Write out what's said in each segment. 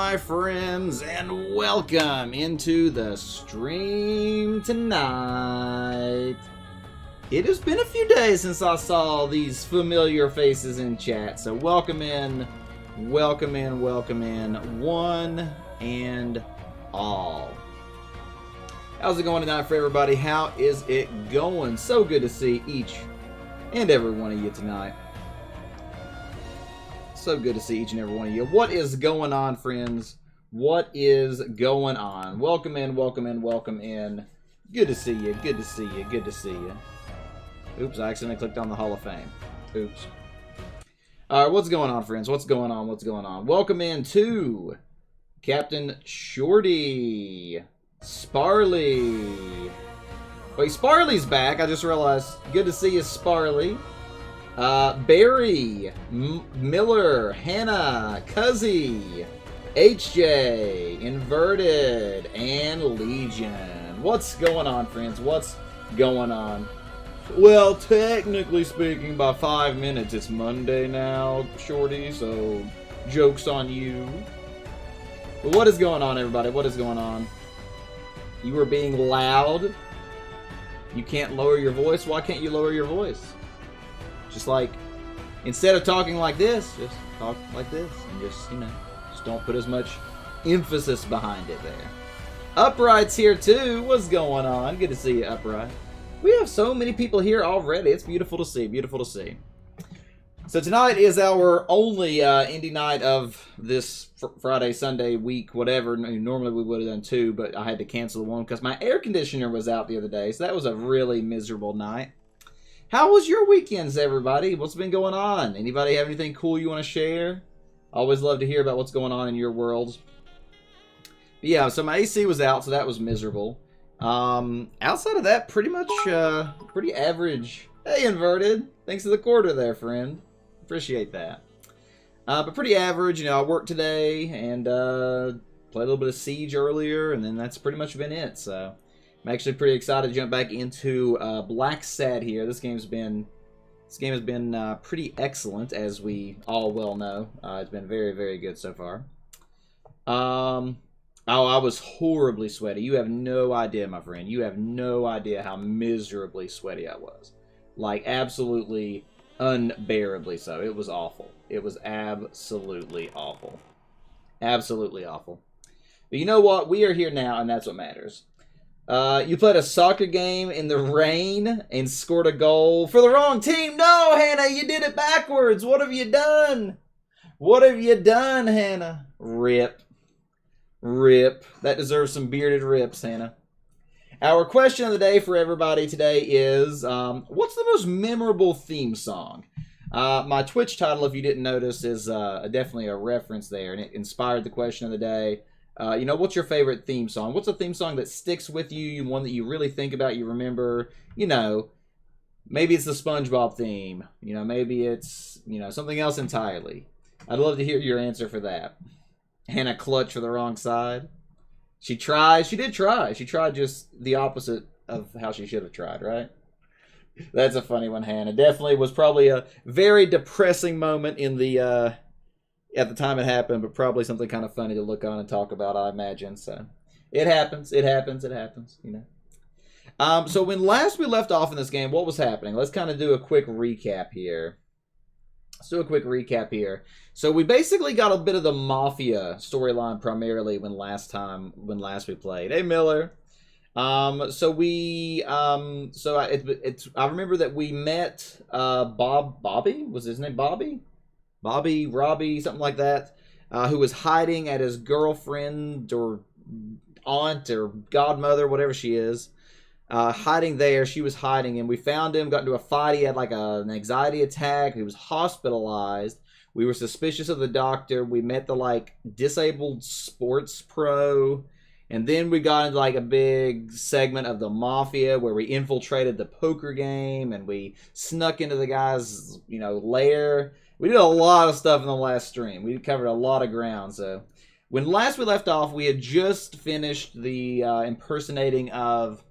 my friends, and welcome into the stream tonight. It has been a few days since I saw these familiar faces in chat, so welcome in, welcome in, welcome in, one and all. How's it going tonight for everybody? How is it going? So good to see each and every one of you tonight. So good to see each and every one of you. What is going on, friends? What is going on? Welcome in, welcome in, welcome in. Good to see you, good to see you, good to see you. Oops, I accidentally clicked on the Hall of Fame. Oops. Alright, what's going on, friends? What's going on? What's going on? Welcome in to Captain Shorty. Sparley. Wait, Sparley's back. I just realized. Good to see you, Sparley. Barry, Miller, Hannah, Cuzzy, HJ, Inverted, and Legion. What's going on, friends? What's going on? Well, technically speaking, by 5 minutes, it's Monday now, Shorty, so joke's on you. But what is going on, everybody? What is going on? You are being loud. You can't lower your voice. Why can't you lower your voice? Just like, instead of talking like this, just talk like this. And just, you know, just don't put as much emphasis behind it there. Upright's here too. What's going on? Good to see you, Upright. We have so many people here already. It's beautiful to see. Beautiful to see. So tonight is our only indie night of this Friday, Sunday, week, whatever. Normally we would have done two, but I had to cancel the one because my air conditioner was out the other day. So that was a really miserable night. How was your weekends, everybody? What's been going on? Anybody have anything cool you want to share? Always love to hear about what's going on in your worlds. But yeah, so my AC was out, so that was miserable. Outside of that, pretty much, pretty average. Hey, Inverted. Thanks for the quarter there, friend. Appreciate that. But pretty average. You know, I worked today and played a little bit of Siege earlier, and then that's pretty much been it. So I'm actually pretty excited to jump back into Blacksad here. This game has been pretty excellent, as we all well know. It's been very, very good so far. Oh, I was horribly sweaty. You have no idea, my friend. You have no idea how miserably sweaty I was. Like, absolutely unbearably so. It was awful. It was absolutely awful. Absolutely awful. But you know what? We are here now, and that's what matters. You played a soccer game in the rain and scored a goal for the wrong team. No, Hannah, you did it backwards. What have you done? What have you done, Hannah? Rip. Rip. That deserves some bearded rips, Hannah. Our question of the day for everybody today is, what's the most memorable theme song? My Twitch title, if you didn't notice, is definitely a reference there, and it inspired the question of the day. You know, what's your favorite theme song? What's a theme song that sticks with you, one that you really think about, you remember? You know, maybe it's the SpongeBob theme. You know, maybe it's, you know, something else entirely. I'd love to hear your answer for that. Hannah clutched for the wrong side. She tried. She did try. She tried just the opposite of how she should have tried, right? That's a funny one, Hannah. Definitely was probably a very depressing moment in the at the time it happened, but probably something kind of funny to look on and talk about, I imagine. So it happens. It happens. It happens. You know. So when last we left off in this game, what was happening? Let's kind of do a quick recap here. Let's do a quick recap here. So we basically got a bit of the Mafia storyline primarily when last we played. Hey, Miller. So I remember that we met Bobby? Was his name Bobby? Bobby, Robbie, something like that, who was hiding at his girlfriend or aunt or godmother, whatever she is, hiding there. She was hiding, and we found him, got into a fight. He had like an anxiety attack. He was hospitalized. We were suspicious of the doctor. We met the like disabled sports pro, and then we got into like a big segment of the Mafia where we infiltrated the poker game, and we snuck into the guy's, you know, lair. We did a lot of stuff in the last stream. We covered a lot of ground. So when last we left off, we had just finished the impersonating of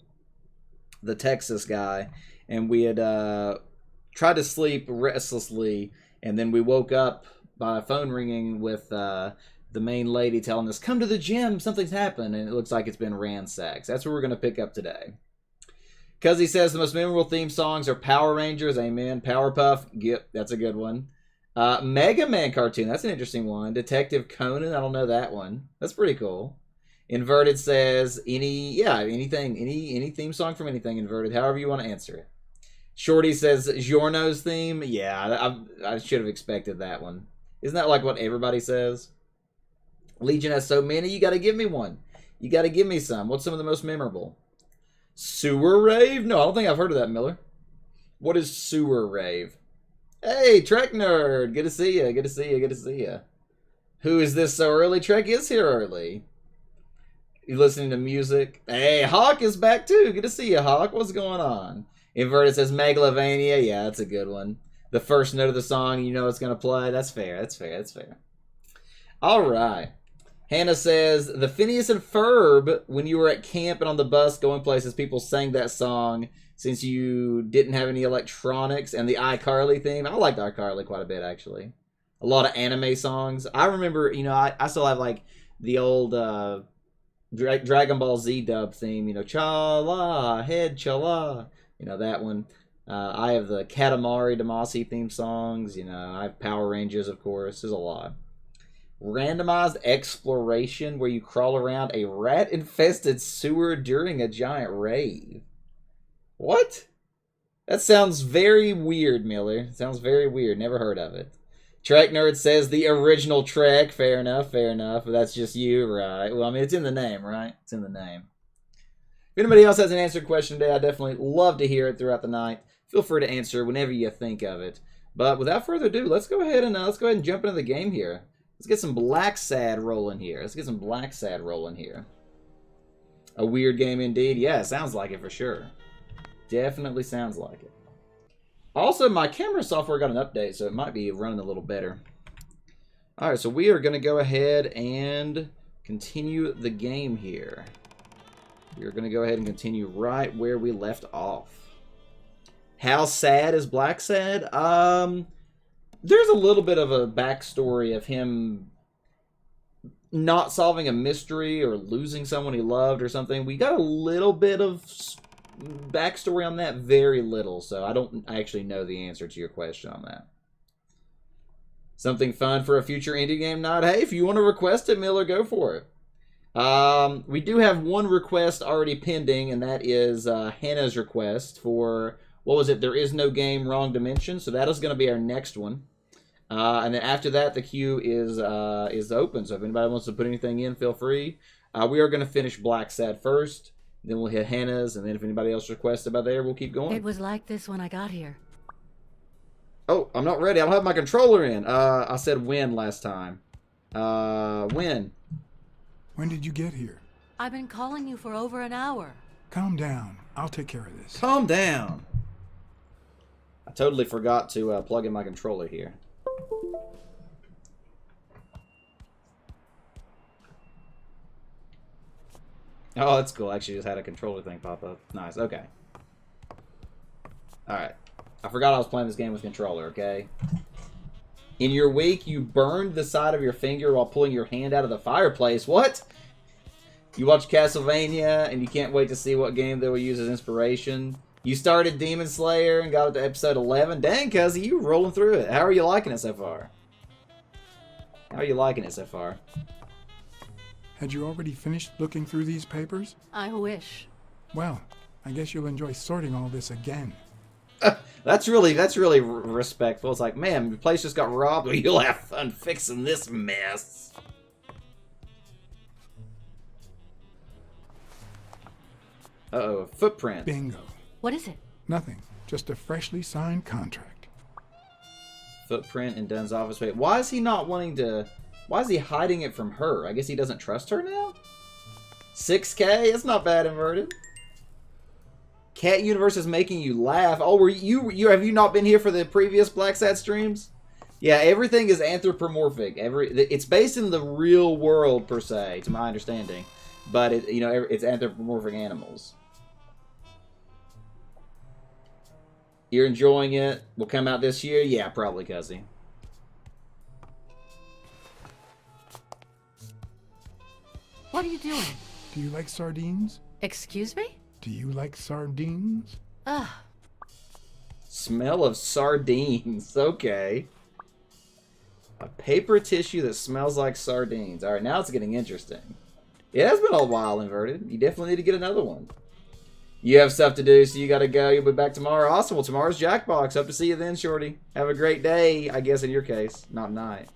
the Texas guy, and we had tried to sleep restlessly, and then we woke up by a phone ringing with the main lady telling us, come to the gym, something's happened, and it looks like it's been ransacked. So that's what we're going to pick up today. Cuzzy says the most memorable theme songs are Power Rangers, amen. Powerpuff, yep, that's a good one. Mega Man cartoon, that's an interesting one. Detective Conan, I don't know that one. That's pretty cool. Inverted says anything, any theme song from anything, Inverted, however you want to answer it. Shorty says Giorno's theme. Yeah, I should have expected that one. Isn't that like what everybody says? Legion has so many, you got to give me one. You got to give me some. What's some of the most memorable? Sewer Rave? No, I don't think I've heard of that, Miller. What is Sewer Rave? Hey, Trek Nerd. Good to see you. Good to see you. Good to see you. Who is this so early? Trek is here early. You listening to music? Hey, Hawk is back too. Good to see you, Hawk. What's going on? Inverted says Megalovania. Yeah, that's a good one. The first note of the song, you know it's going to play. That's fair. That's fair. That's fair. All right. Hannah says, the Phineas and Ferb, when you were at camp and on the bus going places, people sang that song since you didn't have any electronics, and the iCarly theme. I liked iCarly quite a bit, actually. A lot of anime songs. I remember, you know, I still have, like, the old Dragon Ball Z dub theme, you know, Chala, head Chala. You know, that one. I have the Katamari Damacy theme songs. You know, I have Power Rangers, of course. There's a lot. Randomized exploration where you crawl around a rat-infested sewer during a giant rave. What? That sounds very weird, Miller. Sounds very weird. Never heard of it. Trek Nerd says the original Trek. Fair enough, fair enough. But that's just you, right? Well, I mean, it's in the name, right? It's in the name. If anybody else has an answered question today, I'd definitely love to hear it throughout the night. Feel free to answer whenever you think of it. But without further ado, let's go ahead and jump into the game here. Let's get some Blacksad rolling here. A weird game indeed. Yeah, it sounds like it for sure. Definitely sounds like it. Also, my camera software got an update, so it might be running a little better. Alright, so we are going to go ahead and continue the game here. We are going to go ahead and continue right where we left off. How sad is Blacksad? There's a little bit of a backstory of him not solving a mystery or losing someone he loved or something. We got a little bit of backstory on that, very little, so I don't actually know the answer to your question on that. Something fun for a future indie game night? Hey, if you want to request it, Miller, go for it. We do have one request already pending, and that is Hannah's request for, what was it? There Is No Game, Wrong Dimension. So that is going to be our next one. And then after that, the queue is open. So if anybody wants to put anything in, feel free. We are going to finish Blacksad first. Then we'll hit Hannah's, and then if anybody else requests about there, we'll keep going. It was like this when I got here. Oh, I'm not ready. I don't have my controller in. I said when last time. When? When did you get here? I've been calling you for over an hour. Calm down. I'll take care of this. Calm down. I totally forgot to plug in my controller here. Oh, that's cool. I actually just had a controller thing pop up. Nice. Okay. Alright. I forgot I was playing this game with controller, okay? In your wake, you burned the side of your finger while pulling your hand out of the fireplace. What? You watch Castlevania, and you can't wait to see what game they will use as inspiration. You started Demon Slayer and got it to episode 11. Dang, Cuzzy, you rolling through it. How are you liking it so far? How are you liking it so far? Had you already finished looking through these papers? I wish. Well, I guess you'll enjoy sorting all this again. That's really respectful. It's like, man, the place just got robbed. Well, you'll have fun fixing this mess. Uh-oh, a footprint. Bingo. What is it? Nothing. Just a freshly signed contract. Footprint in Dunn's office. Wait, why is he not wanting to... Why is he hiding it from her? I guess he doesn't trust her now? 6K? It's not bad, Inverted. Cat Universe is making you laugh. Oh, have you not been here for the previous Blacksad streams? Yeah, everything is anthropomorphic. It's based in the real world per se, to my understanding, but it's anthropomorphic animals. You're enjoying it? Will come out this year? Yeah, probably, Cuzzy. What are you doing? Do you like sardines? Excuse me? Do you like sardines? Ugh. Smell of sardines. Okay. A paper tissue that smells like sardines. Alright, now it's getting interesting. It has been a while, Inverted. You definitely need to get another one. You have stuff to do, so you gotta go. You'll be back tomorrow. Awesome. Well, tomorrow's Jackbox. Hope to see you then, Shorty. Have a great day, I guess in your case. Not night.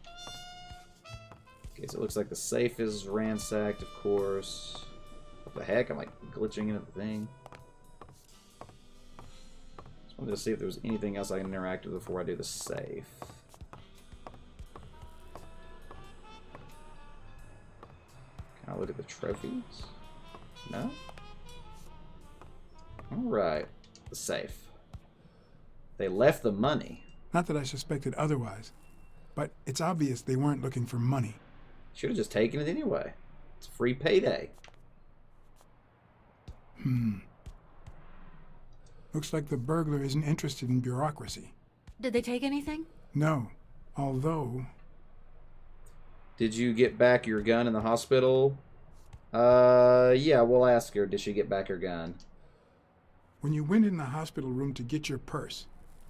Okay, so it looks like the safe is ransacked, of course. What the heck? I'm like glitching into the thing. Just wanted to see if there was anything else I can interact with before I do the safe. Can I look at the trophies? No? Alright. The safe. They left the money. Not that I suspected otherwise, but it's obvious they weren't looking for money. Should have just taken it anyway. It's free payday. Looks like the burglar isn't interested in bureaucracy. Did they take anything? No, although... Did you get back your gun in the hospital? Yeah, we'll ask her. Did she get back her gun? When you went in the hospital room to get your purse,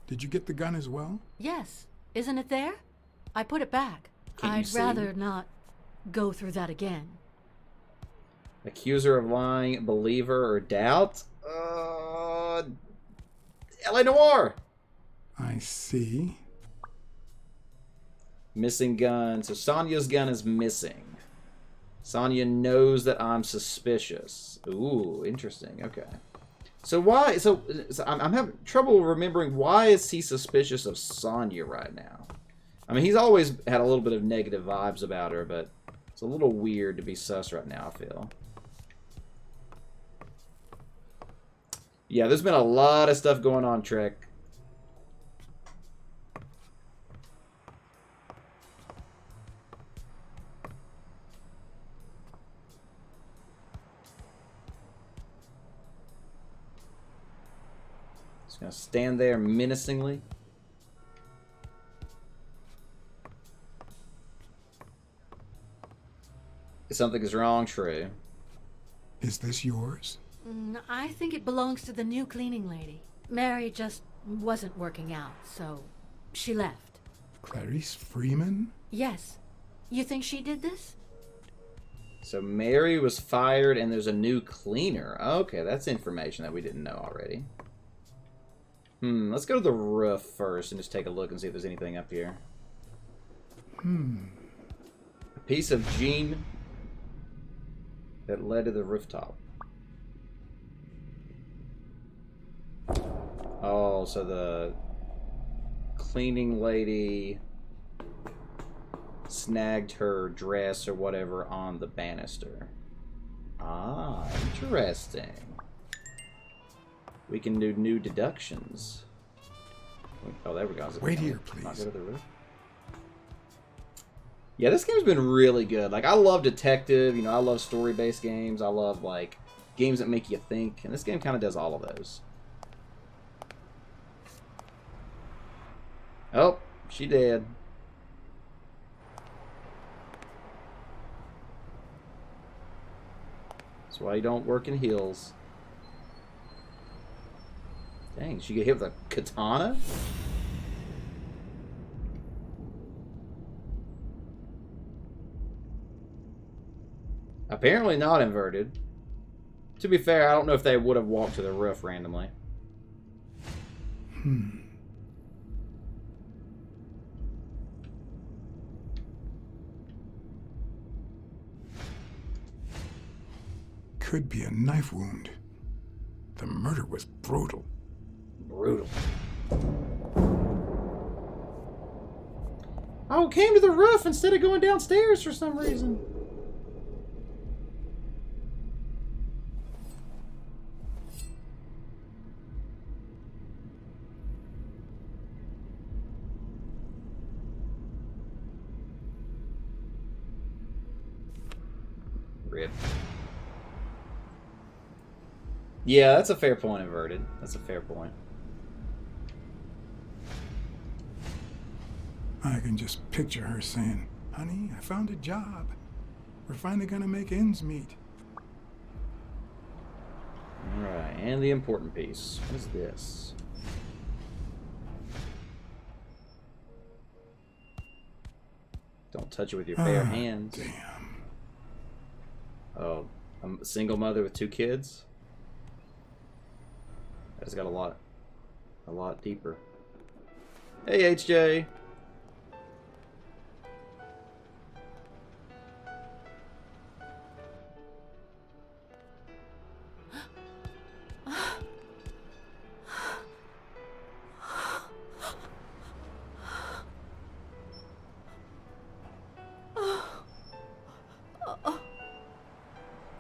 did you get the gun as well? Yes. Isn't it there? I put it back. I'd rather not go through that again. Accuser of lying, believer, or doubt? L.A. Noire! I see. Missing gun. So Sonya's gun is missing. Sonya knows that I'm suspicious. Ooh, interesting. Okay. So why... So I'm having trouble remembering why is he suspicious of Sonya right now? I mean, he's always had a little bit of negative vibes about her, but it's a little weird to be sus right now, I feel. Yeah, there's been a lot of stuff going on, Trek. Just gonna stand there menacingly. Something is wrong, True. Is this yours? I think it belongs to the new cleaning lady. Mary just wasn't working out, so she left. Clarice Freeman? Yes. You think she did this? So Mary was fired and there's a new cleaner. Okay, that's information that we didn't know already. Let's go to the roof first and just take a look and see if there's anything up here. A piece of jean that led to the rooftop. Oh, so the cleaning lady snagged her dress or whatever on the banister. Ah, interesting. We can do new deductions. Oh, there we go. Wait here, please. Not go to the roof. Yeah, this game's been really good. Like, I love detective, you know, I love story-based games. I love, like, games that make you think. And this game kind of does all of those. Oh, she dead. That's why you don't work in hills. Dang, she get hit with a katana? Apparently not inverted. To be fair, I don't know if they would have walked to the roof randomly. Could be a knife wound. The murder was brutal. Brutal. Oh, came to the roof instead of going downstairs for some reason. Rip. Yeah, that's a fair point, inverted. That's a fair point. I can just picture her saying, "Honey, I found a job." We're finally gonna make ends meet. Alright, and the important piece. What is this? Don't touch it with your bare hands. Damn. Oh, a single mother with 2 kids? That's got a lot deeper. Hey, HJ!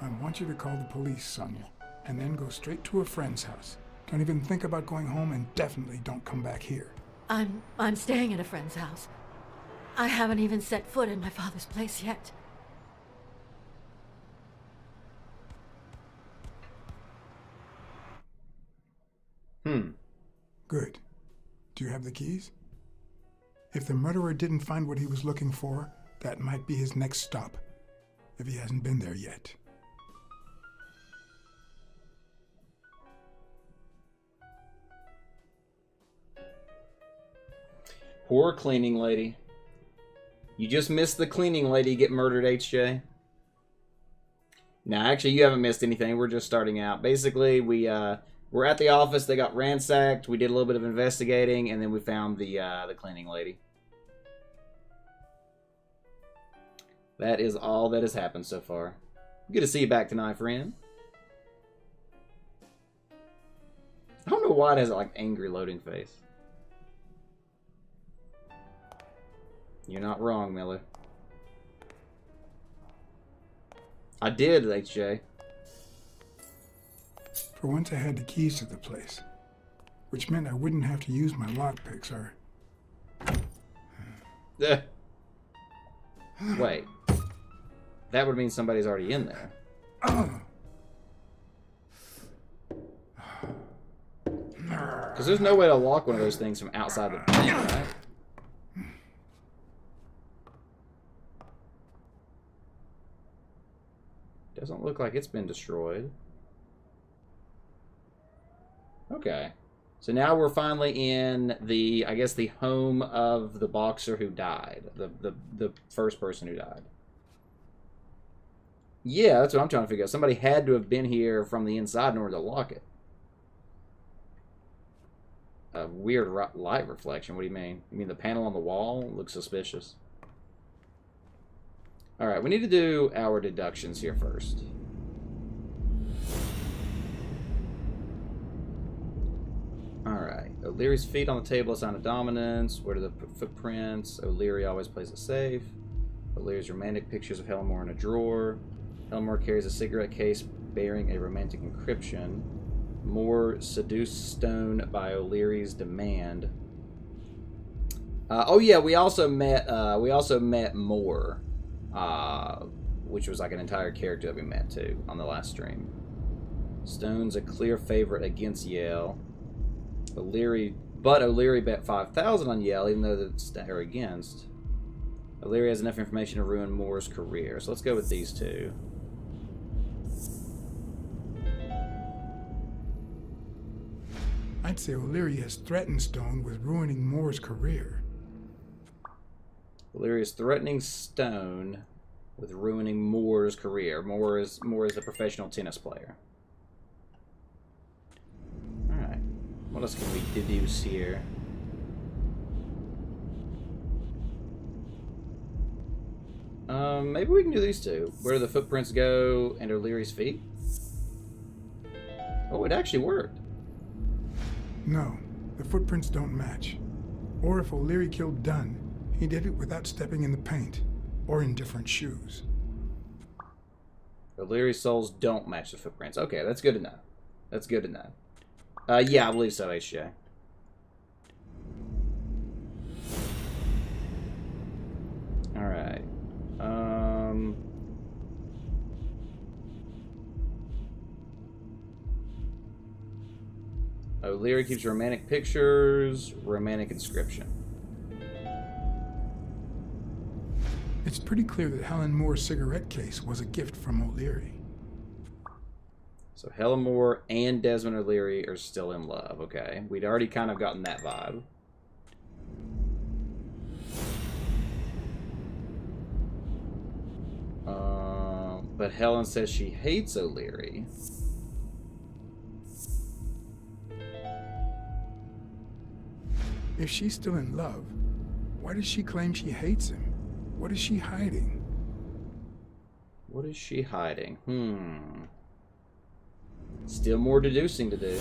I want you to call the police, Sonia, and then go straight to a friend's house. Don't even think about going home, and definitely don't come back here. I'm staying at a friend's house. I haven't even set foot in my father's place yet. Good. Do you have the keys? If the murderer didn't find what he was looking for, that might be his next stop, if he hasn't been there yet. Poor cleaning lady. You just missed the cleaning lady get murdered, HJ. No, actually, you haven't missed anything. We're just starting out. Basically, we're at the office. They got ransacked. We did a little bit of investigating, and then we found the cleaning lady. That is all that has happened so far. Good to see you back tonight, friend. I don't know why it has like angry loading face. You're not wrong, Miller. I did, HJ. For once I had the keys to the place, which meant I wouldn't have to use my lockpicks or... Wait. That would mean somebody's already in there. Because there's no way to lock one of those things from outside the thing, right? Doesn't look like it's been destroyed. Okay. So now we're finally in the, I guess, the home of the boxer who died. The first person who died. Yeah, that's what I'm trying to figure out. Somebody had to have been here from the inside in order to lock it. A weird light reflection. What do you mean? You mean the panel on the wall looks suspicious? Alright, we need to do our deductions here first. Alright, O'Leary's feet on the table, a sign of dominance. What are the footprints? O'Leary always plays it safe. O'Leary's romantic pictures of Helen Moore in a drawer. Helen Moore carries a cigarette case bearing a romantic inscription. Moore seduced Stone by O'Leary's demand. Oh yeah, we also met Moore. Which was like an entire character that we met too on the last stream. Stone's a clear favorite against Yale. O'Leary bet 5,000 on Yale, even though that's or against. O'Leary has enough information to ruin Moore's career. So let's go with these two. I'd say O'Leary has threatened Stone with ruining Moore's career. O'Leary is threatening Stone with ruining Moore's career. Moore is a professional tennis player. Alright. What else can we deduce here? Maybe we can do these two. Where do the footprints go and O'Leary's feet? Oh, it actually worked. No, the footprints don't match. Or if O'Leary killed Dunn, he did it without stepping in the paint, or in different shoes. O'Leary's soles don't match the footprints. Okay, that's good to know. That's good to know. Yeah, I believe so, HJ. Alright. O'Leary keeps romantic pictures, romantic inscription. It's pretty clear that Helen Moore's cigarette case was a gift from O'Leary. So Helen Moore and Desmond O'Leary are still in love. Okay. We'd already kind of gotten that vibe. But Helen says she hates O'Leary. If she's still in love, why does she claim she hates him? What is she hiding? What is she hiding? Still more deducing to do.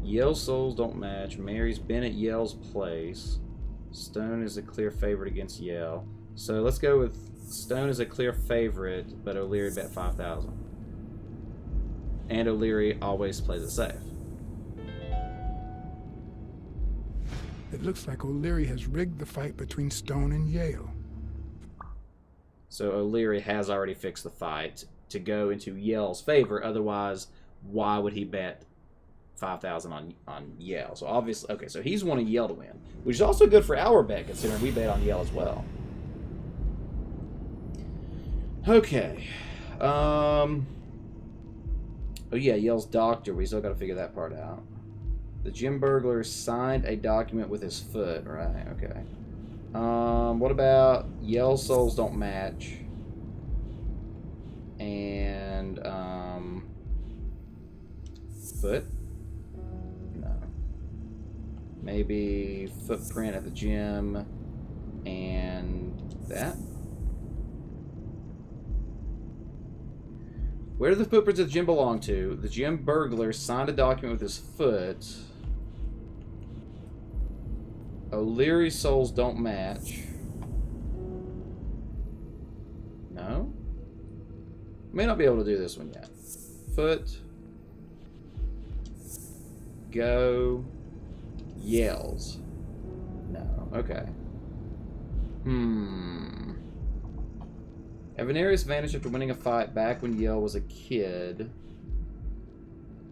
Yell's souls don't match. Mary's been at Yell's place. Stone is a clear favorite against Yell. So let's go with Stone is a clear favorite, but O'Leary bet 5,000. And O'Leary always plays it safe. It looks like O'Leary has rigged the fight between Stone and Yale. So O'Leary has already fixed the fight to go into Yell's favor. Otherwise, why would he bet 5,000 on Yell? So obviously, okay, so he's wanting Yell to win, which is also good for our bet, considering we bet on Yell as well. Okay. Oh yeah, Yell's doctor. We still got to figure that part out. The gym burglar signed a document with his foot. Right, okay. What about Yell's souls don't match? And, foot? No. Maybe footprint at the gym and that? Where do the footprints of the gym belong to? The gym burglar signed a document with his foot. O'Leary's souls don't match. No? May not be able to do this one yet. Foot. Go. Yells. No. Okay. Avenarius vanished after winning a fight back when Yell was a kid.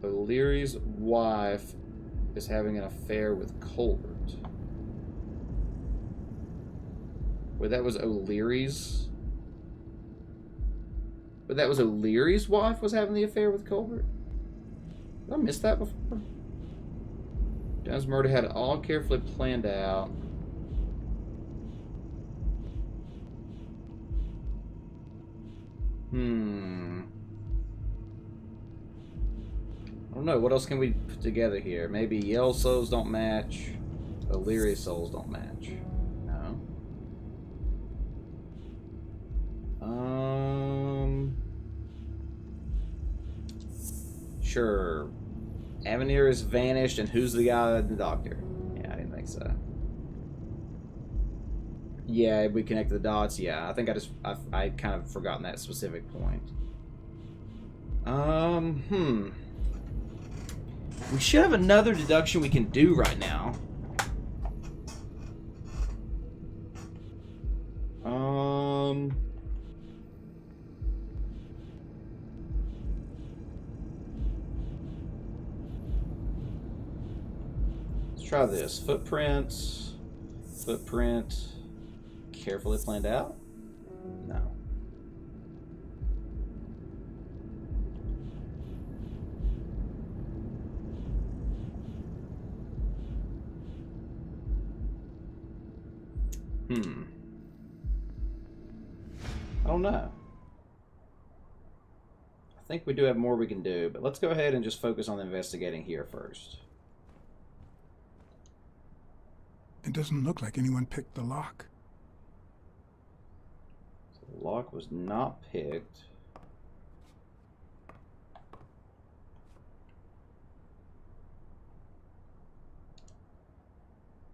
O'Leary's wife is having an affair with Colbert. Wait, that was O'Leary's? But that was O'Leary's wife was having the affair with Colbert? Did I miss that before? John's murder had it all carefully planned out. I don't know. What else can we put together here? Maybe Yell's souls don't match. O'Leary's souls don't match. No. Sure. Avenir is vanished, and who's the guy, the doctor? Yeah, I didn't think so. Yeah, we connected the dots. Yeah, I think I kind of forgotten that specific point. We should have another deduction we can do right now. Let's try this. Footprints. Footprint. Carefully planned out? No. I don't know. I think we do have more we can do, but let's go ahead and just focus on investigating here first. It doesn't look like anyone picked the lock. So the lock was not picked.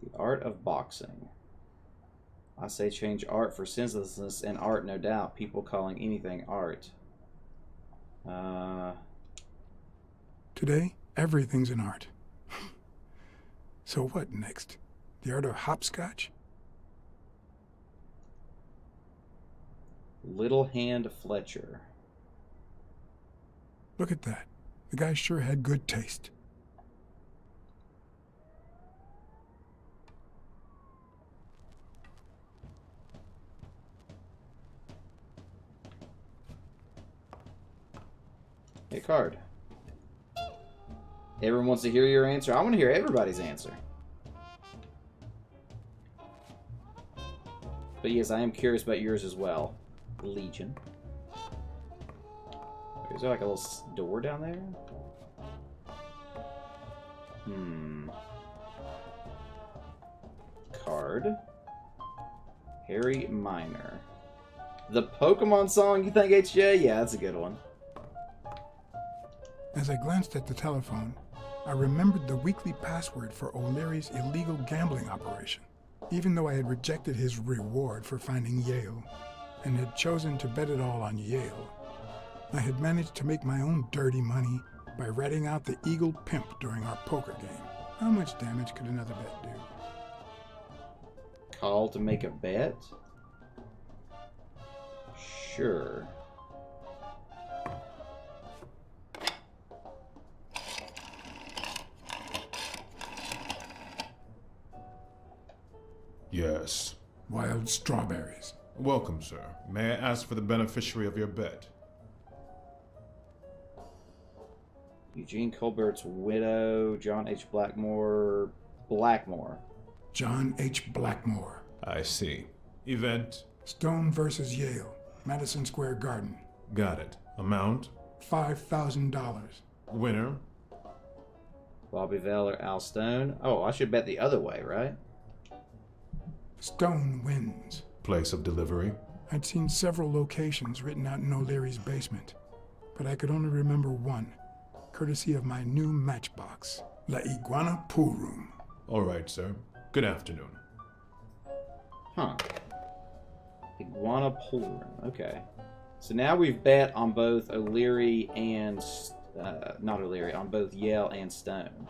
The art of boxing. I say change art for senselessness and art, no doubt. People calling anything art. Today, everything's an art. So what next? The art of hopscotch? Little Hand Fletcher. Look at that. The guy sure had good taste. Hey, card. Everyone wants to hear your answer. I want to hear everybody's answer. But yes, I am curious about yours as well. Legion. Is there like a little door down there? Card. Harry Minor. The Pokemon song, you think, HJ? Yeah, that's a good one. As I glanced at the telephone, I remembered the weekly password for O'Leary's illegal gambling operation. Even though I had rejected his reward for finding Yale, and had chosen to bet it all on Yale, I had managed to make my own dirty money by ratting out the Eagle Pimp during our poker game. How much damage could another bet do? Call to make a bet? Sure. Yes. Wild strawberries. Welcome, sir. May I ask for the beneficiary of your bet? Eugene Colbert's widow, John H. Blackmore. John H. Blackmore. I see. Event? Stone versus Yale. Madison Square Garden. Got it. Amount? $5,000. Winner? Bobby Vell or Al Stone. Oh, I should bet the other way, right? Stone wins. Place of delivery? I'd seen several locations written out in O'Leary's basement, but I could only remember one, courtesy of my new matchbox, La Iguana Pool Room. All right, sir. Good afternoon. Huh. Iguana Pool Room. Okay. So now we've bet on both O'Leary and... not O'Leary, on both Yale and Stone.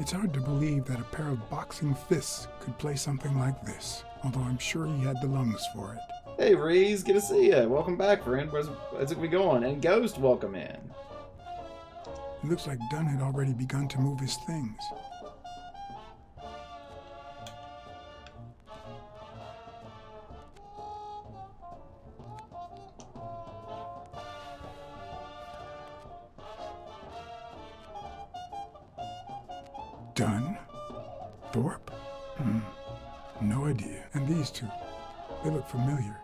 It's hard to believe that a pair of boxing fists could play something like this, although I'm sure he had the lungs for it. Hey, Reese, good to see you. Welcome back, friend. Where's it going? And Ghost, welcome in. It looks like Dunn had already begun to move his things. Dunn? Thorpe? No idea. And these two, they look familiar.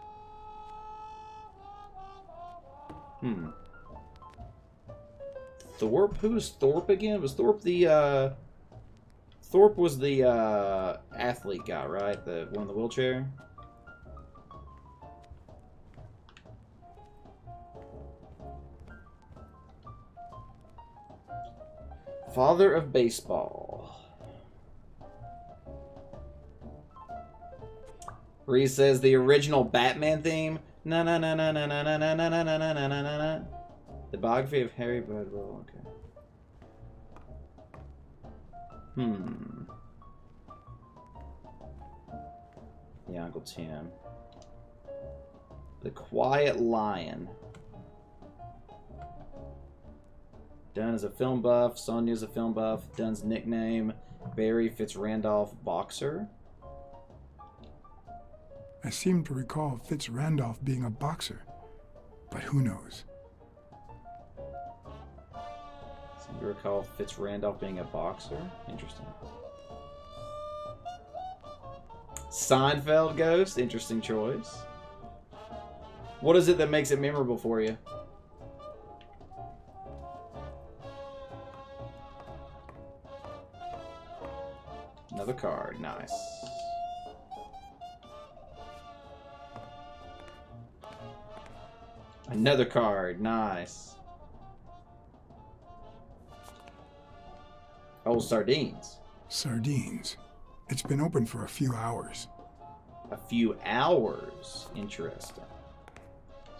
Thorpe? Who was Thorpe again? Was Thorpe the, Thorpe was the, athlete guy, right? The one in the wheelchair? Father of baseball. Reese says the original Batman theme. Na na na na na na na na na na na na na na na. The biography of Harry Bradwell. Okay. Yeah, Uncle Tim. The Quiet Lion. Dunn is a film buff. Sonia's a film buff. Dunn's nickname, Barry Fitzrandolph Boxer. I seem to recall Fitzrandolph being a boxer, but who knows? Seem to recall Fitzrandolph being a boxer. Interesting. Seinfeld Ghost. Interesting choice. What is it that makes it memorable for you? Another card. Nice. Another card. Nice. Oh, sardines. Sardines. It's been open for a few hours. A few hours. Interesting.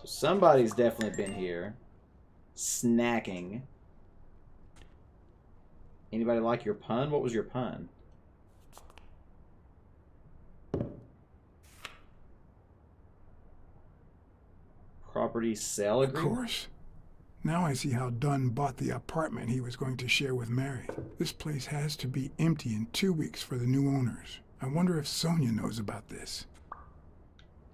So somebody's definitely been here. Snacking. Anybody like your pun? What was your pun? Property sale agreement? Of course. Now I see how Dunn bought the apartment he was going to share with Mary. This place has to be empty in 2 weeks for the new owners. I wonder if Sonia knows about this.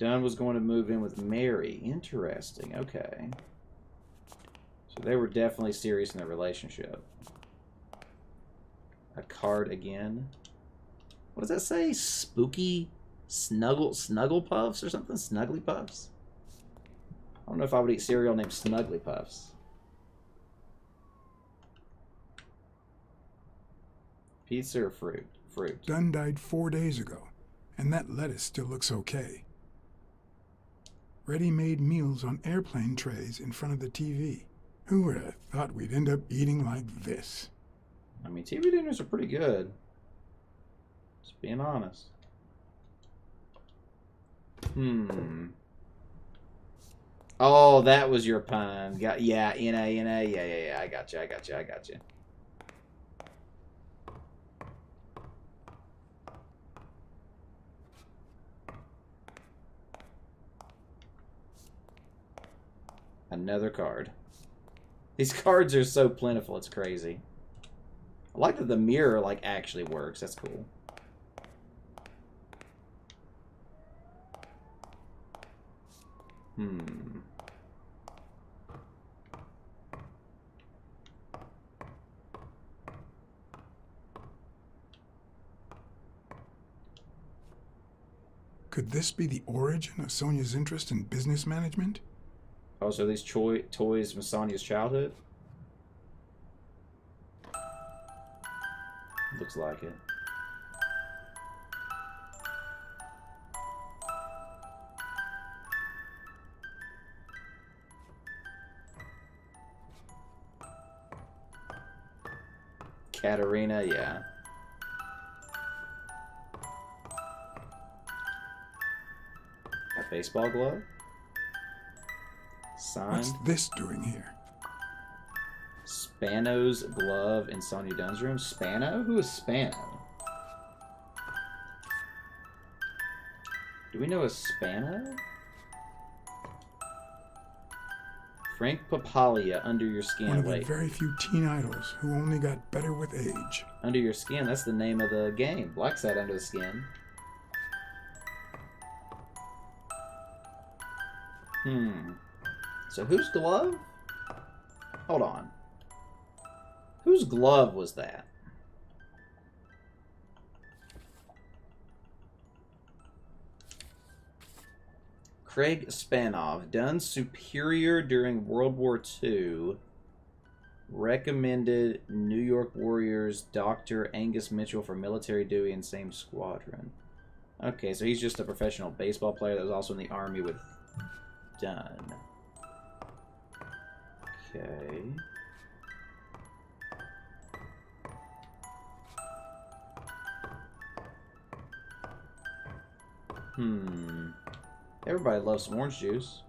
Dunn was going to move in with Mary. Interesting. Okay. So they were definitely serious in their relationship. A card again. What does that say? Spooky snuggle puffs or something? Snuggly puffs? I don't know if I would eat cereal named Snuggly Puffs. Pizza or fruit? Fruit. Dunn died 4 days ago, and that lettuce still looks okay. Ready-made meals on airplane trays in front of the TV. Who would have thought we'd end up eating like this? I mean, TV dinners are pretty good. Just being honest. Oh, that was your pun. Yeah, NA. Yeah. I got you. Another card. These cards are so plentiful, it's crazy. I like that the mirror, like, actually works. That's cool. Could this be the origin of Sonia's interest in business management? Oh, so these toys from Sonia's childhood? Looks like it. Katarina, yeah. A baseball glove? Sign. What's this doing here? Spano's glove in Sonia Dunn's room. Spano? Who is Spano? Do we know a Spano? Frank Papalia, Under Your Skin. One of the Wait. very few teen idols who only got better with age. Under Your Skin, that's the name of the game. Blacksad Under the Skin. So whose glove? Hold on. Whose glove was that? Craig Spanov, Dunn's superior during World War II, recommended New York Warriors Dr. Angus Mitchell for military duty in same squadron. Okay, so he's just a professional baseball player that was also in the Army with Dunn. Okay. Everybody loves some orange juice.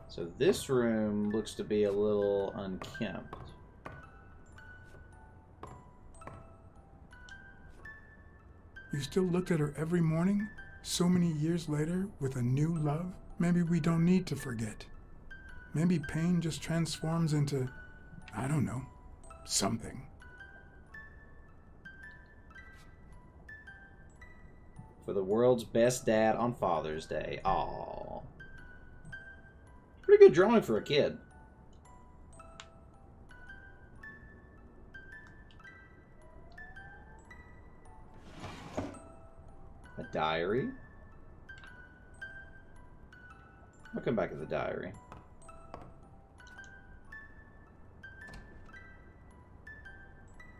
So this room looks to be a little unkempt. You still looked at her every morning, so many years later, with a new love? Maybe we don't need to forget. Maybe pain just transforms into, I don't know, something. For the world's best dad on Father's Day. Aww. Pretty good drawing for a kid. A diary. I'll come back to the diary.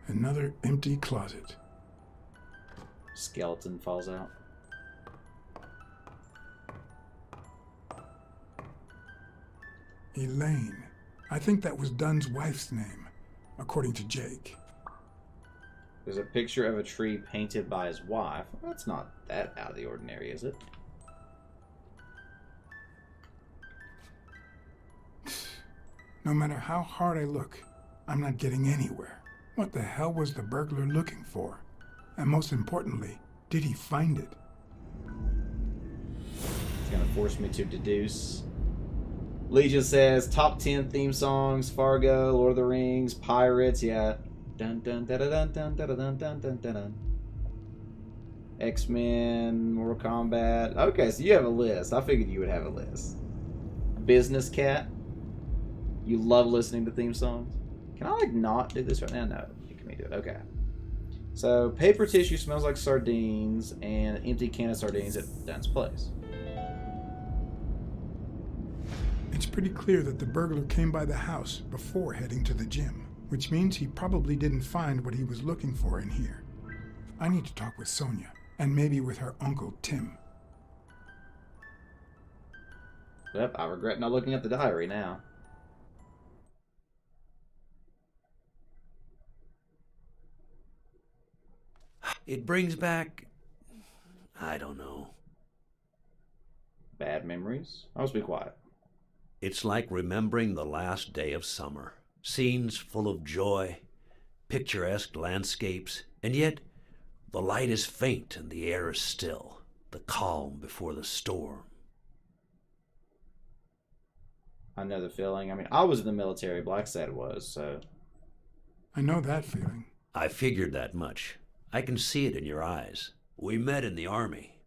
Another empty closet. Skeleton falls out. Elaine. I think that was Dunn's wife's name, according to Jake. There's a picture of a tree painted by his wife. Well, that's not that out of the ordinary, is it? No matter how hard I look, I'm not getting anywhere. What the hell was the burglar looking for? And most importantly, did he find it? It's gonna force me to deduce. Legion says top 10 theme songs: Fargo, Lord of the Rings, Pirates. Yeah, Dun dun dun dun dun dun dun dun dun dun dun. X-Men, Mortal Kombat. Okay, so you have a list. I figured you would have a list. Business Cat. You love listening to theme songs. Can I like not do this right now? No, you can do it. Okay. So paper tissue smells like sardines, and an empty can of sardines at Dun's place. It's pretty clear that the burglar came by the house before heading to the gym, which means he probably didn't find what he was looking for in here. I need to talk with Sonia, and maybe with her uncle Tim. Yep, I regret not looking at the diary now. It brings back... I don't know. Bad memories? I'll just be quiet. It's like remembering the last day of summer. Scenes full of joy, picturesque landscapes, and yet the light is faint and the air is still, the calm before the storm. I know the feeling. I mean, I was in the military, Blacksad was, so... I know that feeling. I figured that much. I can see it in your eyes. We met in the Army.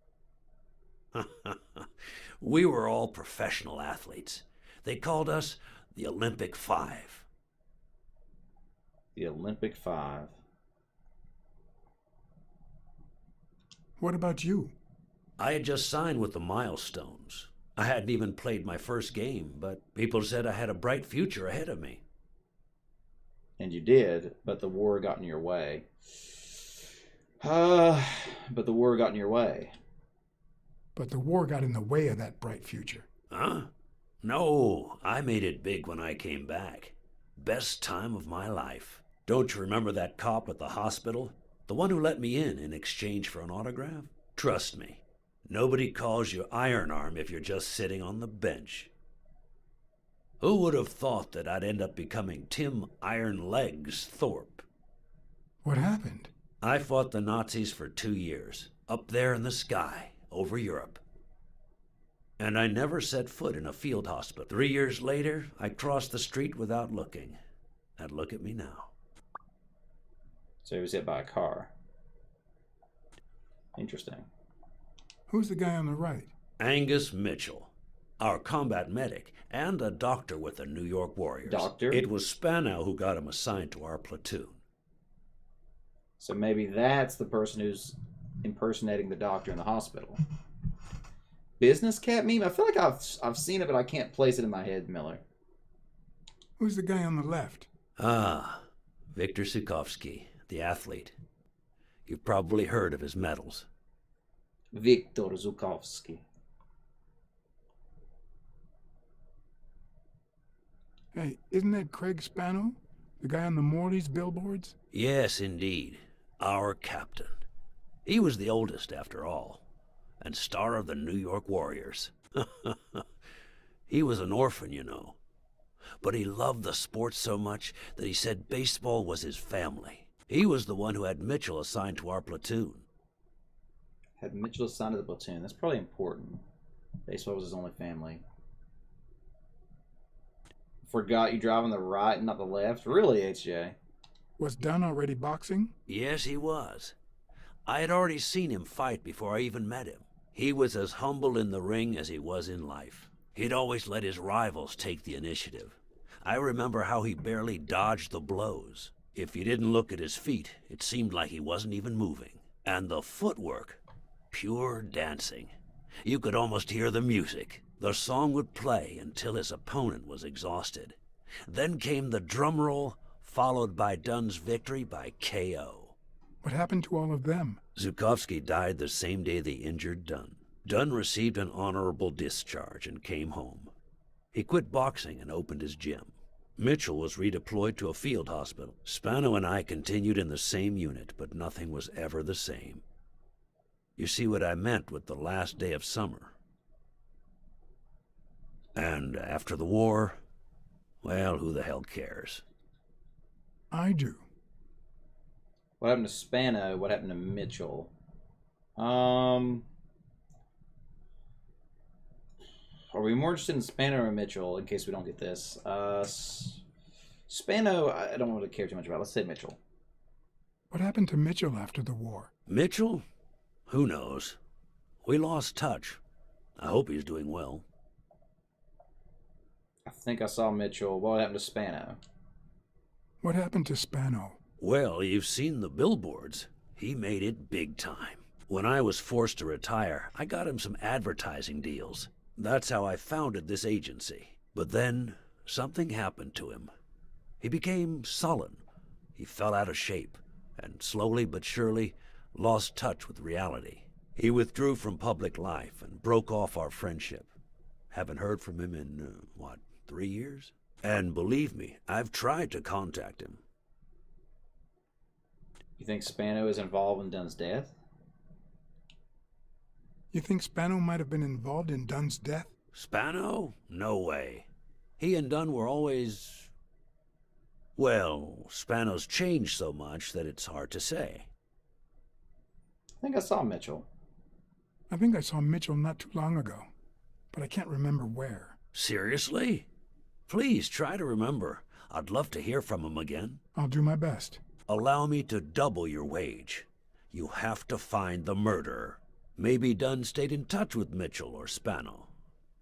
We were all professional athletes. They called us the Olympic Five. The Olympic Five. What about you? I had just signed with the Milestones. I hadn't even played my first game, but people said I had a bright future ahead of me. And you did, but the war got in your way. But the war got in your way. But the war got in the way of that bright future. Huh? No, I made it big when I came back. Best time of my life. Don't you remember that cop at the hospital? The one who let me in exchange for an autograph? Trust me, nobody calls you Iron Arm if you're just sitting on the bench. Who would have thought that I'd end up becoming Tim Iron Legs Thorpe? What happened? I fought the Nazis for 2 years, up there in the sky, over Europe. And I never set foot in a field hospital. 3 years later, I crossed the street without looking. And look at me now. So he was hit by a car. Interesting. Who's the guy on the right? Angus Mitchell, our combat medic, and a doctor with the New York Warriors. Doctor? It was Spanow who got him assigned to our platoon. So maybe that's the person who's impersonating the doctor in the hospital. Business Cat meme? I feel like I've seen it, but I can't place it in my head, Miller. Who's the guy on the left? Ah, Viktor Sukovsky, the athlete. You've probably heard of his medals. Viktor Zukovsky. Hey, isn't that Craig Spano? The guy on the Morley's billboards? Yes, indeed. Our captain. He was the oldest, after all, and star of the New York Warriors. He was an orphan, you know. But he loved the sport so much that he said baseball was his family. He was the one who had Mitchell assigned to our platoon. Had Mitchell assigned to the platoon. That's probably important. Baseball was his only family. Forgot you drive on the right and not the left? Really, HJ? Was Dunn already boxing? Yes, he was. I had already seen him fight before I even met him. He was as humble in the ring as he was in life. He'd always let his rivals take the initiative. I remember how he barely dodged the blows. If you didn't look at his feet, it seemed like he wasn't even moving. And the footwork, pure dancing. You could almost hear the music. The song would play until his opponent was exhausted. Then came the drum roll, followed by Dunn's victory by KO. What happened to all of them? Zukovsky died the same day they injured Dunn. Dunn received an honorable discharge and came home. He quit boxing and opened his gym. Mitchell was redeployed to a field hospital. Spano and I continued in the same unit, but nothing was ever the same. You see what I meant with the last day of summer. And after the war, well, who the hell cares? I do. What happened to Spano? What happened to Mitchell? Are we more interested in Spano or Mitchell, in case we don't get this? Spano, I don't want to care too much about. Let's say Mitchell. What happened to Mitchell after the war? Mitchell? Who knows? We lost touch. I hope he's doing well. I think I saw Mitchell. What happened to Spano? What happened to Spano? Well, you've seen the billboards. He made it big time. When I was forced to retire, I got him some advertising deals. That's how I founded this agency. But then, something happened to him. He became sullen. He fell out of shape, and slowly but surely lost touch with reality. He withdrew from public life and broke off our friendship. Haven't heard from him in, 3 years? And believe me, I've tried to contact him. You think Spano is involved in Dunn's death? You think Spano might have been involved in Dunn's death? Spano? No way. He and Dunn were always... Well, Spano's changed so much that it's hard to say. I think I saw Mitchell. I think I saw Mitchell not too long ago, but I can't remember where. Seriously? Please try to remember. I'd love to hear from him again. I'll do my best. Allow me to double your wage. You have to find the murderer. Maybe Dunn stayed in touch with Mitchell or Spano.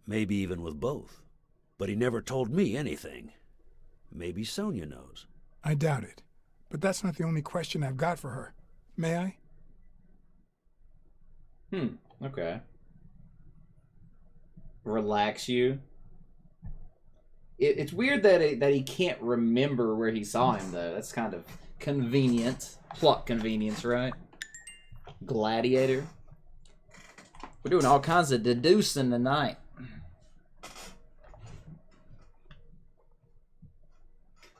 Maybe even with both. But he never told me anything. Maybe Sonia knows. I doubt it. But that's not the only question I've got for her. May I? Okay. Relax you. It's weird that he can't remember where he saw him, though. That's kind of convenient. Plot convenience, right? Gladiator. We're doing all kinds of deducing tonight.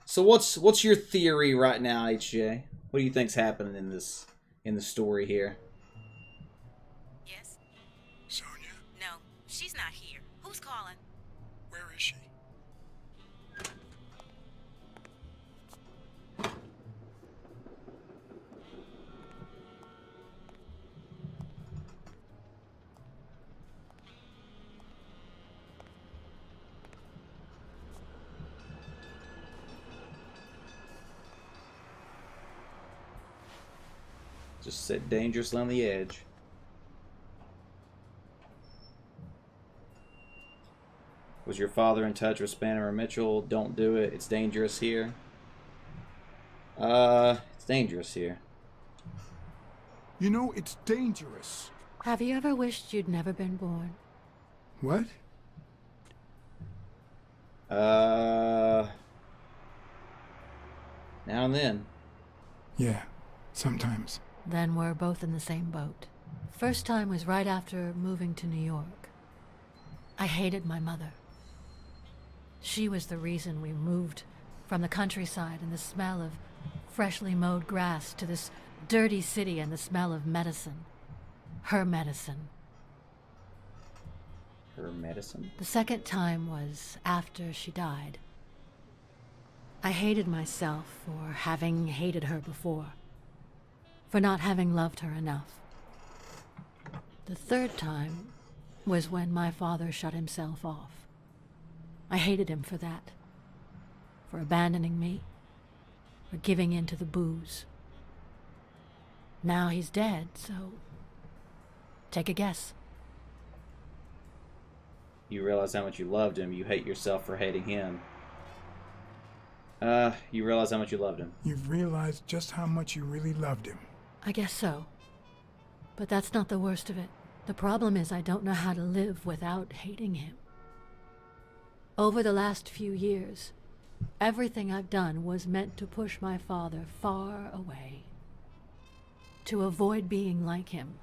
So what's your theory right now, HJ? What do you think's happening in the story here? Yes? Sonia? No, she's not here. Who's calling? Where is she? Just sit dangerously on the edge. Was your father in touch with Spano or Mitchell? Don't do it. It's dangerous here. It's dangerous here. You know, it's dangerous. Have you ever wished you'd never been born? What? Now and then. Yeah, sometimes. Then we're both in the same boat. First time was right after moving to New York. I hated my mother. She was the reason we moved from the countryside and the smell of freshly mowed grass to this dirty city and the smell of medicine. Her medicine. Her medicine? The second time was after she died. I hated myself for having hated her before, for not having loved her enough. The third time was when my father shut himself off. I hated him for that, for abandoning me, for giving in to the booze. Now he's dead, so take a guess. You realize how much you loved him. You hate yourself for hating him. You realize how much you loved him. You've realized just how much you really loved him. I guess so. But that's not the worst of it. The problem is I don't know how to live without hating him. Over the last few years, everything I've done was meant to push my father far away. To avoid being like him.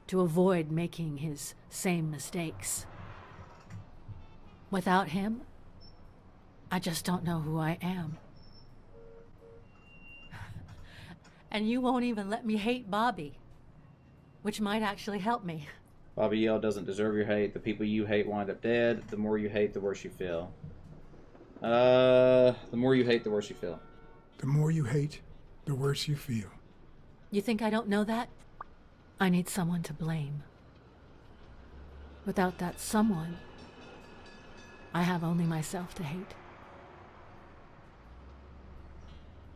To avoid making his same mistakes. Without him, I just don't know who I am. And you won't even let me hate Bobby, which might actually help me. Bobby Yale doesn't deserve your hate. The people you hate wind up dead. The more you hate, the worse you feel. The more you hate, the worse you feel. The more you hate, the worse you feel. You think I don't know that? I need someone to blame. Without that someone, I have only myself to hate.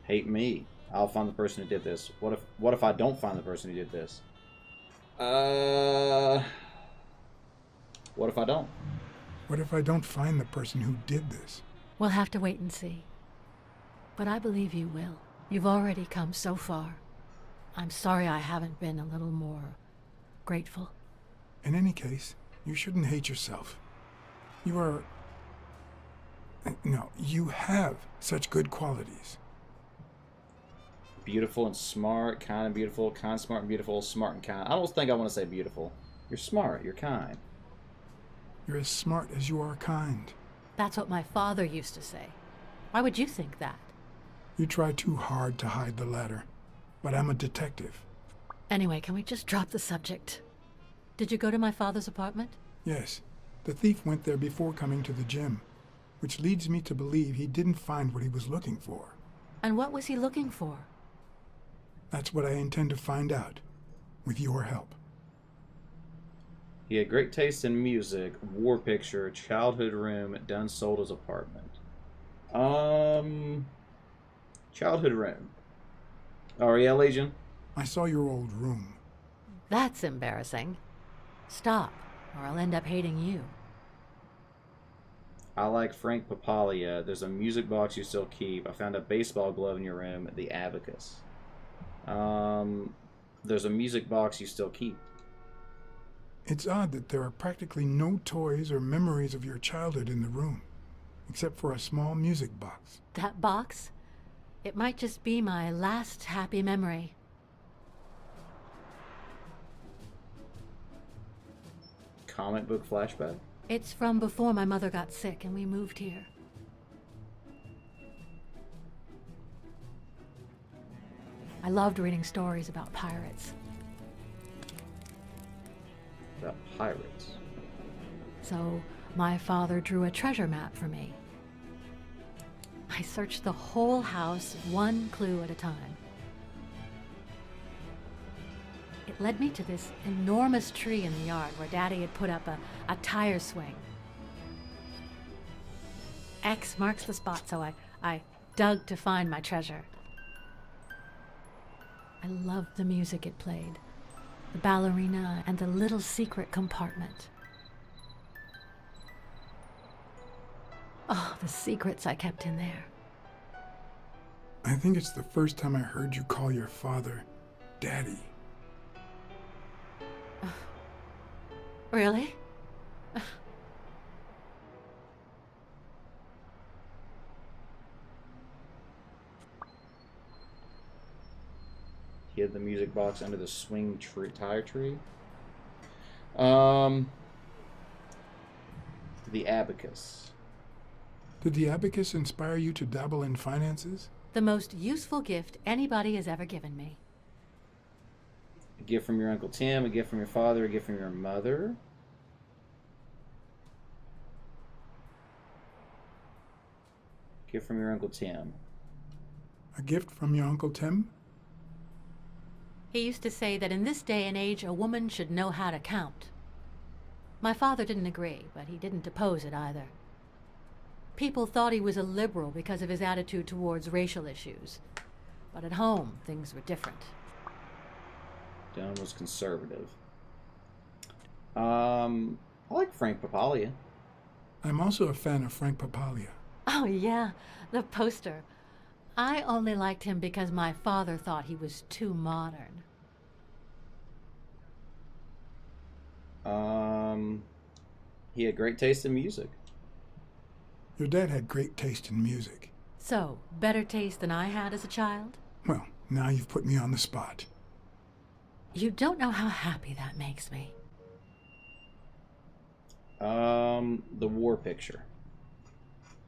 Hate me. I'll find the person who did this. What if I don't find the person who did this? What if I don't? What if I don't find the person who did this? We'll have to wait and see. But I believe you will. You've already come so far. I'm sorry I haven't been a little more grateful. In any case, you shouldn't hate yourself. You are... No, you have such good qualities. Beautiful and smart, kind and beautiful, kind, smart and beautiful, smart and kind. I don't think I want to say beautiful. You're smart, you're kind. You're as smart as you are kind. That's what my father used to say. Why would you think that? You try too hard to hide the latter. But I'm a detective. Anyway, can we just drop the subject? Did you go to my father's apartment? Yes. The thief went there before coming to the gym, which leads me to believe he didn't find what he was looking for. And what was he looking for? That's what I intend to find out, with your help. He had great taste in music, war picture, childhood room, done sold his apartment. Childhood room. Oh, yeah, Legion? I saw your old room. That's embarrassing. Stop, or I'll end up hating you. I like Frank Papalia. There's a music box you still keep. I found a baseball glove in your room, the abacus. There's a music box you still keep. It's odd that there are practically no toys or memories of your childhood in the room, except for a small music box. That box? It might just be my last happy memory. Comic book flashback? It's from before my mother got sick and we moved here. I loved reading stories about pirates. About pirates. So my father drew a treasure map for me. I searched the whole house, one clue at a time. It led me to this enormous tree in the yard where Daddy had put up a tire swing. X marks the spot, so I dug to find my treasure. I loved the music it played, the ballerina and the little secret compartment. Oh, the secrets I kept in there. I think it's the first time I heard you call your father Daddy. Really? He had the music box under the swing tire tree. The abacus. Did the abacus inspire you to dabble in finances? The most useful gift anybody has ever given me. A gift from your Uncle Tim, a gift from your father, a gift from your mother. Gift from your Uncle Tim. A gift from your Uncle Tim? He used to say that in this day and age, a woman should know how to count. My father didn't agree, but he didn't oppose it either. People thought he was a liberal because of his attitude towards racial issues. But at home, things were different. Don was conservative. I like Frank Papalia. I'm also a fan of Frank Papalia. Oh yeah, the poster. I only liked him because my father thought he was too modern. He had great taste in music. Your dad had great taste in music. So, better taste than I had as a child? Well, now you've put me on the spot. You don't know how happy that makes me. The war picture.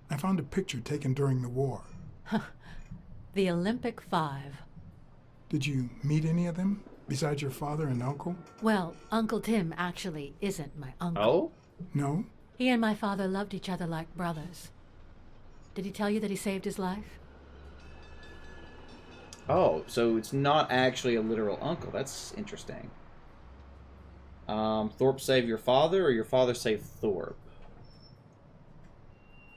I found a picture taken during the war. The Olympic Five. Did you meet any of them, besides your father and uncle? Well, Uncle Tim actually isn't my uncle. Oh? No? He and my father loved each other like brothers. Did he tell you that he saved his life? Oh, so it's not actually a literal uncle. That's interesting. Thorpe saved your father, or your father saved Thorpe?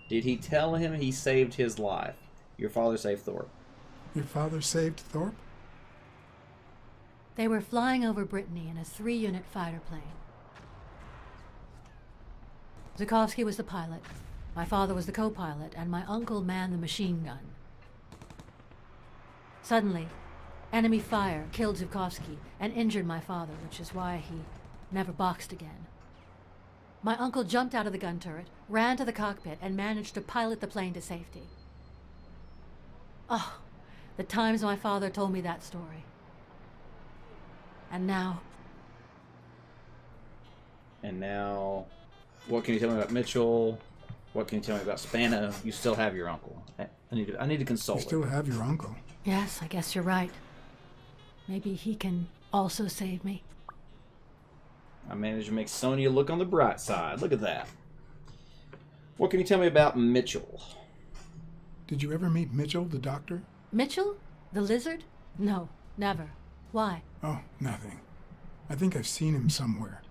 Did he tell him he saved his life? Your father saved Thorpe. Your father saved Thorpe? They were flying over Brittany in a 3-unit fighter plane. Zukovsky was the pilot, my father was the co-pilot, and my uncle manned the machine gun. Suddenly, enemy fire killed Zukovsky and injured my father, which is why he never boxed again. My uncle jumped out of the gun turret, ran to the cockpit, and managed to pilot the plane to safety. Oh, the times my father told me that story. And now... What can you tell me about Mitchell? What can you tell me about Spano? You still have your uncle. I need to console You still have your uncle. Yes, I guess you're right. Maybe he can also save me. I managed to make Sonya look on the bright side. Look at that. What can you tell me about Mitchell? Did you ever meet Mitchell, the doctor? Mitchell? The lizard? No, never. Why? Oh, nothing. I think I've seen him somewhere.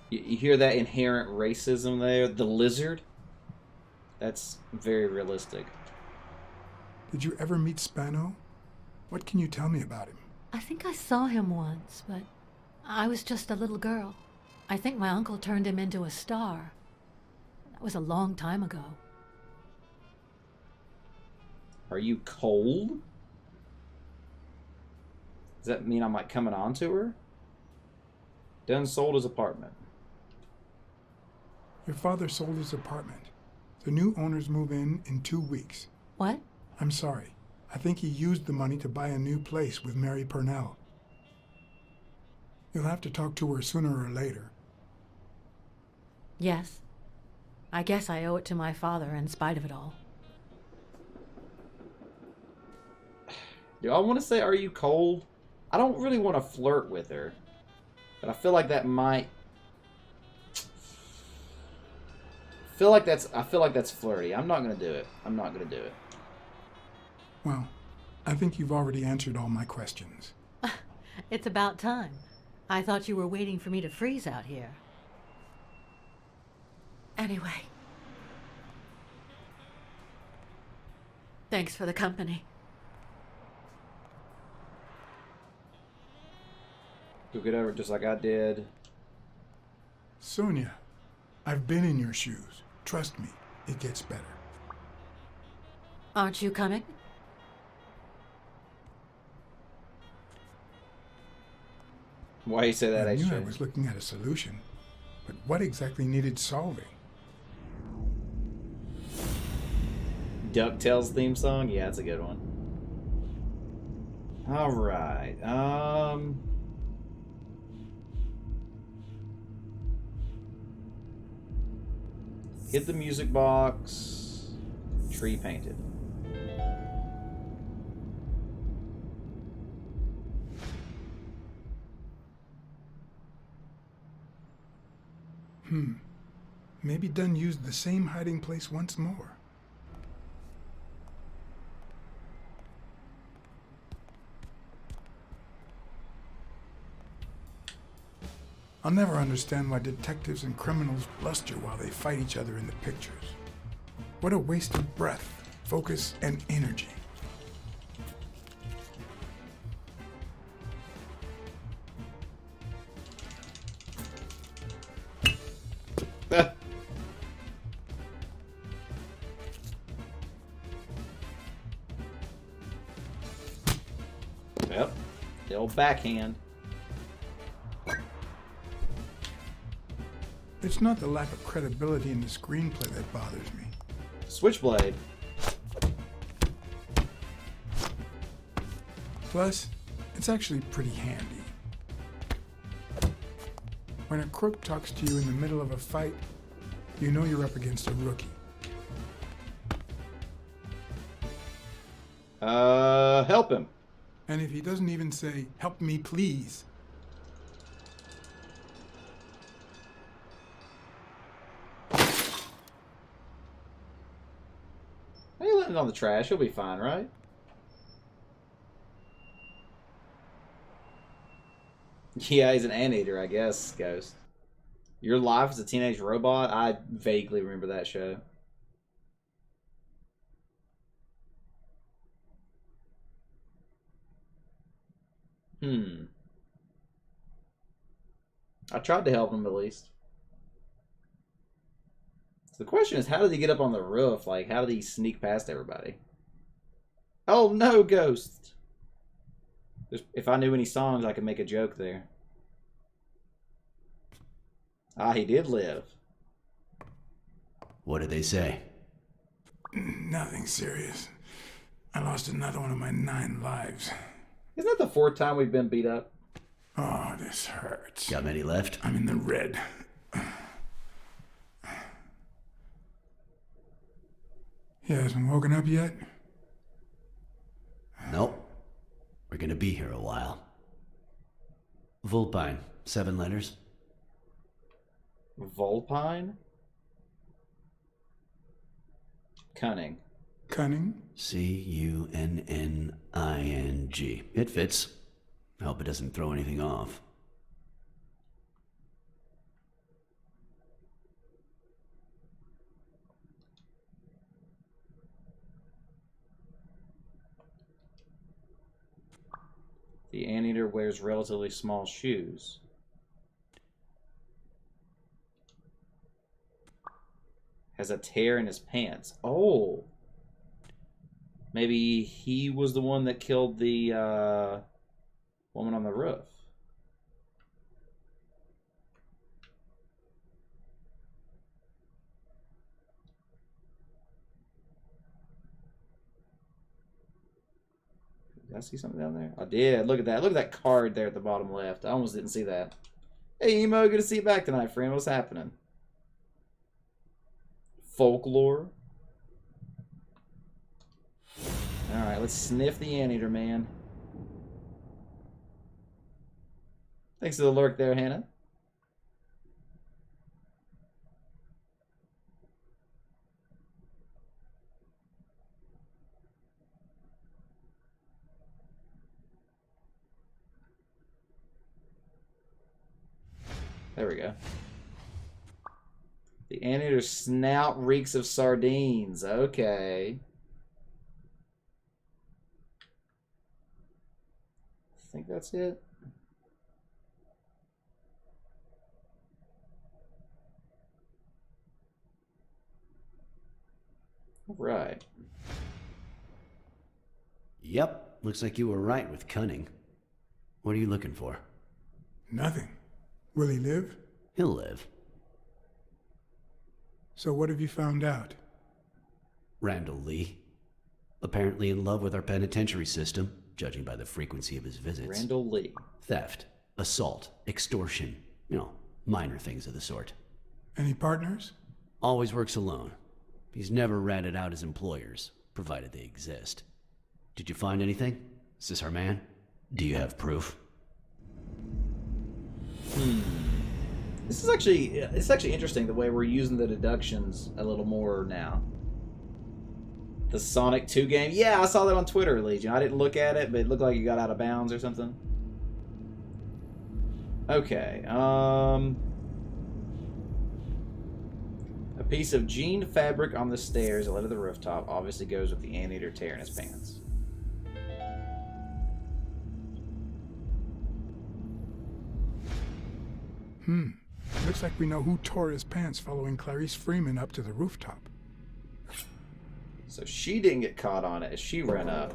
You hear that inherent racism there? The lizard? That's very realistic. Did you ever meet Spano? What can you tell me about him? I think I saw him once, but I was just a little girl. I think my uncle turned him into a star. That was a long time ago. Are you cold? Does that mean I'm like coming on to her? Done sold his apartment. Your father sold his apartment. The new owners move in 2 weeks. What? I'm sorry. I think he used the money to buy a new place with Mary Purnell. You'll have to talk to her sooner or later. Yes. I guess I owe it to my father in spite of it all. Do I want to say, are you cold? I don't really want to flirt with her. But I feel like that might... I feel like that's flirty. I'm not going to do it. I'm not going to do it. Well, I think you've already answered all my questions. It's about time. I thought you were waiting for me to freeze out here. Anyway. Thanks for the company. Go get over it just like I did. Sonya, I've been in your shoes. Trust me, it gets better. Aren't you coming? Why you say that, I knew I HJ? was looking at a solution, but what exactly needed solving? DuckTales theme song? Yeah, that's a good one. Alright, hit the music box. Tree painted. Maybe Dunn used the same hiding place once more. I'll never understand why detectives and criminals bluster while they fight each other in the pictures. What a waste of breath, focus, and energy. Yep. The old backhand. It's not the lack of credibility in the screenplay that bothers me. Switchblade. Plus, it's actually pretty handy. When a crook talks to you in the middle of a fight, you know you're up against a rookie. Help him. And if he doesn't even say, "Help me, please," Hey, let it on the trash. He'll be fine, right? Yeah, he's an anteater, I guess, Ghost. Your Life as a Teenage Robot? I vaguely remember that show. I tried to help him at least. So the question is, how did he get up on the roof? Like, how did he sneak past everybody? Oh no, Ghost! If I knew any songs, I could make a joke there. Ah, he did live. What did they say? Nothing serious. I lost another one of my 9 lives. Isn't that the 4th time we've been beat up? Oh, this hurts. Got many left? I'm in the red. He hasn't woken up yet? Nope. We're gonna be here a while. Vulpine, 7 letters. Vulpine? Cunning. Cunning? Cunning. It fits. I hope it doesn't throw anything off. The anteater wears relatively small shoes. Has a tear in his pants. Oh! Maybe he was the one that killed the woman on the roof. Did I see something down there? I did. Look at that. Look at that card there at the bottom left. I almost didn't see that. Hey, Emo. Good to see you back tonight, friend. What's happening? Folklore. Alright, let's sniff the anteater, man. Thanks for the lurk there, Hannah. There we go. The anteater's snout reeks of sardines. Okay. I think that's it. All right. Yep, looks like you were right with cunning. What are you looking for? Nothing. Will he live? He'll live. So what have you found out? Randall Lee. Apparently in love with our penitentiary system, judging by the frequency of his visits. Randall Lee. Theft, assault, extortion. You know, minor things of the sort. Any partners? Always works alone. He's never ratted out his employers, provided they exist. Did you find anything? Is this our man? Do you have proof? This is actually interesting the way we're using the deductions a little more now. The Sonic 2 game. Yeah, I saw that on Twitter, Legion. I didn't look at it, but it looked like it got out of bounds or something. Okay. A piece of jean fabric on the stairs that led to the rooftop obviously goes with the anteater tear in his pants. Looks like we know who tore his pants following Clarice Freeman up to the rooftop. So she didn't get caught on it as she ran up.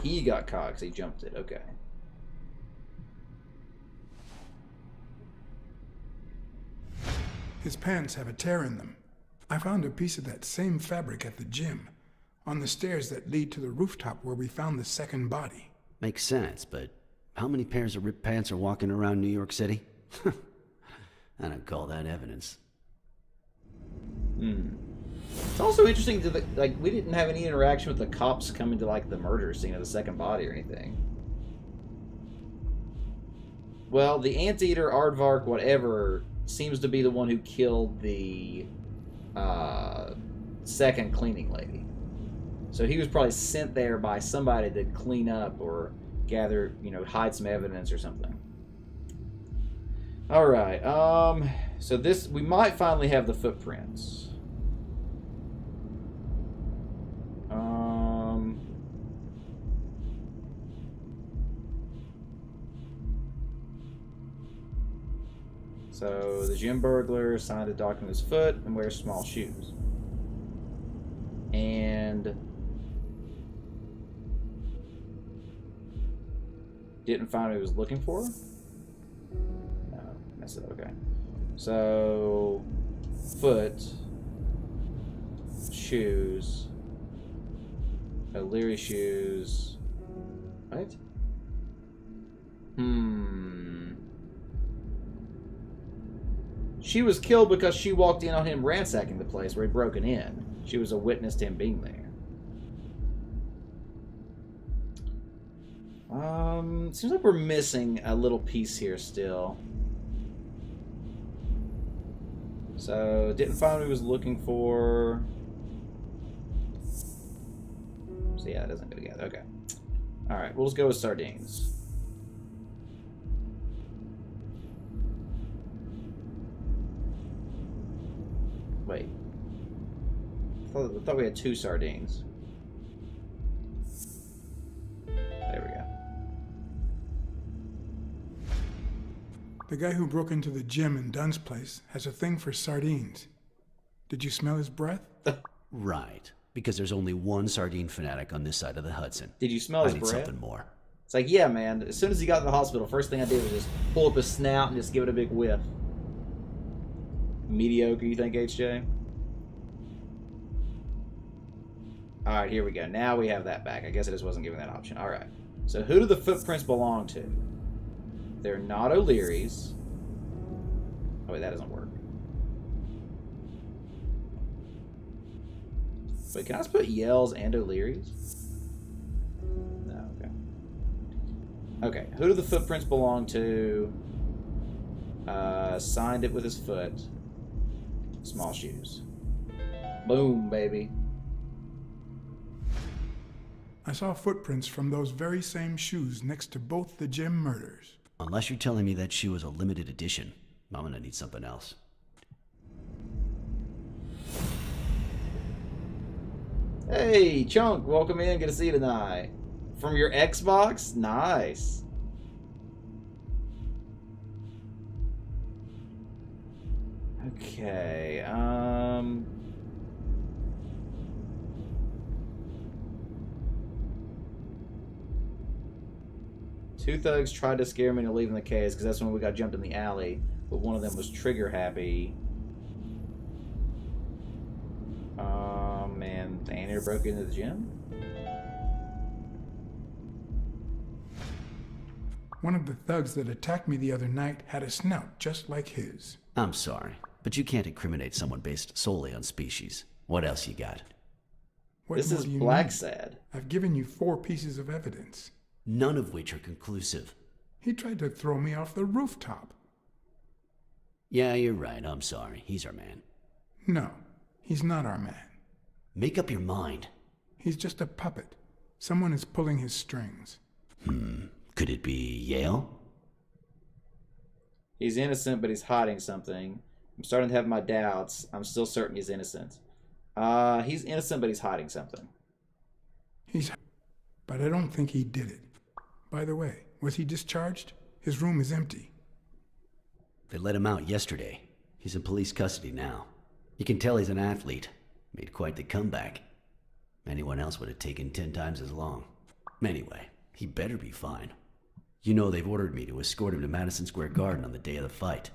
He got caught because he jumped it. Okay. His pants have a tear in them. I found a piece of that same fabric at the gym, on the stairs that lead to the rooftop where we found the second body. Makes sense, but how many pairs of ripped pants are walking around New York City? I don't call that evidence. It's also interesting to like we didn't have any interaction with the cops coming to like the murder scene of the second body or anything. Well, the anteater, aardvark, whatever, seems to be the one who killed the second cleaning lady. So he was probably sent there by somebody to clean up or gather, hide some evidence or something. All right. So this we might finally have the footprints. So the gym burglar signed a document with his foot and wears small shoes. And didn't find what he was looking for? No, messed it up, okay. So foot, shoes, O'Leary shoes. What? She was killed because she walked in on him ransacking the place where he'd broken in. She was a witness to him being there. Seems like we're missing a little piece here still. So, didn't find what he was looking for. So yeah, it doesn't go together. Okay. Alright, we'll just go with sardines. Wait. I thought we had 2 sardines. There we go. The guy who broke into the gym in Dunn's place has a thing for sardines. Did you smell his breath? Right. Because there's only one sardine fanatic on this side of the Hudson. Did you smell his I need breath? something more. It's like, yeah, man. As soon as he got to the hospital, first thing I did was just pull up his snout and just give it a big whiff. Mediocre, you think, HJ? Alright, here we go. Now we have that back. I guess I just wasn't given that option. Alright. So who do the footprints belong to? They're not O'Leary's. Oh, wait, that doesn't work. Wait, can I just put Yell's and O'Leary's? No, okay. Okay, who do the footprints belong to? Signed it with his foot. Small shoes. Boom, baby. I saw footprints from those very same shoes next to both the gym murders. Unless you're telling me that shoe is a limited edition, I'm gonna need something else. Hey, Chunk, welcome in. Good to see you tonight. From your Xbox? Nice. Okay, Two thugs tried to scare me into leaving the case because that's when we got jumped in the alley, but one of them was trigger happy. And Annie broke into the gym? One of the thugs that attacked me the other night had a snout just like his. I'm sorry, but you can't incriminate someone based solely on species. What else you got? What This more is do you Blacksad. need? I've given you 4 pieces of evidence. None of which are conclusive. He tried to throw me off the rooftop. Yeah, you're right. I'm sorry. He's our man. No, he's not our man. Make up your mind. He's just a puppet. Someone is pulling his strings. Could it be Yale? He's innocent, but he's hiding something. I'm starting to have my doubts. I'm still certain he's innocent. He's innocent, but he's hiding something. But I don't think he did it. By the way, was he discharged? His room is empty. They let him out yesterday. He's in police custody now. You can tell he's an athlete. Made quite the comeback. Anyone else would have taken 10 times as long. Anyway, he better be fine. You know they've ordered me to escort him to Madison Square Garden on the day of the fight.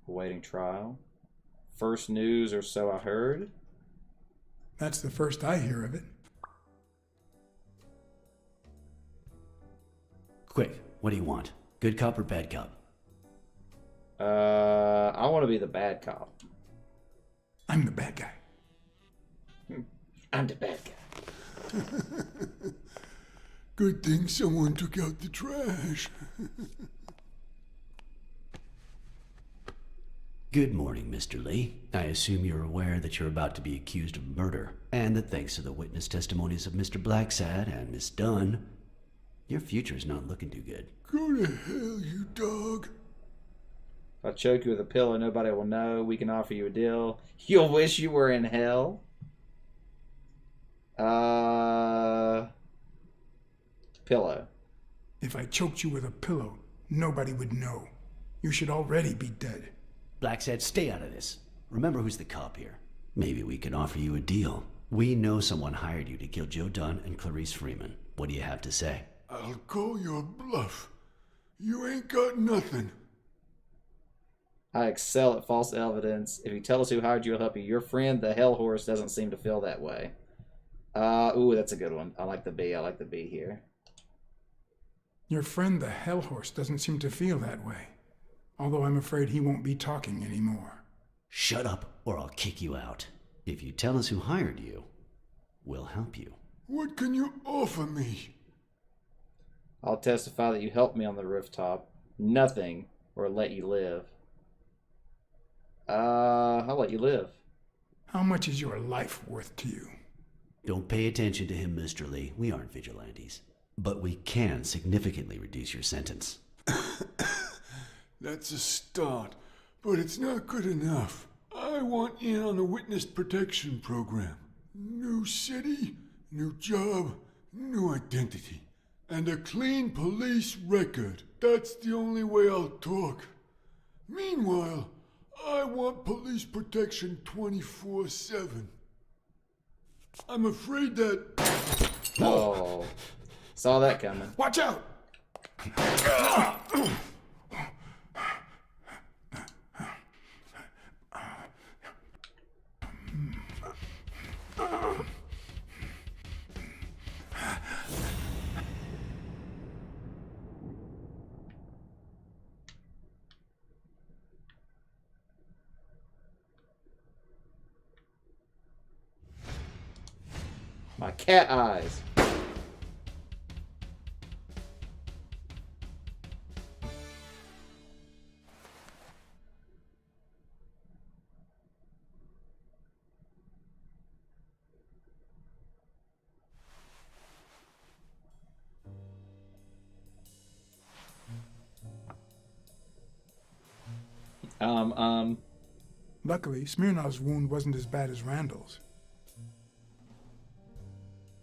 Awaiting trial. First news, or so I heard. That's the first I hear of it. Quick, what do you want? Good cop or bad cop? I want to be the bad cop. I'm the bad guy. I'm the bad guy. Good thing someone took out the trash. Good morning, Mr. Lee. I assume you're aware that you're about to be accused of murder, and that thanks to the witness testimonies of Mr. Blacksad and Miss Dunn, your future's not looking too good. Go to hell, you dog. If I choke you with a pillow, nobody will know. We can offer you a deal. You'll wish you were in hell. Pillow. If I choked you with a pillow, nobody would know. You should already be dead. Blacksad, stay out of this. Remember who's the cop here. Maybe we can offer you a deal. We know someone hired you to kill Joe Dunn and Clarice Freeman. What do you have to say? I'll call your bluff. You ain't got nothing. I excel at false evidence. If you tell us who hired you, I'll help you. Your friend, the Hell Horse, doesn't seem to feel that way. Ooh, that's a good one. I like the B. I like the B here. Your friend, the Hell Horse, doesn't seem to feel that way. Although I'm afraid he won't be talking anymore. Shut up, or I'll kick you out. If you tell us who hired you, we'll help you. What can you offer me? I'll testify that you helped me on the rooftop. Nothing, or let you live. I'll let you live. How much is your life worth to you? Don't pay attention to him, Mr. Lee. We aren't vigilantes. But we can significantly reduce your sentence. That's a start, but it's not good enough. I want in on the witness protection program. New city, new job, new identity, and a clean police record. That's the only way I'll talk. Meanwhile, I want police protection 24/7. I'm afraid that... Oh, saw that coming. Watch out! My cat eyes. Luckily, Smirnov's wound wasn't as bad as Randall's.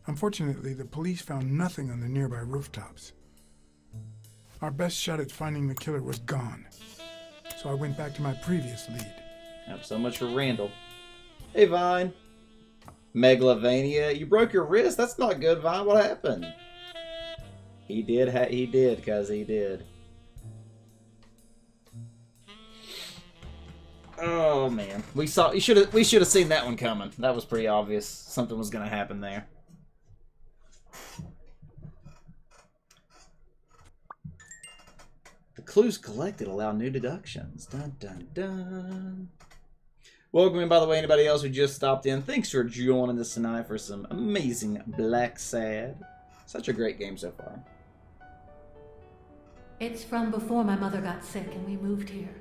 Unfortunately, the police found nothing on the nearby rooftops. Our best shot at finding the killer was gone, so I went back to my previous lead. Yep, so much for Randall. Hey, Vine. Megalovania, you broke your wrist? That's not good, Vine. What happened? He did, cuz he did. Oh man, we should have seen that one coming. That was pretty obvious. Something was gonna happen there. The clues collected allow new deductions. Dun dun dun. Welcome in, by the way, anybody else who just stopped in. Thanks for joining us tonight for some amazing Blacksad. Such a great game so far. It's from before my mother got sick and we moved here.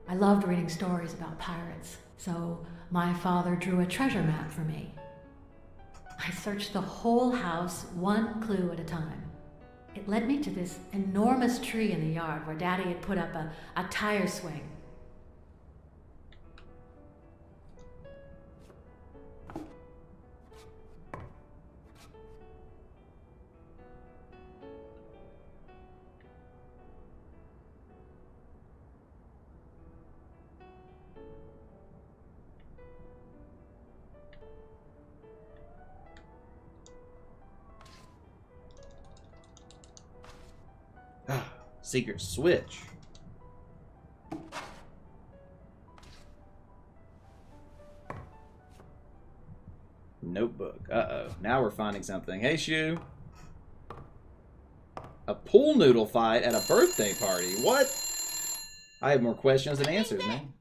I loved reading stories about pirates, so my father drew a treasure map for me. I searched the whole house, one clue at a time. It led me to this enormous tree in the yard where Daddy had put up a tire swing. Secret switch. Notebook. Uh-oh. Now we're finding something. Hey, Shu. A pool noodle fight at a birthday party. What? I have more questions than answers, man.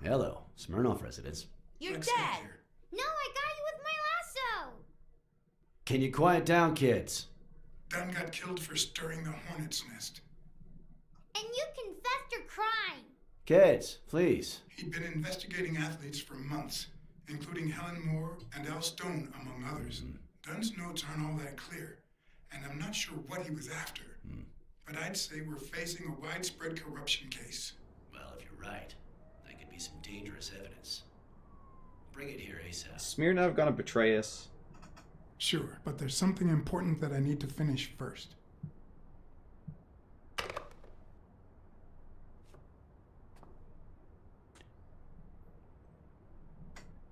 Hello, Smirnoff residents. You're Blacksad dead! here. No, I got you with my lasso! Can you quiet down, kids? Dunn got killed for stirring the hornet's nest. And you confessed your crime! Kids, please. He'd been investigating athletes for months, including Helen Moore and Elle Stone, among others. Dunn's notes aren't all that clear, and I'm not sure what he was after. But I'd say we're facing a widespread corruption case. Well, if you're right, that could be some dangerous evidence. Bring it here, ASAP. Smirnov gonna betray us? Sure, but there's something important that I need to finish first.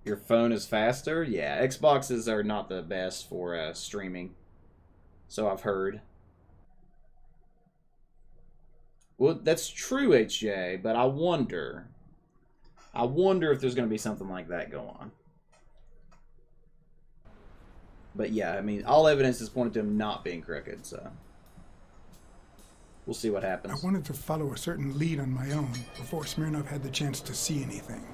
Your phone is faster? Yeah, Xboxes are not the best for streaming. So I've heard. Well, that's true, HJ, but I wonder if there's going to be something like that go on. But yeah, I mean, all evidence is pointing to him not being crooked, so we'll see what happens. I wanted to follow a certain lead on my own before Smirnov had the chance to see anything.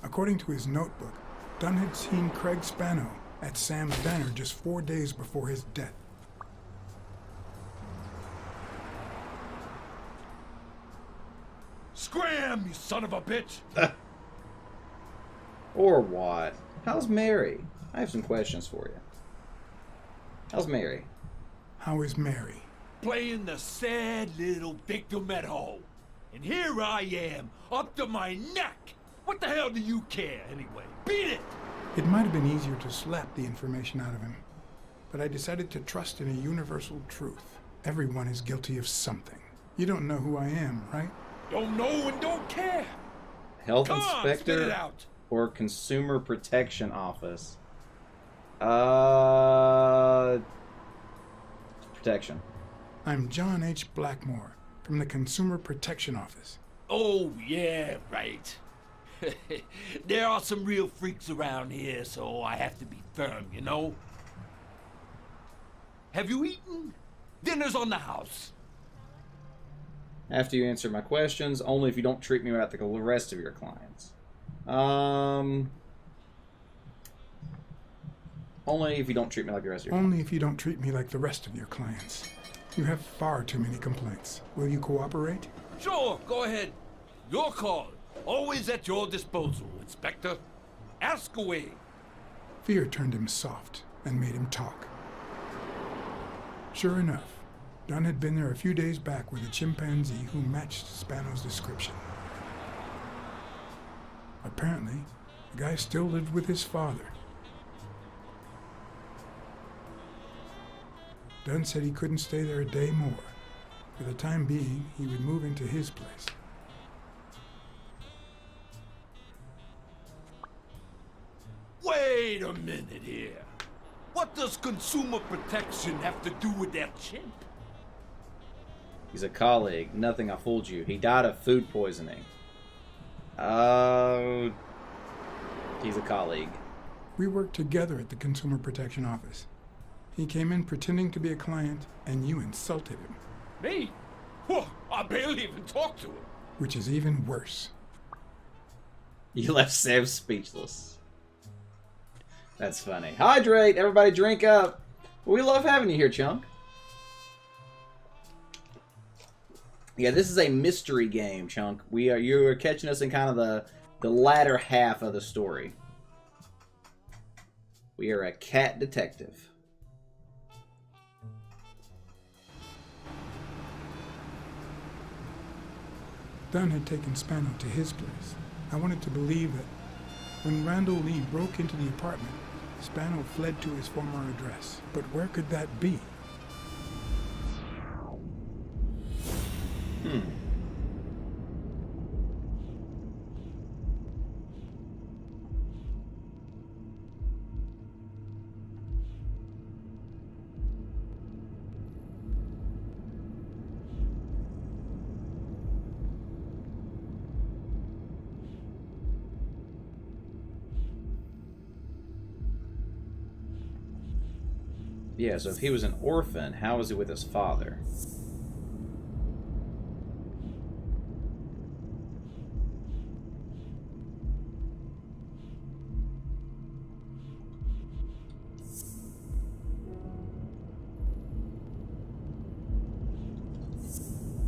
According to his notebook, Dunn had seen Craig Spano at Sam's Diner just 4 days before his death. Scram, you son of a bitch! Or what? How's Mary? I have some questions for you. How's Mary? How is Mary? Playing the sad little victim at home. And here I am, up to my neck! What the hell do you care, anyway? Beat it! It might have been easier to slap the information out of him, but I decided to trust in a universal truth. Everyone is guilty of something. You don't know who I am, right? Don't know and don't care! Health Come on, spit Inspector it out. or Consumer Protection Office? Protection. I'm John H. Blackmore from the Consumer Protection Office. Oh, yeah, right. There are some real freaks around here, so I have to be firm, you know? Have you eaten? Dinner's on the house. After you answer my questions, only if you don't treat me like the rest of your clients. Only if you don't treat me like the rest of your Only if you don't treat me like the rest of your clients. You have far too many complaints. Will you cooperate? Sure, go ahead. Your call. Always at your disposal, Inspector. Ask away. Fear turned him soft and made him talk. Sure enough, Dunn had been there a few days back with a chimpanzee who matched Spano's description. Apparently, the guy still lived with his father. Dunn said he couldn't stay there a day more. For the time being, he would move into his place. Wait a minute here. What does consumer protection have to do with that chimp? He's a colleague. Nothing, I fooled you. He died of food poisoning. He's a colleague. We worked together at the Consumer Protection Office. He came in pretending to be a client, and you insulted him. Me? Whoa, I barely even talked to him. Which is even worse. You left Sam speechless. That's funny. Hydrate! Everybody drink up! We love having you here, Chunk. Yeah, this is a mystery game, Chunk. You are catching us in kind of the latter half of the story. We are a cat detective. Dunn had taken Spano to his place. I wanted to believe that when Randall Lee broke into the apartment, Spano fled to his former address. But where could that be? Yeah, so if he was an orphan, how was he with his father?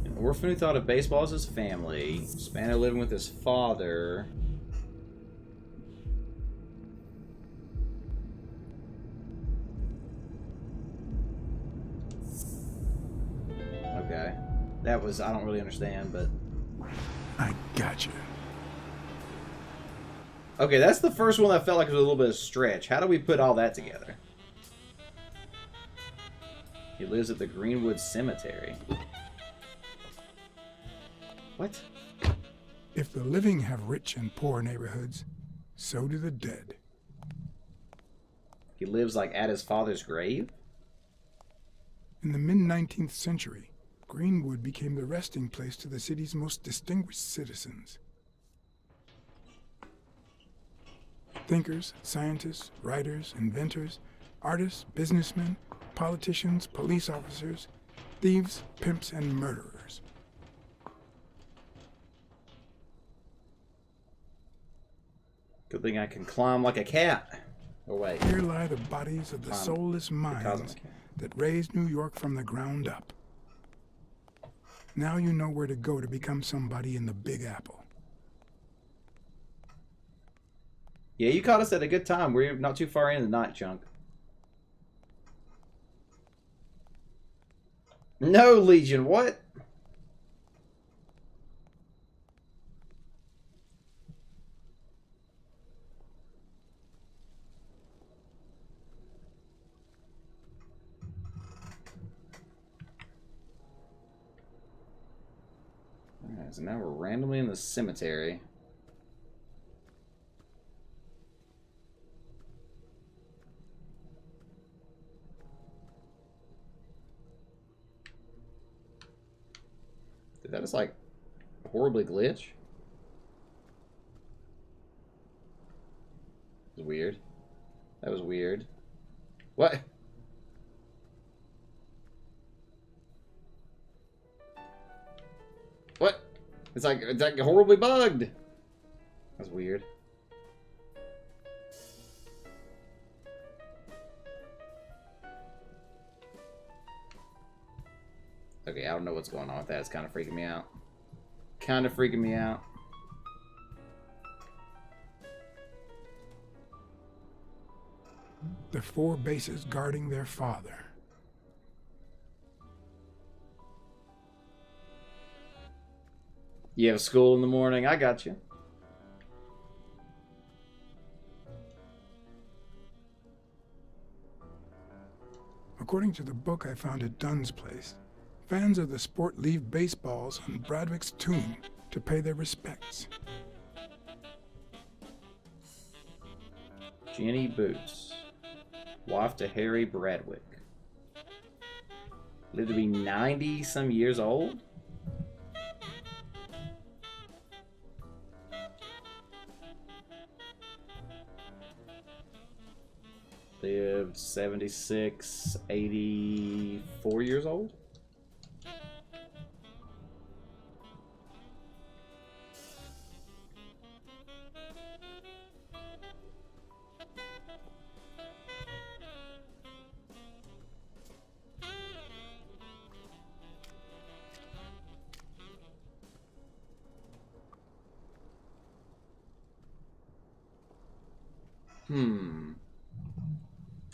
An orphan who thought of baseball as his family. Spano living with his father. Okay. That was, I don't really understand, but... I gotcha. Okay, that's the first one that felt like it was a little bit of a stretch. How do we put all that together? He lives at the Greenwood Cemetery. What? If the living have rich and poor neighborhoods, so do the dead. He lives like at his father's grave? In the mid-19th century, Greenwood became the resting place to the city's most distinguished citizens. Thinkers, scientists, writers, inventors, artists, businessmen, politicians, police officers, thieves, pimps, and murderers. Good thing I can climb like a cat. Oh, wait. Here lie the bodies of the soulless minds that raised New York from the ground up. Now you know where to go to become somebody in the Big Apple. Yeah, you caught us at a good time. We're not too far into the night, Chunk. No, Legion, what? Alright, so now we're randomly in the cemetery. Did that just like horribly glitch? It was weird. That was weird. What? What? It's like horribly bugged. That's weird. Okay, I don't know what's going on with that. It's kind of freaking me out. Kind of freaking me out. The 4 bases guarding their father. You have school in the morning. I got you. According to the book I found at Dunn's place, fans of the sport leave baseballs on Bradwick's tomb to pay their respects. Jenny Boots, wife to Harry Bradwick. Lived to be 90-some years old? Lived 76, 84 years old?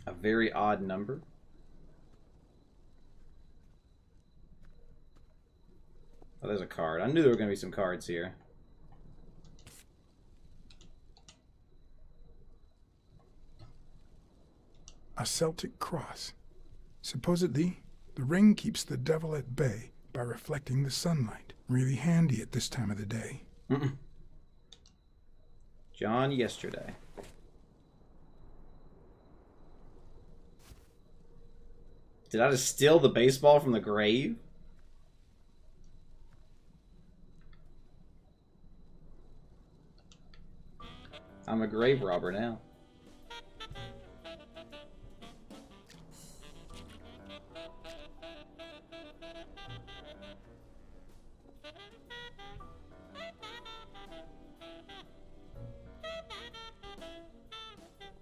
A very odd number. Oh, there's a card. I knew there were going to be some cards here. A Celtic cross. Supposedly, the ring keeps the devil at bay by reflecting the sunlight. Really handy at this time of the day. John Yesterday. Did I just steal the baseball from the grave? I'm a grave robber now.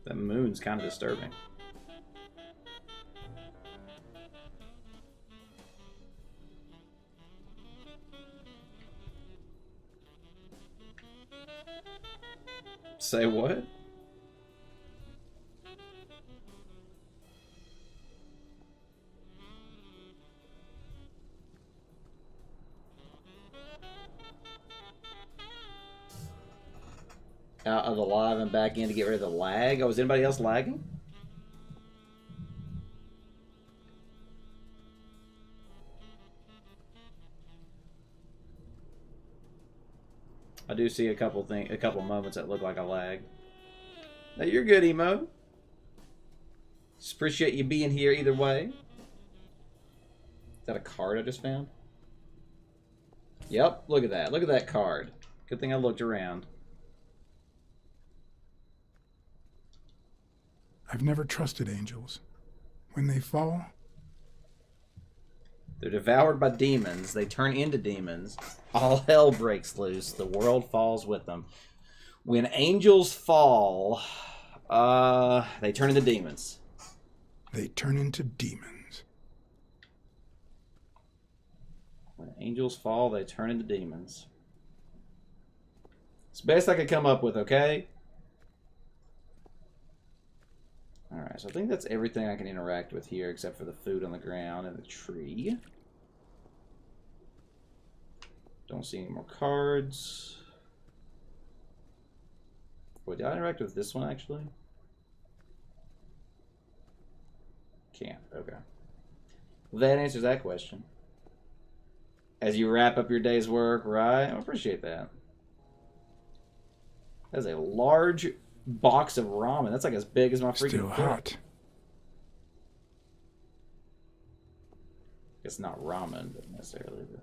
The moon's kind of disturbing. Say what? Out of the live and back in to get rid of the lag. Oh, is anybody else lagging? I do see a couple moments that look like a lag. Now you're good, Emo. Just appreciate you being here either way. Is that a card I just found? Yep, look at that. Look at that card. Good thing I looked around. I've never trusted angels. When they fall, they're devoured by demons. They turn into demons. All hell breaks loose. The world falls with them. When angels fall, they turn into demons. They turn into demons. When angels fall, they turn into demons. It's the best I could come up with, okay? Alright, so I think that's everything I can interact with here except for the food on the ground and the tree. Don't see any more cards. Wait, did I interact with this one actually? Can't, okay. Well, that answers that question. As you wrap up your day's work, right? I appreciate that. That's a large box of ramen. That's like as big as my freaking Still hot. It's not ramen, but necessarily. But...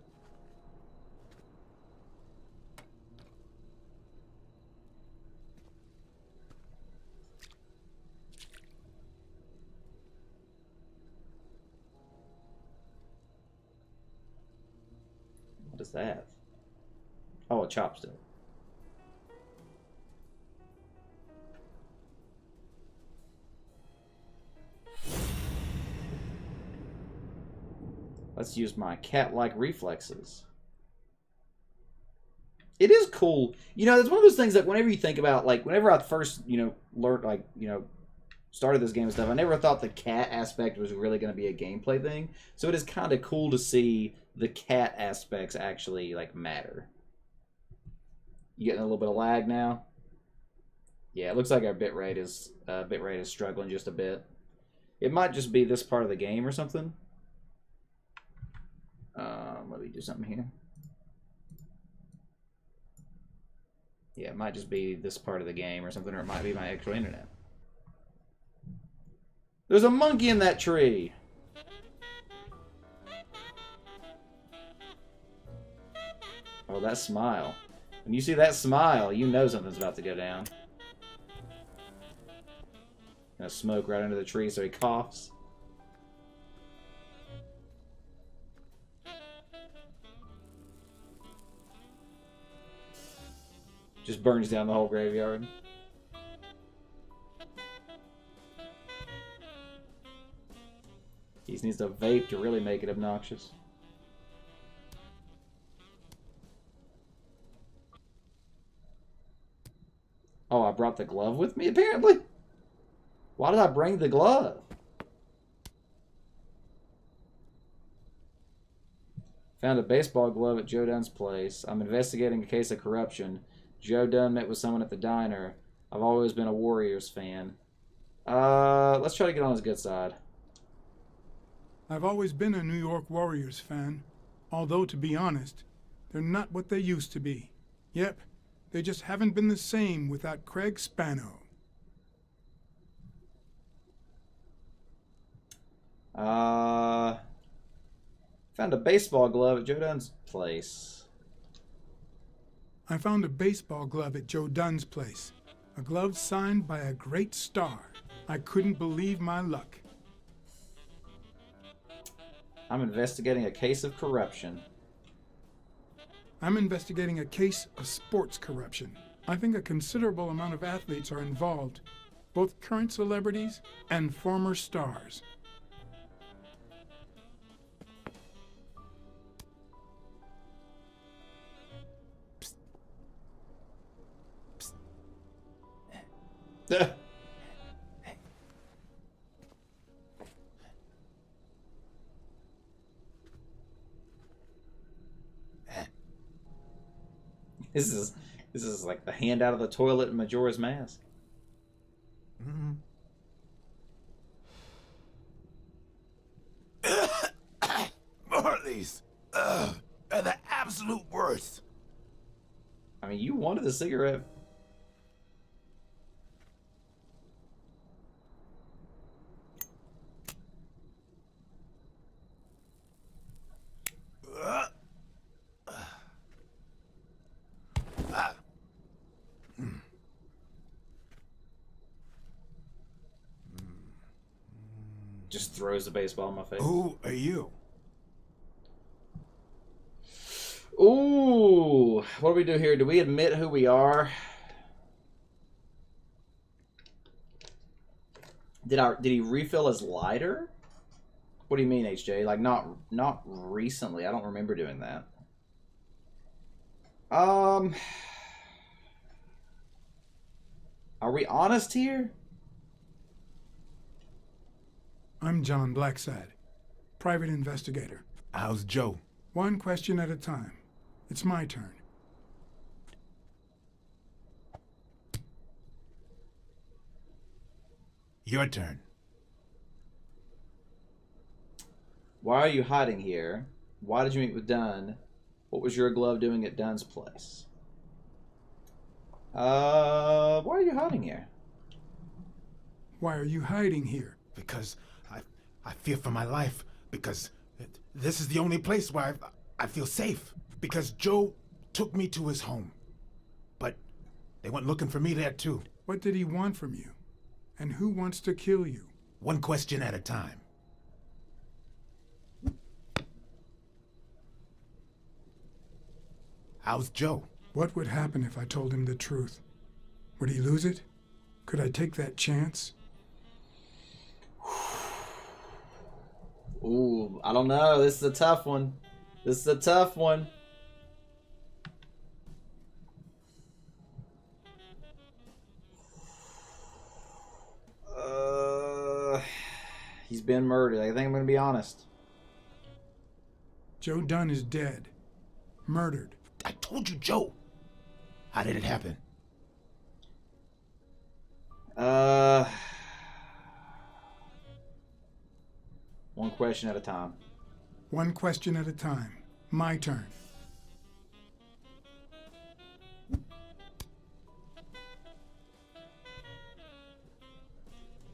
What is that? Oh, a chopstick. Let's use my cat-like reflexes. It is cool. You know, it's one of those things that whenever you think about, like, whenever I first, learned, like, started this game and stuff, I never thought the cat aspect was really going to be a gameplay thing. So it is kind of cool to see the cat aspects actually, like, matter. You getting a little bit of lag now? Yeah, it looks like our bitrate is struggling just a bit. It might just be this part of the game or something. Let me do something here. Yeah, it might just be this part of the game or something, or it might be my actual internet. There's a monkey in that tree! Oh, that smile. When you see that smile, you know something's about to go down. Gonna smoke right under the tree so he coughs. Just burns down the whole graveyard. He just needs to vape to really make it obnoxious. Oh, I brought the glove with me, apparently? Why did I bring the glove? Found a baseball glove at Joe Dunn's place. I'm investigating a case of corruption. Joe Dunn met with someone at the diner. I've always been a Warriors fan. Let's try to get on his good side. I've always been a New York Warriors fan. Although, to be honest, they're not what they used to be. Yep, they just haven't been the same without Craig Spano. Found a baseball glove at Joe Dunn's place. I found a baseball glove at Joe Dunn's place. A glove signed by a great star. I couldn't believe my luck. I'm investigating a case of corruption. I'm investigating a case of sports corruption. I think a considerable amount of athletes are involved, both current celebrities and former stars. This is like the hand out of the toilet in Majora's Mask. Marley's are the absolute worst. I mean, you wanted the cigarette. Just throws the baseball in my face. Who are you? Ooh, what do we do here? Do we admit who we are? Did he refill his lighter? What do you mean, HJ? Like not recently. I don't remember doing that. Are we honest here? I'm John Blacksad, private investigator. How's Joe? One question at a time. It's my turn. Your turn. Why are you hiding here? Why did you meet with Dunn? What was your glove doing at Dunn's place? Why are you hiding here? Why are you hiding here? Because I fear for my life. Because this is the only place where I feel safe. Because Joe took me to his home. But they went looking for me there too. What did he want from you? And who wants to kill you? One question at a time. How's Joe? What would happen if I told him the truth? Would he lose it? Could I take that chance? Ooh, I don't know. This is a tough one. This is a tough one. He's been murdered. I think I'm going to be honest. Joe Dunn is dead. Murdered. I told you, Joe. How did it happen? One question at a time. One question at a time. My turn.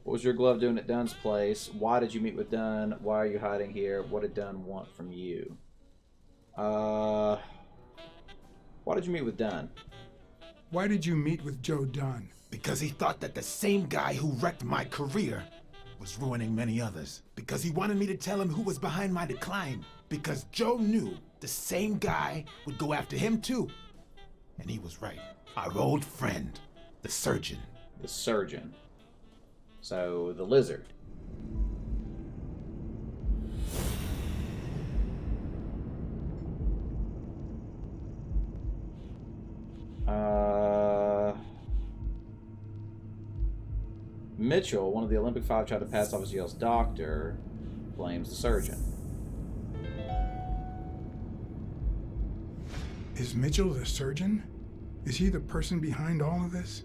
What was your glove doing at Dunn's place? Why did you meet with Dunn? Why are you hiding here? What did Dunn want from you? Why did you meet with Dunn? Why did you meet with Joe Dunn? Because he thought that the same guy who wrecked my career was ruining many others. Because he wanted me to tell him who was behind my decline. Because Joe knew the same guy would go after him too. And he was right. Our old friend, the surgeon. The surgeon. So, the lizard. Mitchell, one of the Olympic Five, tried to pass off as Yale's doctor, blames the surgeon. Is Mitchell the surgeon? Is he the person behind all of this?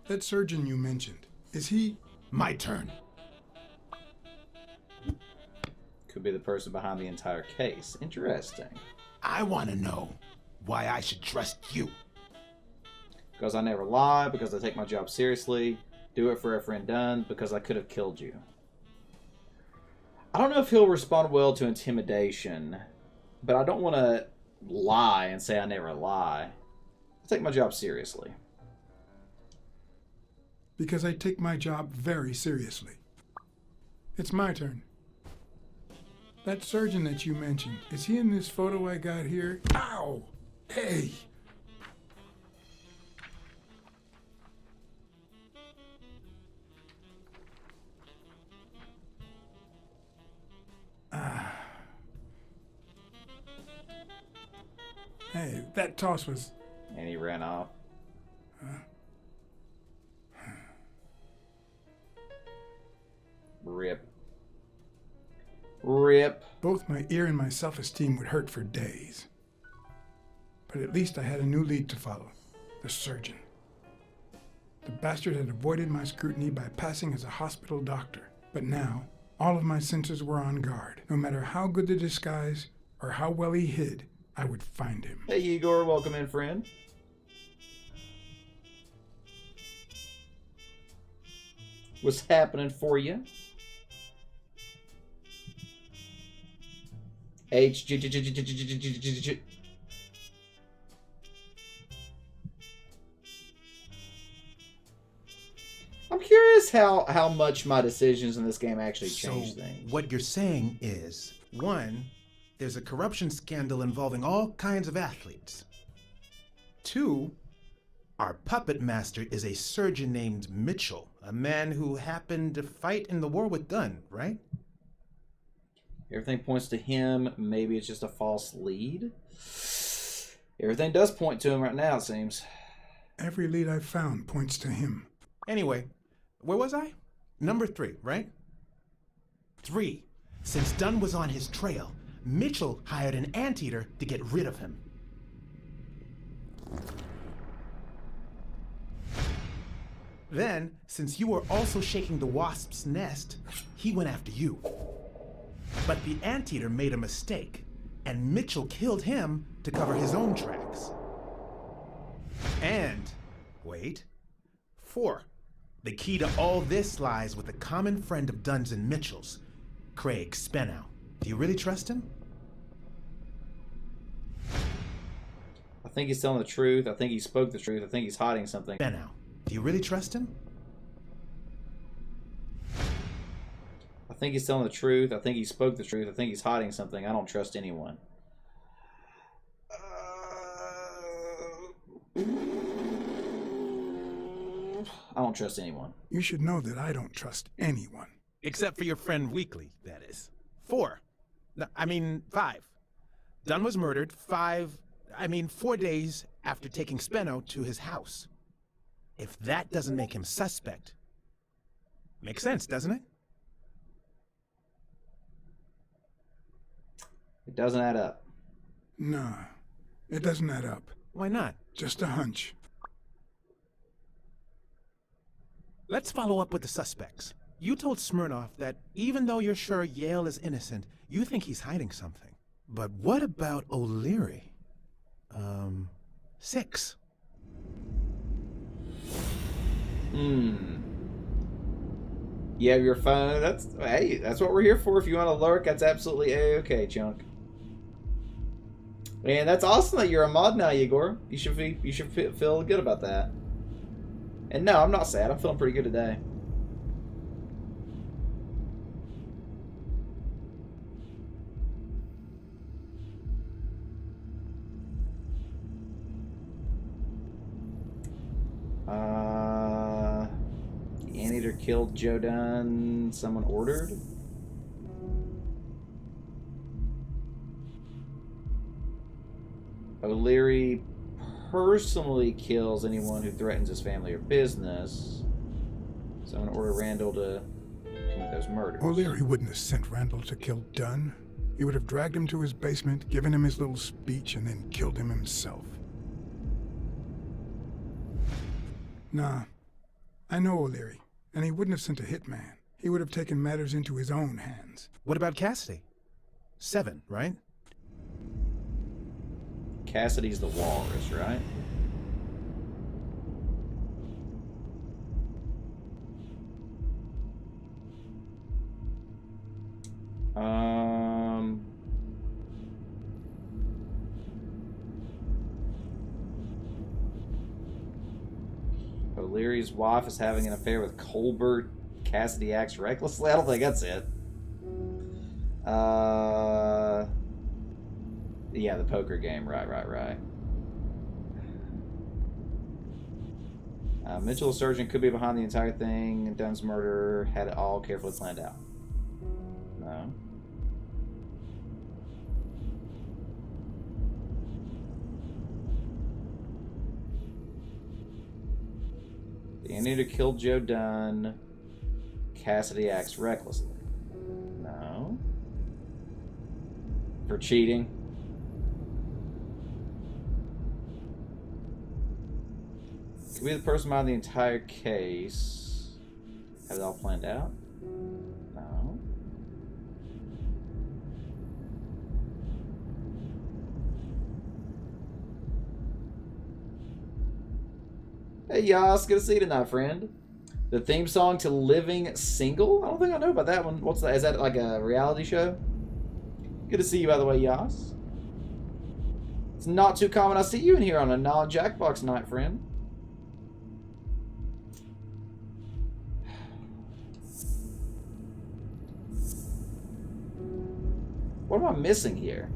That surgeon you mentioned, is he... My turn. Could be the person behind the entire case. Interesting. I want to know why I should trust you. Because I never lie, because I take my job seriously, do it for a friend Dunn, because I could have killed you. I don't know if he'll respond well to intimidation, but I don't want to lie and say I never lie. I take my job seriously. Because I take my job very seriously. It's my turn. That surgeon that you mentioned, is he in this photo I got here? Ow! Hey! Hey, that toss was... And he ran off. Rip. Rip. Both my ear and my self-esteem would hurt for days. But at least I had a new lead to follow. The surgeon. The bastard had avoided my scrutiny by passing as a hospital doctor. But now, all of my senses were on guard. No matter how good the disguise or how well he hid, I would find him. Hey, Igor, welcome in, friend. What's happening for you? I'm curious how much my decisions in this game actually change things. What you're saying is, one, there's a corruption scandal involving all kinds of athletes. Two, our puppet master is a surgeon named Mitchell, a man who happened to fight in the war with Gunn, right? Everything points to him. Maybe it's just a false lead. Everything does point to him right now, it seems. Every lead I've found points to him. Anyway, where was I? Number 3, right? 3. Since Dunn was on his trail, Mitchell hired an anteater to get rid of him. Then, since you were also shaking the wasp's nest, he went after you. But the anteater made a mistake, and Mitchell killed him to cover his own tracks. And, wait, 4. The key to all this lies with a common friend of Dunn's and Mitchell's, Craig Spenow. Do you really trust him? I think he's telling the truth. I think he spoke the truth. I think he's hiding something. Spenow. Do you really trust him? I think he's telling the truth. I think he spoke the truth. I think he's hiding something. I don't trust anyone. I don't trust anyone. You should know that I don't trust anyone. Except for your friend Weekly, that is. 4. No, I mean 5. Dunn was murdered 4 days after taking Speno to his house. If that doesn't make him suspect, makes sense, doesn't it? It doesn't add up. Nah, it doesn't add up. Why not? Just a hunch. Let's follow up with the suspects. You told Smirnoff that even though you're sure Yale is innocent, you think he's hiding something. But what about O'Leary? 6. You have your phone. That's what we're here for. If you want to lurk, that's absolutely a-okay, Chunk. And that's awesome that you're a mod now, Igor. You should feel good about that. And no, I'm not sad. I'm feeling pretty good today. The anteater killed Joe Dunn. Someone ordered? O'Leary personally kills anyone who threatens his family or business. Someone ordered Randall to commit those murders. O'Leary wouldn't have sent Randall to kill Dunn. He would have dragged him to his basement, given him his little speech, and then killed him himself. Nah, I know O'Leary, and he wouldn't have sent a hitman. He would have taken matters into his own hands. What about Cassidy? 7, right? Cassidy's the walrus, right? O'Leary's wife is having an affair with Colbert. Cassidy acts recklessly. I don't think that's it. Yeah, the poker game. Right. Mitchell, the surgeon, could be behind the entire thing. Dunn's murder had it all carefully planned out. No. The anteater killed Joe Dunn. Cassidy acts recklessly. No. For cheating. Could be the person behind the entire case. Have it all planned out? No. Hey, Yas, good to see you tonight, friend. The theme song to Living Single? I don't think I know about that one. What's that? Is that like a reality show? Good to see you, by the way, Yas. It's not too common I see you in here on a non-Jackbox night, friend. What am I missing here?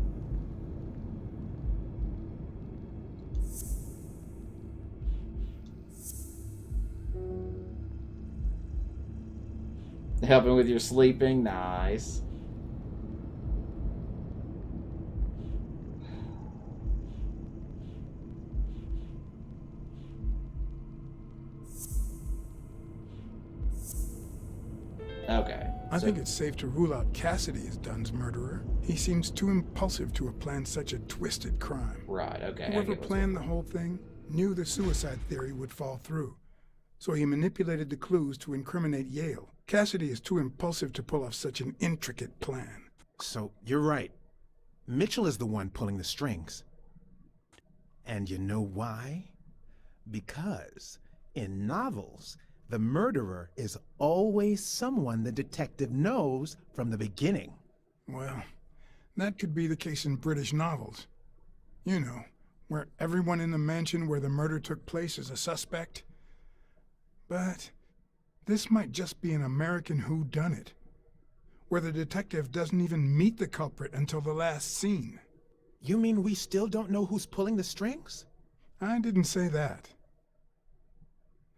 Helping with your sleeping? Nice. Okay. I think it's safe to rule out Cassidy as Dunn's murderer. He seems too impulsive to have planned such a twisted crime. Right, okay. Whoever planned the whole thing knew the suicide theory would fall through, so he manipulated the clues to incriminate Yale. Cassidy is too impulsive to pull off such an intricate plan. So, you're right. Mitchell is the one pulling the strings. And you know why? Because in novels, the murderer is always someone the detective knows from the beginning. Well, that could be the case in British novels. You know, where everyone in the mansion where the murder took place is a suspect. But this might just be an American whodunit, where the detective doesn't even meet the culprit until the last scene. You mean we still don't know who's pulling the strings? I didn't say that.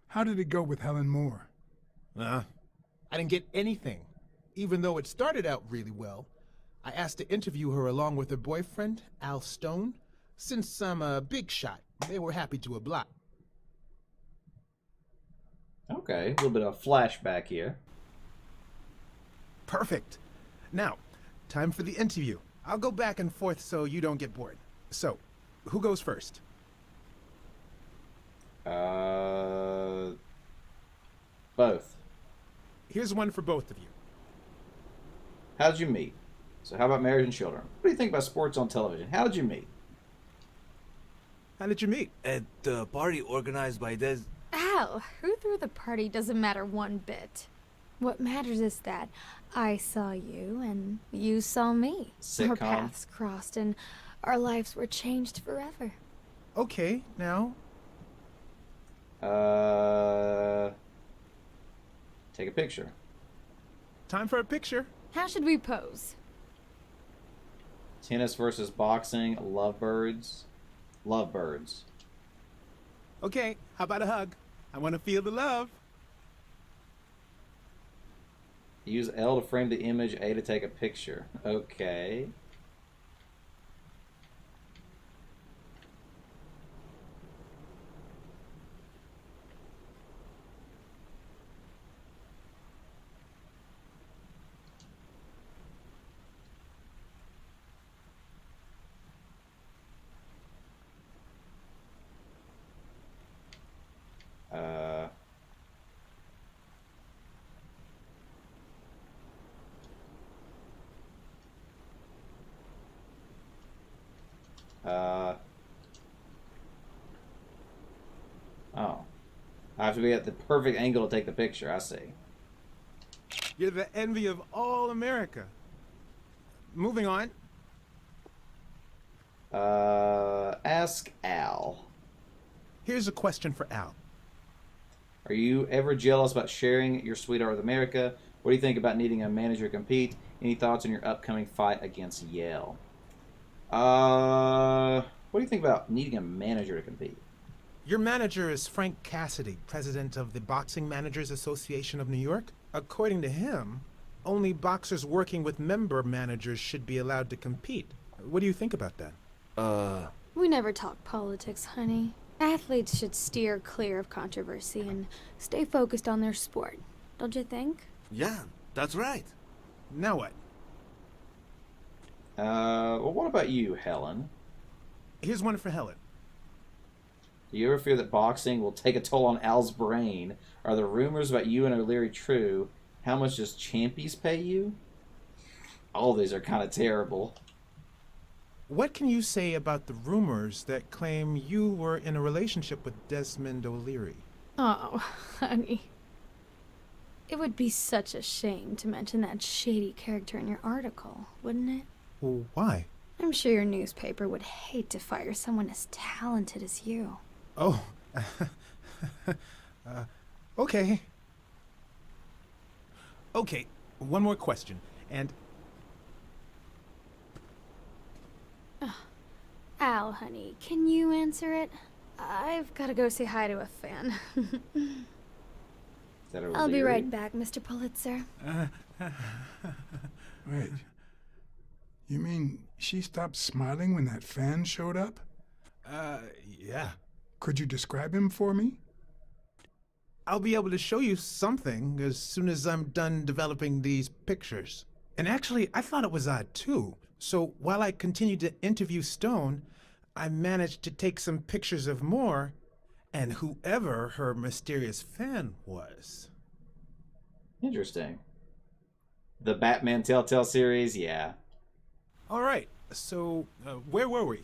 How did it go with Helen Moore? I didn't get anything, even though it started out really well. I asked to interview her along with her boyfriend, Al Stone. Since I'm a big shot, they were happy to oblige. Okay, a little bit of a flashback here. Perfect. Now, time for the interview. I'll go back and forth so you don't get bored. So, who goes first? Both. Here's one for both of you. How'd you meet? So how about marriage and children? What do you think about sports on television? How did you meet? How did you meet? At the party organized by Des... Al, who threw the party doesn't matter one bit. What matters is that I saw you and you saw me. Sitcom. Our paths crossed and our lives were changed forever. Okay, now... Take a picture. Time for a picture. How should we pose? Tennis versus boxing, lovebirds. Lovebirds. Okay, how about a hug? I want to feel the love. Use L to frame the image, A to take a picture. Okay. Oh. I have to be at the perfect angle to take the picture, I see. You're the envy of all America. Moving on. Ask Al. Here's a question for Al. Are you ever jealous about sharing your sweetheart with America? What do you think about needing a manager to compete? Any thoughts on your upcoming fight against Yale? What do you think about needing a manager to compete? Your manager is Frank Cassidy, president of the Boxing Managers Association of New York. According to him, only boxers working with member managers should be allowed to compete. What do you think about that? We never talk politics, honey. Athletes should steer clear of controversy and stay focused on their sport. Don't you think? Yeah, that's right. Now what? Well, what about you, Helen? Here's one for Helen. Do you ever fear that boxing will take a toll on Al's brain? Are the rumors about you and O'Leary true? How much does Champies pay you? All these are kind of terrible. what can you say about the rumors that claim you were in a relationship with Desmond O'Leary? Oh, honey. It would be such a shame to mention that shady character in your article, wouldn't it? Well, why? I'm sure your newspaper would hate to fire someone as talented as you. Oh, okay. Okay, one more question, and... Al, honey, can you answer it? I've got to go say hi to a fan. I'll be right back, Mr. Pulitzer. Wait. You mean she stopped smiling when that fan showed up? Yeah. Could you describe him for me? I'll be able to show you something as soon as I'm done developing these pictures. And actually, I thought it was odd too. So while I continued to interview Stone, I managed to take some pictures of Moore and whoever her mysterious fan was. Interesting. The Batman Telltale series, yeah. All right, so where were we?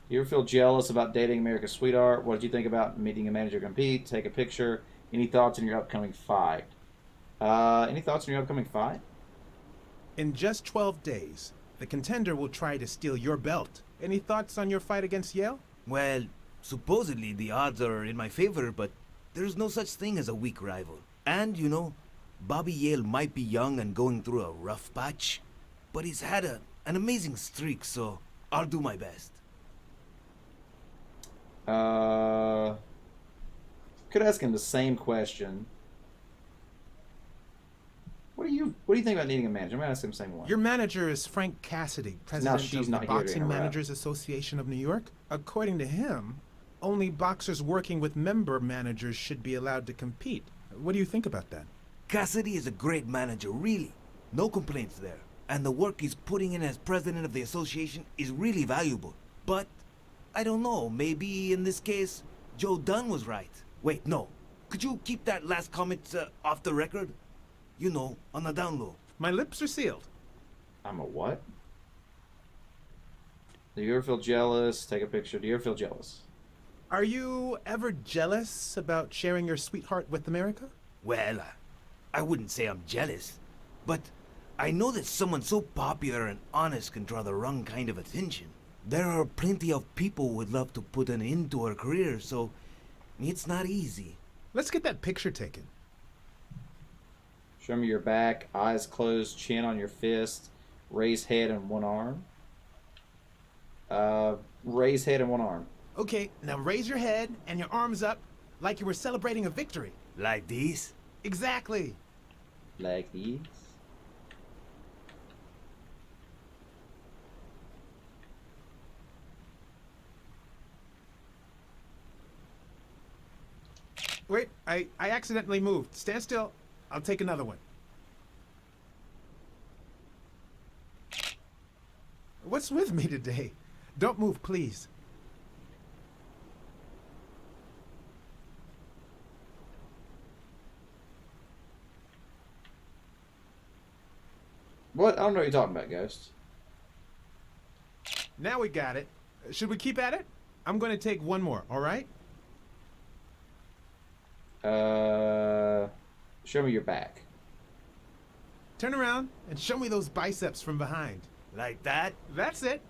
You ever feel jealous about dating America's sweetheart? What did you think about meeting a manager compete? Take a picture. Any thoughts on your upcoming fight? Any thoughts on your upcoming fight? In just 12 days, the contender will try to steal your belt. Any thoughts on your fight against Yale? Well, supposedly the odds are in my favor, but there's no such thing as a weak rival. And, you know, Bobby Yale might be young and going through a rough patch, but he's had an amazing streak, so I'll do my best. Could ask him the same question. What do you think about needing a manager? I'm gonna ask him the same one. Your manager is Frank Cassidy, president she's of not the here to Boxing interrupt. Managers Association of New York. According to him, only boxers working with member managers should be allowed to compete. What do you think about that? Cassidy is a great manager, really. No complaints there. And the work he's putting in as president of the association is really valuable. But, I don't know, maybe in this case, Joe Dunn was right. Wait, no. Could you keep that last comment off the record? You know, on the down low. My lips are sealed. I'm a what? Do you ever feel jealous? Take a picture. Do you ever feel jealous? Are you ever jealous about sharing your sweetheart with America? Well, I wouldn't say I'm jealous, but I know that someone so popular and honest can draw the wrong kind of attention. There are plenty of people who would love to put an end to her career, so it's not easy. Let's get that picture taken. Show me your back, eyes closed, chin on your fist, raise head and one arm. Raise head and one arm. Okay, now raise your head and your arms up like you were celebrating a victory. Like these? Exactly. Like these. Wait, I accidentally moved. Stand still. I'll take another one. What's with me today? Don't move, please. What? I don't know what you're talking about, Ghost. Now we got it. Should we keep at it? I'm going to take one more, all right? Show me your back. Turn around and show me those biceps from behind. Like that? That's it.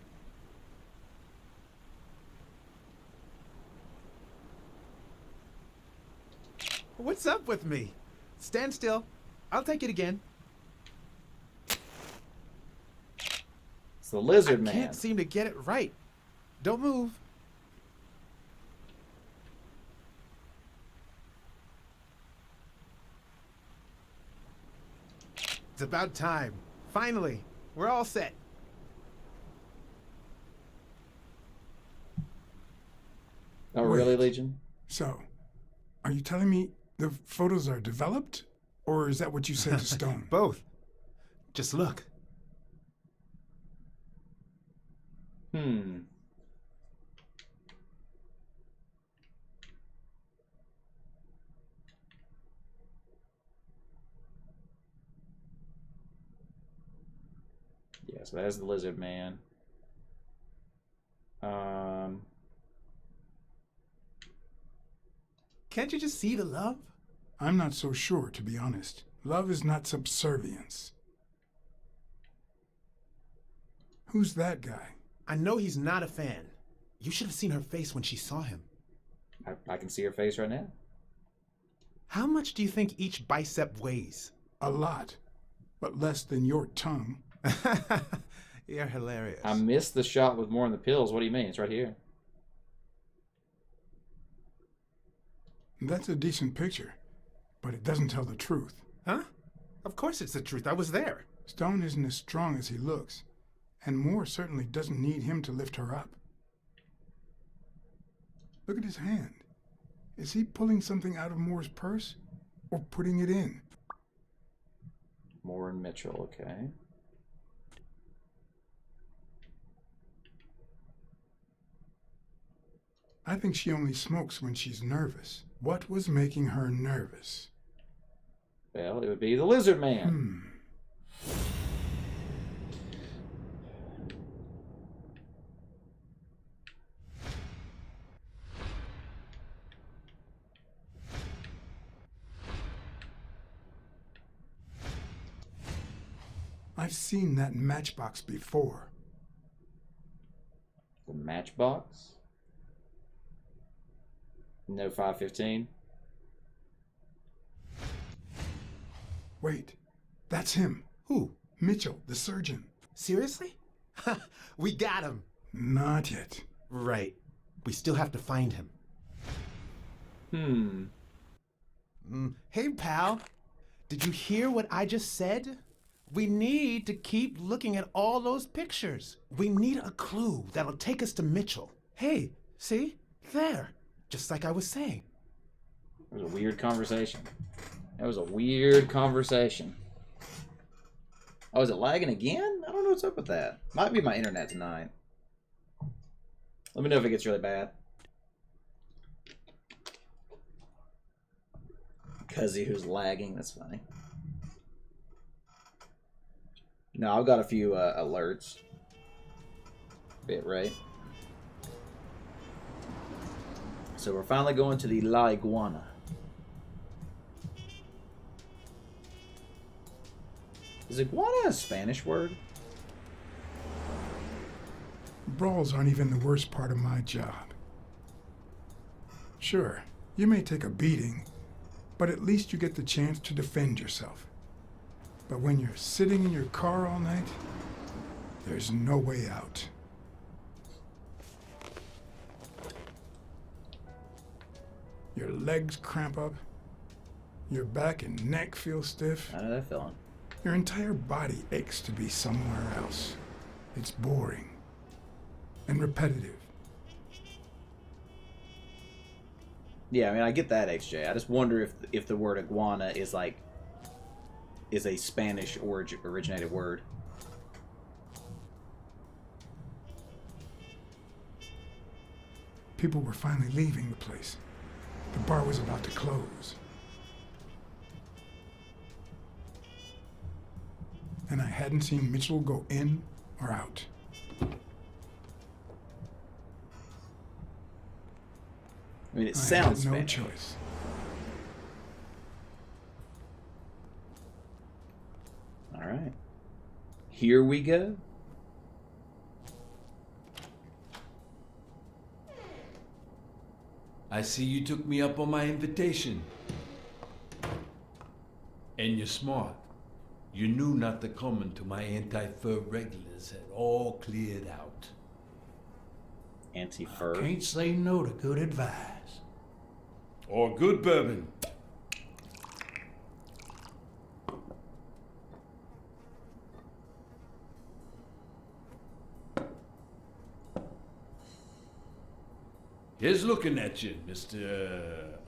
What's up with me? Stand still. I'll take it again. It's the lizard I man. can't seem to get it right. Don't move. It's about time. Finally, we're all set. Oh, really, Legion? So, are you telling me the photos are developed? Or is that what you said to Stone? Both. Just look. Yeah, so that's the lizard man. Can't you just see the love? I'm not so sure, to be honest. Love is not subservience. Who's that guy? I know he's not a fan. You should have seen her face when she saw him. I can see her face right now. How much do you think each bicep weighs? A lot, but less than your tongue. You're hilarious. I missed the shot with more in the pills. What do you mean? It's right here. That's a decent picture, but it doesn't tell the truth. Huh? Of course it's the truth. I was there. Stone isn't as strong as he looks, and Moore certainly doesn't need him to lift her up. Look at his hand. Is he pulling something out of Moore's purse or putting it in? Moore and Mitchell, okay. I think she only smokes when she's nervous. What was making her nervous? Well, it would be the Lizard Man. I've seen that matchbox before. The matchbox? No 515. Wait, that's him. Who? Mitchell, the surgeon. Seriously? We got him. Not yet. Right. We still have to find him. Hey, pal. Did you hear what I just said? We need to keep looking at all those pictures. We need a clue that'll take us to Mitchell. Hey, see? There. Just like I was saying. It was a weird conversation. That was a weird conversation. Oh, is it lagging again? I don't know what's up with that. Might be my internet tonight. Let me know if it gets really bad. Cuzzy who's lagging, that's funny. No, I've got a few alerts. Bit right. So we're finally going to the La Iguana. Is iguana a Spanish word? Brawls aren't even the worst part of my job. Sure, you may take a beating, but at least you get the chance to defend yourself. But when you're sitting in your car all night, there's no way out. Your legs cramp up, your back and neck feel stiff. How did that feeling? Your entire body aches to be somewhere else. It's boring and repetitive. Yeah, I mean, I get that, XJ. I just wonder if the word iguana is a Spanish originated word. People were finally leaving the place. The bar was about to close. And I hadn't seen Mitchell go in or out. I mean, it sounds I had no Spanish. choice. All right. Here we go. I see you took me up on my invitation. And you're smart. You knew not to come until my anti-fur regulars had all cleared out. Anti-fur? Can't say no to good advice. Or good bourbon. Here's looking at you, Mr.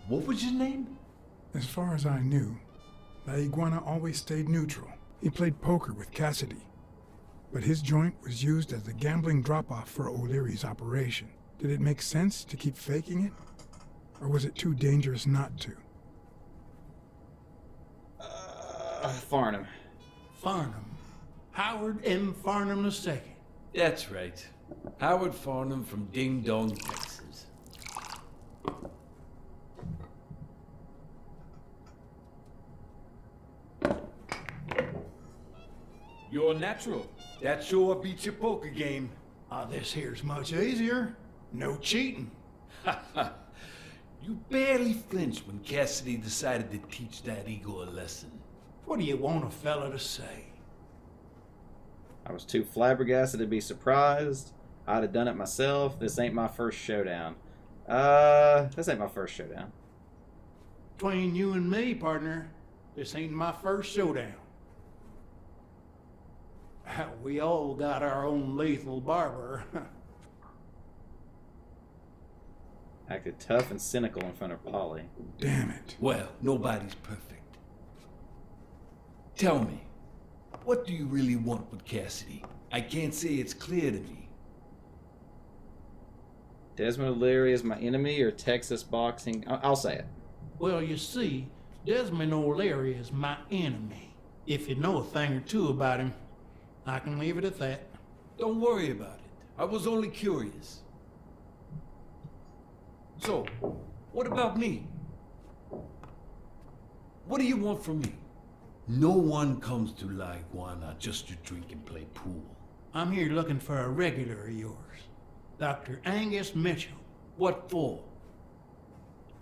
What was your name? As far as I knew, La Iguana always stayed neutral. He played poker with Cassidy, but his joint was used as a gambling drop-off for O'Leary's operation. Did it make sense to keep faking it? Or was it too dangerous not to? Farnham. Farnham. Howard M. Farnham II. That's right. Howard Farnham from Ding Dong, Texas. You're a natural. That sure beats your poker game. This here's much easier. No cheating. You barely flinched when Cassidy decided to teach that ego a lesson. What do you want a fella to say? I was too flabbergasted to be surprised. I'd have done it myself. This ain't my first showdown. This ain't my first showdown. Between you and me, partner, this ain't my first showdown. We all got our own lethal barber. Acted tough and cynical in front of Polly. Damn it. Well, nobody's perfect. Tell me, what do you really want with Cassidy? I can't say it's clear to me. Desmond O'Leary is my enemy or Texas boxing? I'll say it. Well, you see, Desmond O'Leary is my enemy. If you know a thing or two about him, I can leave it at that. Don't worry about it. I was only curious. So, what about me? What do you want from me? No one comes to La Iguana just to drink and play pool. I'm here looking for a regular of yours, Dr. Angus Mitchell. What for?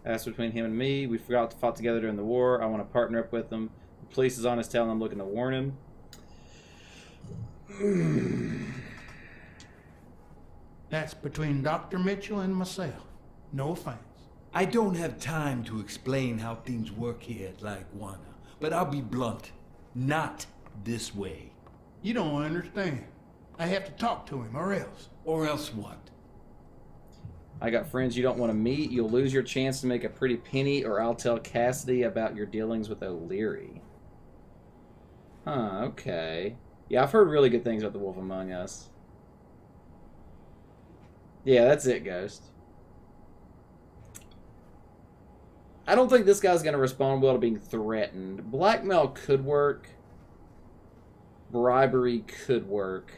That's between him and me. We fought together during the war. I want to partner up with him. The police is on his tail and I'm looking to warn him. That's between Dr. Mitchell and myself. No offense. I don't have time to explain how things work here at La Iguana, but I'll be blunt. Not this way. You don't understand. I have to talk to him, or else. Or else what? I got friends you don't want to meet. You'll lose your chance to make a pretty penny, or I'll tell Cassidy about your dealings with O'Leary. Huh, okay. Yeah, I've heard really good things about The Wolf Among Us. Yeah, that's it, Ghost. I don't think this guy's going to respond well to being threatened. Blackmail could work. Bribery could work.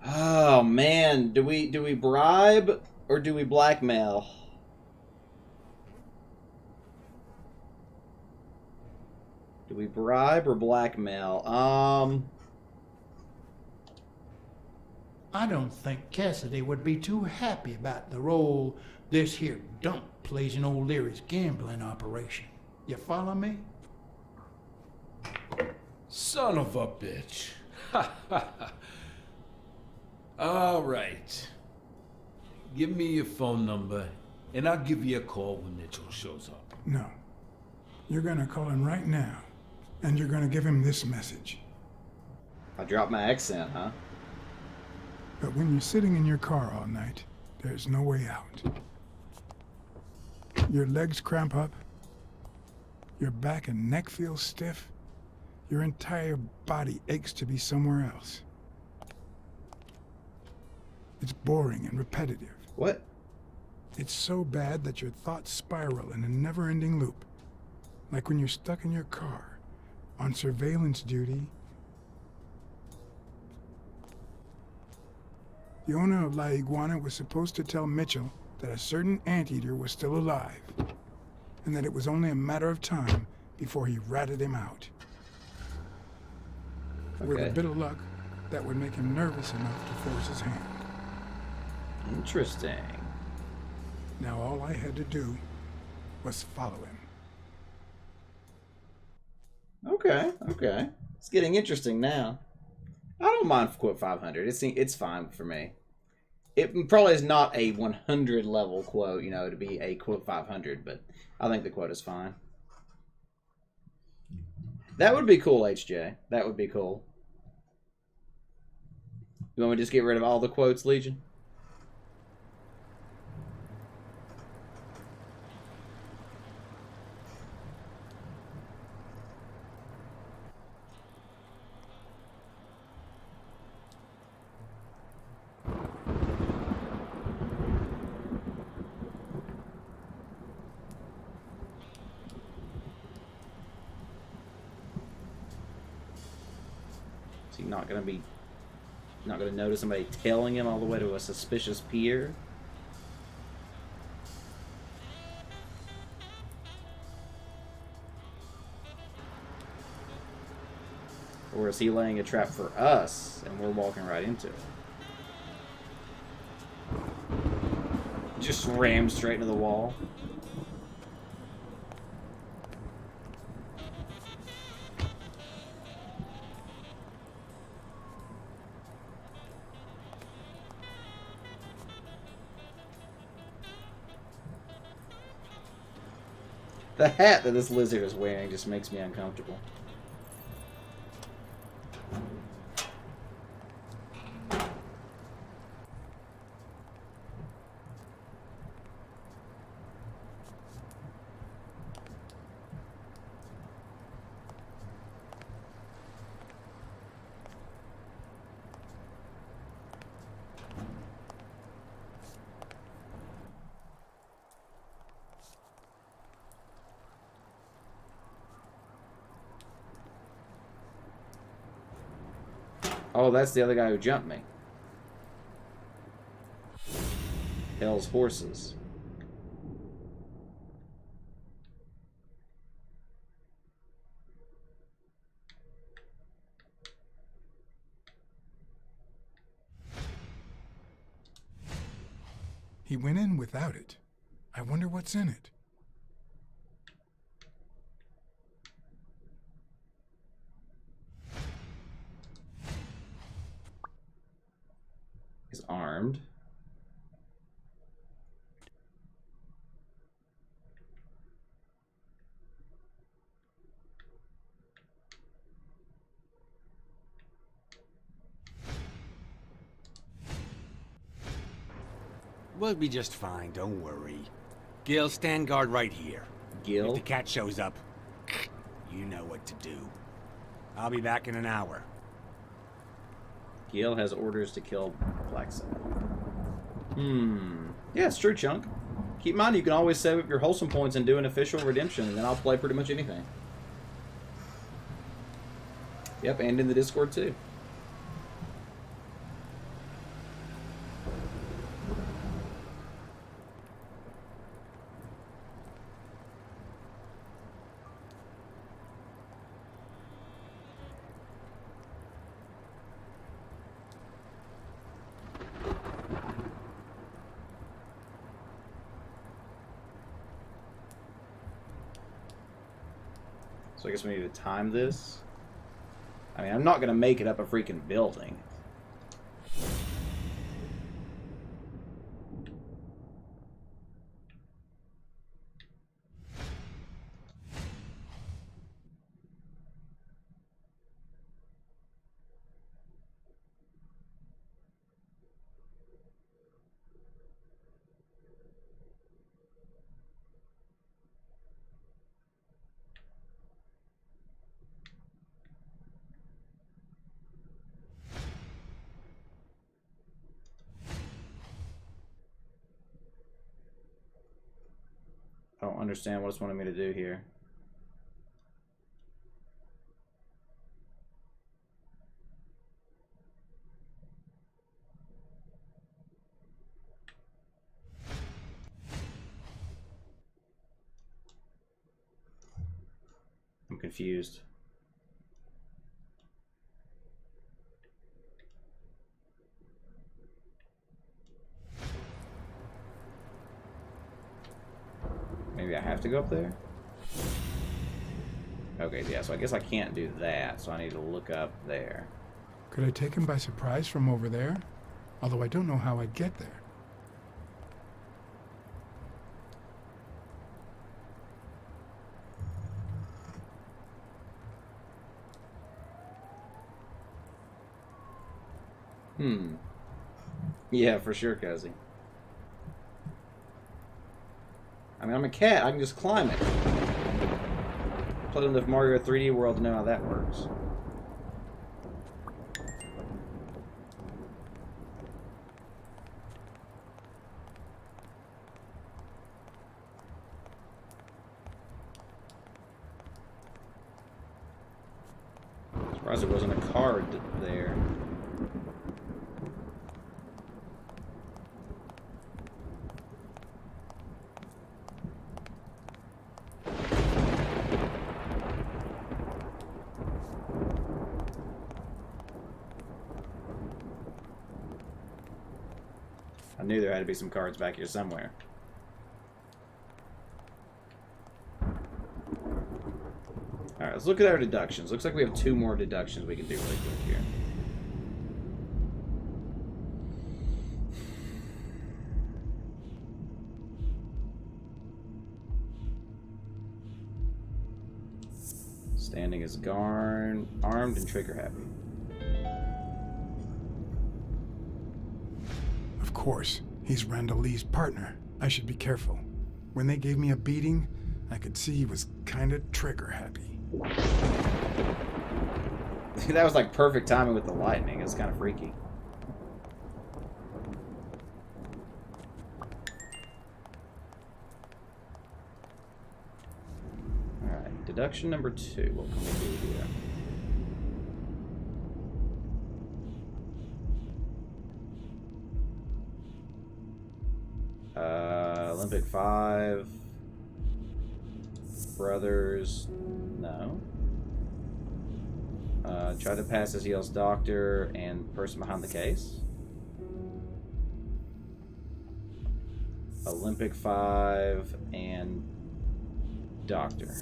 Oh man, do we bribe or do we blackmail? Do we bribe or blackmail? I don't think Cassidy would be too happy about the role this here dump plays in O'Leary's gambling operation. You follow me? Son of a bitch. All right. Give me your phone number, and I'll give you a call when Mitchell shows up. No. You're gonna call him right now, and you're gonna give him this message. I dropped my accent, huh? But when you're sitting in your car all night, there's no way out. Your legs cramp up, your back and neck feel stiff, your entire body aches to be somewhere else. It's boring and repetitive. What? It's so bad that your thoughts spiral in a never-ending loop. Like when you're stuck in your car, on surveillance duty. The owner of La Iguana was supposed to tell Mitchell that a certain anteater was still alive, and that it was only a matter of time before he ratted him out. Okay. With a bit of luck, that would make him nervous enough to force his hand. Interesting. Now all I had to do was follow him. Okay, okay. It's getting interesting now. I don't mind quote 500. It's fine for me. It probably is not a 100 level quote, you know, to be a quote 500, but I think the quote is fine. That would be cool, HJ. That would be cool. You want me to just get rid of all the quotes, Legion? Is he not gonna notice somebody tailing him all the way to a suspicious pier? Or is he laying a trap for us, and we're walking right into it? Just rammed straight into the wall. The hat that this lizard is wearing just makes me uncomfortable. Oh, that's the other guy who jumped me. Hell's horses. He went in without it. I wonder what's in it. He's armed. We'll be just fine, don't worry. Gil, stand guard right here. Gil? If the cat shows up, you know what to do. I'll be back in an hour. Gil has orders to kill Blacksad. Yeah, it's true, Chunk. Keep in mind, you can always save up your Wholesome points and do an official redemption, and then I'll play pretty much anything. Yep, and in the Discord, too. So I guess we need to time this. I mean, I'm not going to make it up a freaking building. I don't understand what it's wanting me to do here. I'm confused. Maybe I have to go up there? Okay, yeah, so I guess I can't do that, so I need to look up there. Could I take him by surprise from over there? Although I don't know how I'd get there. Yeah, for sure, Cozy. I mean, I'm a cat. I can just climb it. Played enough Mario 3D World to know how that works. Surprised there wasn't a card there. I knew there had to be some cards back here somewhere. Alright, let's look at our deductions. Looks like we have 2 more deductions we can do really quick here. Standing as Garn, armed and trigger happy. Of course, he's Randall Lee's partner. I should be careful. When they gave me a beating, I could see he was kinda trigger happy. That was like perfect timing with the lightning. It was kind of freaky. Alright, deduction number 2. What can we do here? Olympic 5. Brothers. No. Try to pass as Yale's doctor and person behind the case. Olympic 5 and doctor.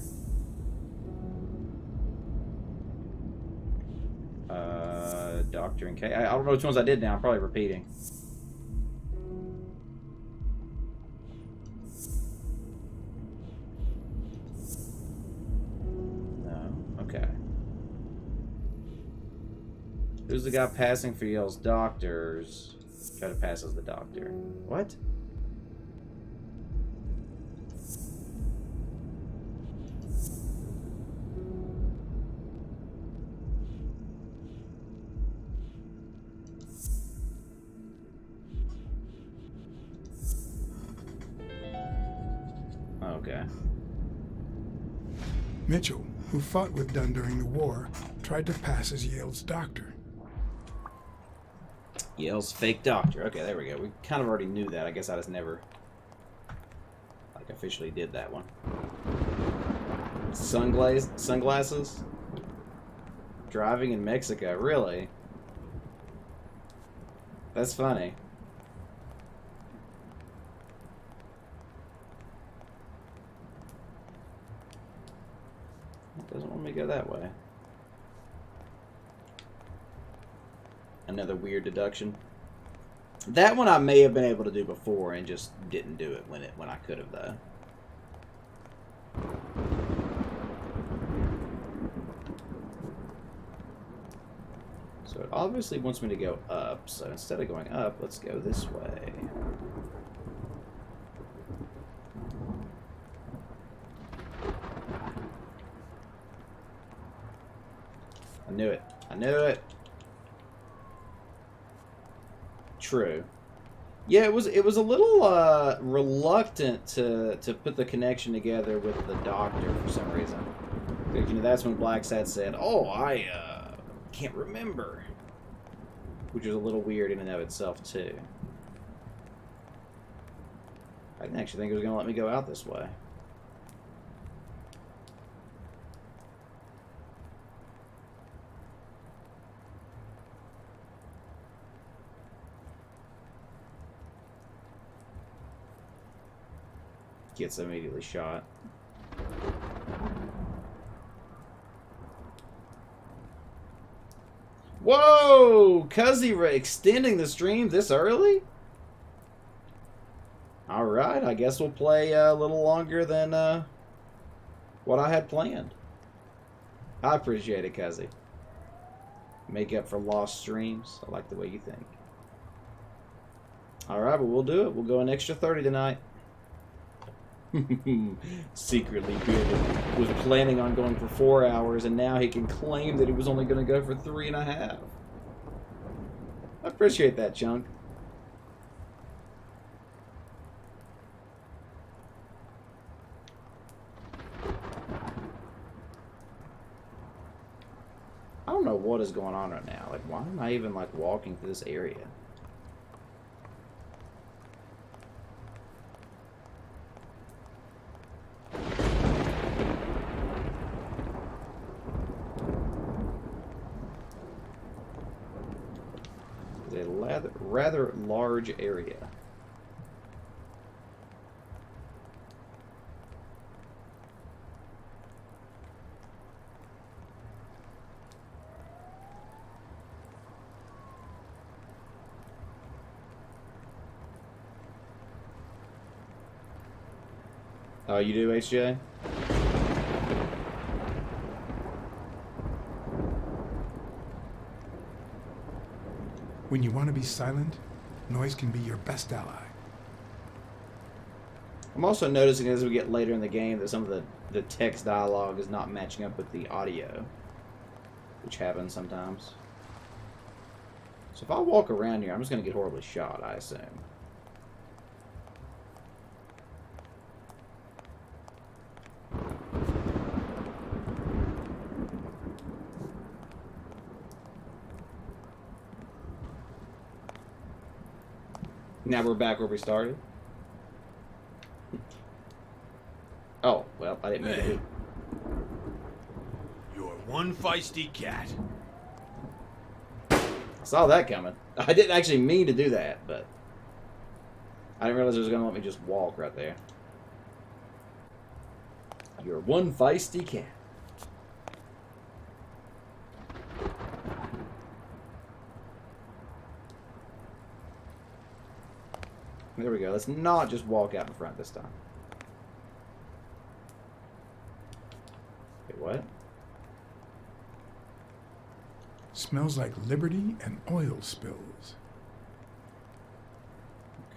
Doctor and K. I don't know which ones I did now. I'm probably repeating. Who's the guy passing for Yale's doctors? Try to pass as the doctor. What? Okay. Mitchell, who fought with Dunn during the war, tried to pass as Yale's doctor. Yale's fake doctor. Okay, there we go. We kind of already knew that. I guess I just never, like, officially did that one. Sunglasses? Driving in Mexico. Really? That's funny. It doesn't want me to go that way. Another weird deduction. That one I may have been able to do before and just didn't do it when I could have though. So it obviously wants me to go up, so instead of going up, let's go this way. I knew it. I knew it. True. Yeah, it was a little reluctant to put the connection together with the doctor for some reason. You know, that's when Blacksad said, "Oh, I can't remember," which is a little weird in and of itself too. I didn't actually think it was going to let me go out this way. Gets immediately shot. Whoa! Cuzzy extending the stream this early? Alright, I guess we'll play a little longer than what I had planned. I appreciate it, Cuzzy. Make up for lost streams. I like the way you think. Alright, but we'll do it. We'll go an extra 30 tonight. Secretly Bearded was planning on going for 4 hours, and now he can claim that he was only going to go for 3.5. I appreciate that, Chunk. I don't know what is going on right now. Like, why am I even, like, walking through this area? Rather large area. Oh, you do, HJ? When you want to be silent, noise can be your best ally. I'm also noticing as we get later in the game that some of the text dialogue is not matching up with the audio, which happens sometimes. So if I walk around here, I'm just going to get horribly shot, I assume. Now we're back where we started. Oh, well, I didn't mean to. You're one feisty cat. Saw that coming. I didn't actually mean to do that, but I didn't realize it was going to let me just walk right there. You're one feisty cat. There we go. Let's not just walk out in front this time. Wait, what? Smells like liberty and oil spills.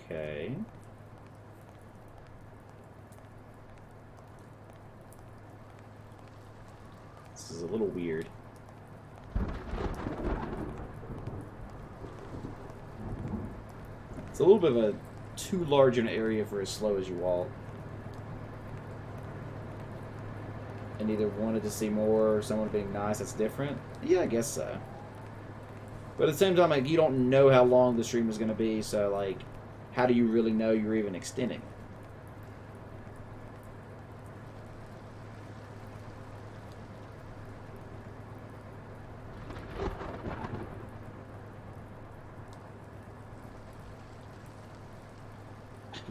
Okay. This is a little weird. It's a little bit of a too large an area for as slow as you walk. And either wanted to see more or someone being nice that's different. Yeah, I guess so. But at the same time, like, you don't know how long the stream is going to be, so, like, how do you really know you're even extending it?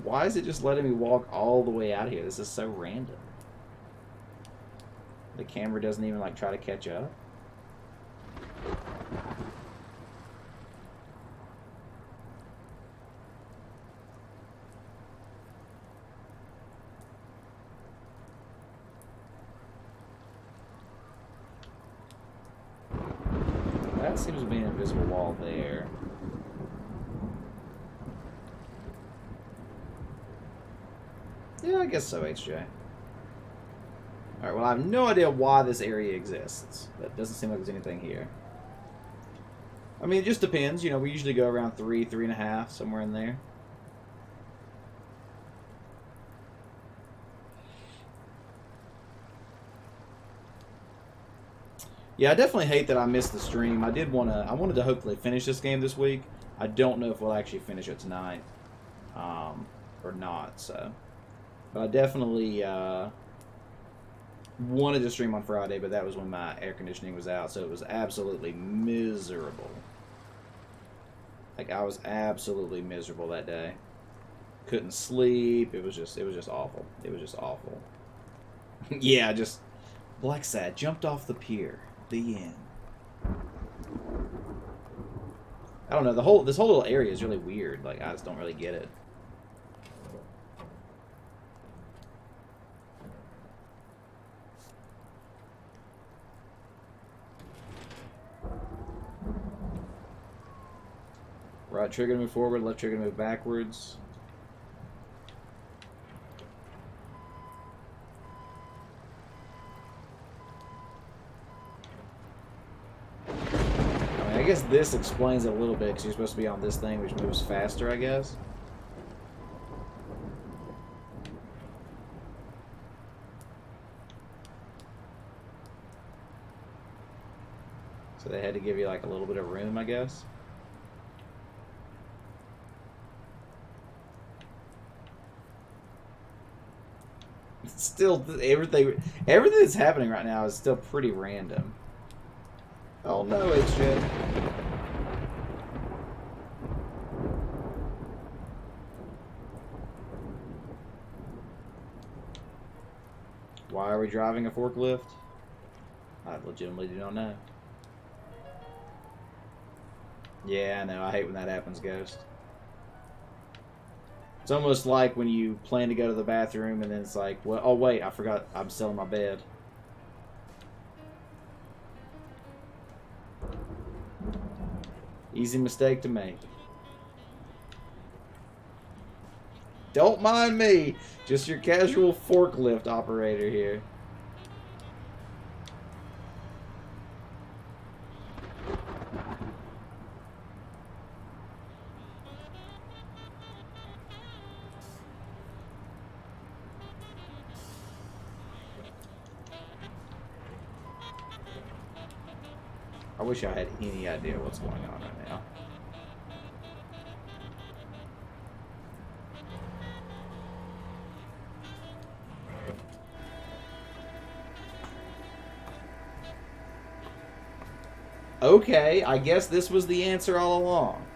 Why is it just letting me walk all the way out here? This is so random. The camera doesn't even, like, try to catch up. That seems to be an invisible wall there. Yeah, I guess so, HJ. Alright, well, I have no idea why this area exists. That doesn't seem like there's anything here. I mean, it just depends. You know, we usually go around 3, 3.5, somewhere in there. Yeah, I definitely hate that I missed the stream. I wanted to hopefully finish this game this week. I don't know if we'll actually finish it tonight. Or not, so. But I definitely wanted to stream on Friday, but that was when my air conditioning was out, so it was absolutely miserable. Like, I was absolutely miserable that day. Couldn't sleep. It was just awful. It was just awful. Yeah, just Blacksad jumped off the pier. The end. I don't know. This whole little area is really weird. Like, I just don't really get it. Right trigger to move forward, left trigger to move backwards. I guess this explains it a little bit, because you're supposed to be on this thing, which moves faster, I guess. So they had to give you, like, a little bit of room, I guess. Still, everything that's happening right now is still pretty random. Oh no, HJ. Why are we driving a forklift? I legitimately do not know. Yeah, I know. I hate when that happens, Ghost. It's almost like when you plan to go to the bathroom and then it's like, well, oh wait, I forgot I'm still in my bed. Easy mistake to make. Don't mind me. Just your casual forklift operator here. I wish I had any idea what's going on right now. Okay, I guess this was the answer all along.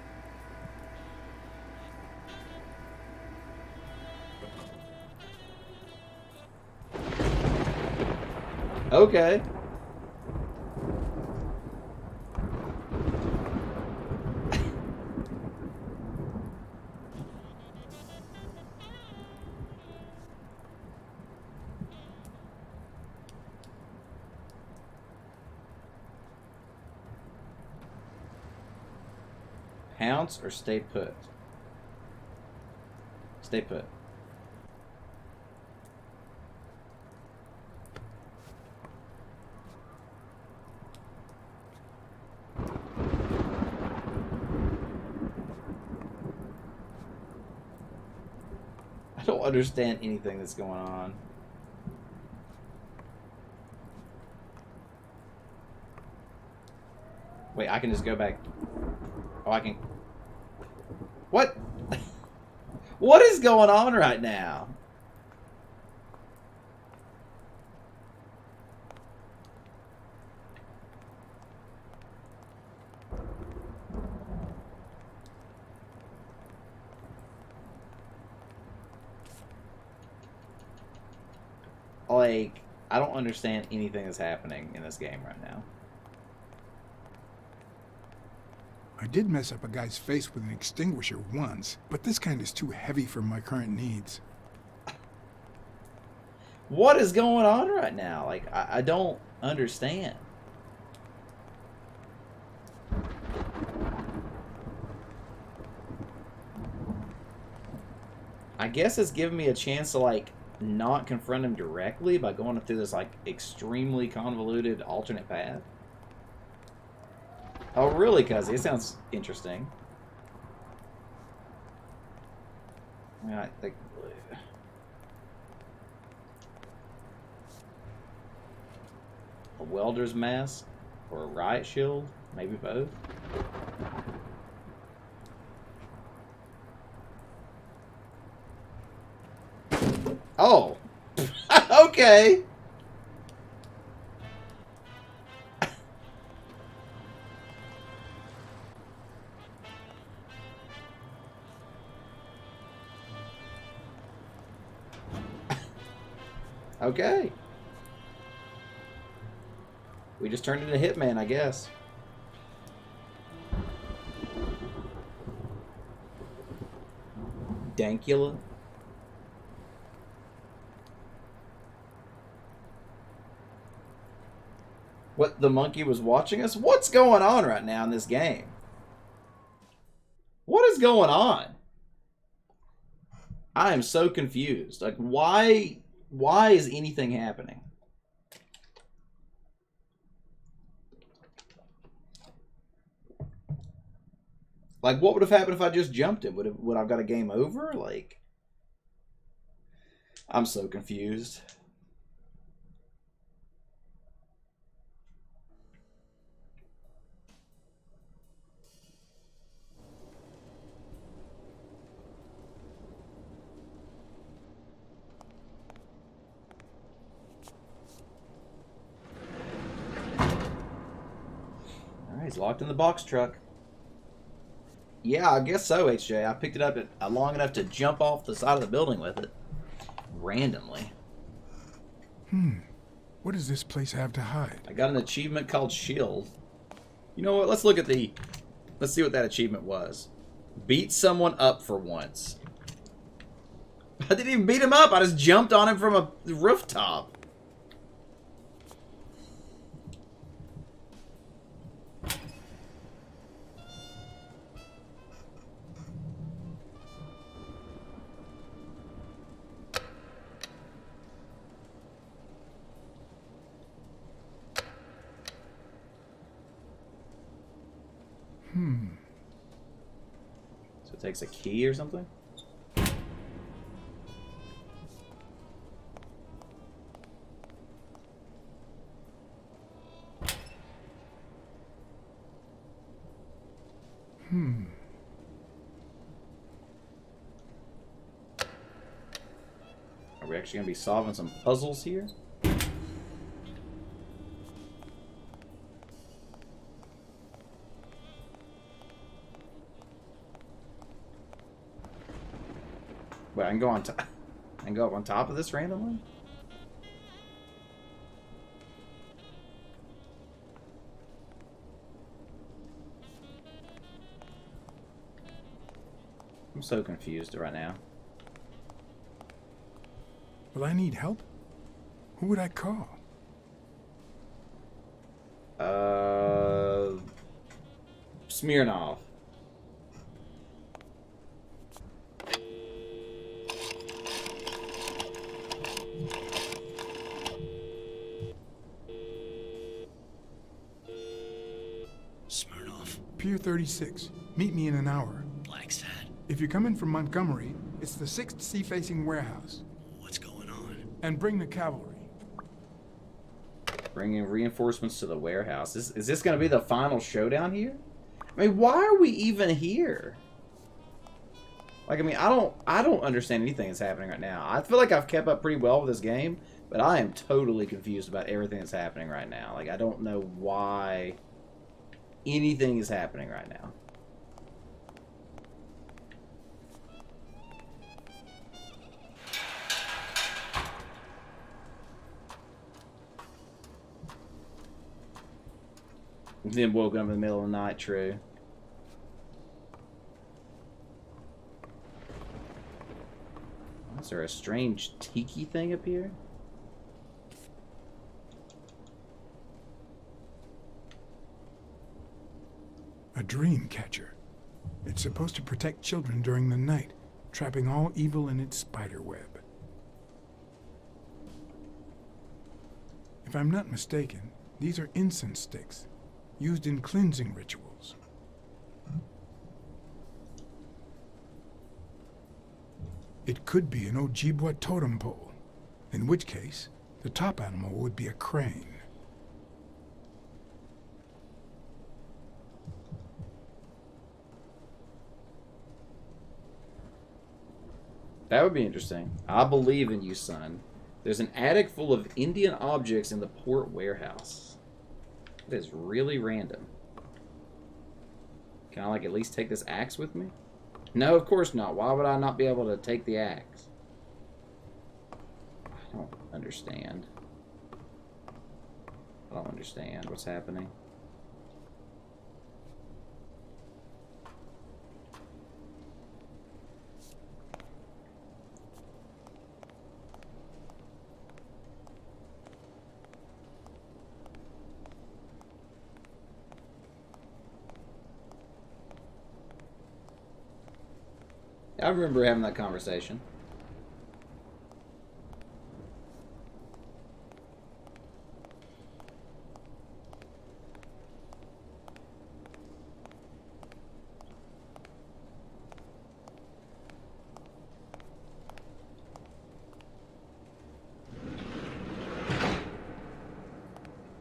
Okay. Pounce or stay put? Stay put. I don't understand anything that's going on. Wait, I can just go back. Oh, I can... What? What is going on right now? Like, I don't understand anything that's happening in this game right now. I did mess up a guy's face with an extinguisher once, but this kind is too heavy for my current needs. What is going on right now? Like, I don't understand. I guess it's giving me a chance to, like, not confront him directly by going through this, like, extremely convoluted alternate path. Oh, really, Cuzzy? It sounds interesting. Yeah, I think... A welder's mask? Or a riot shield? Maybe both? Oh! Okay! Okay. We just turned into Hitman, I guess. Dankula. What, the monkey was watching us? What's going on right now in this game? What is going on? I am so confused. Like, why is anything happening? Like, what would have happened if I just jumped it? Would I have got a game over? Like, I'm so confused. He's locked in the box truck. Yeah, I guess so, HJ. I picked it up long enough to jump off the side of the building with it. Randomly. What does this place have to hide? I got an achievement called Shield. You know what? Let's look at let's see what that achievement was. Beat someone up for once. I didn't even beat him up. I just jumped on him from a rooftop. So it takes a key or something? Are we actually going to be solving some puzzles here? Wait, I can go on top. I can go up on top of this randomly? I'm so confused right now. Will I need help? Who would I call? Smirnov. Smirnov. Pier 36. Meet me in an hour. Blacksad. If you're coming from Montgomery, it's the 6th sea-facing warehouse. What's going on? And bring the cavalry. Bringing reinforcements to the warehouse. Is this going to be the final showdown here? I mean, why are we even here? Like, I mean, I don't understand anything that's happening right now. I feel like I've kept up pretty well with this game, but I am totally confused about everything that's happening right now. Like, I don't know why anything is happening right now. Then woken up in the middle of the night, true. Is there a strange tiki thing up here? A dream catcher. It's supposed to protect children during the night, trapping all evil in its spider web. If I'm not mistaken, these are incense sticks, used in cleansing rituals. It could be an Ojibwa totem pole, in which case, the top animal would be a crane. That would be interesting. I believe in you, son. There's an attic full of Indian objects in the port warehouse. That is really random. Can I, like, at least take this axe with me? No, of course not. Why would I not be able to take the axe? I don't understand. I don't understand what's happening. I remember having that conversation.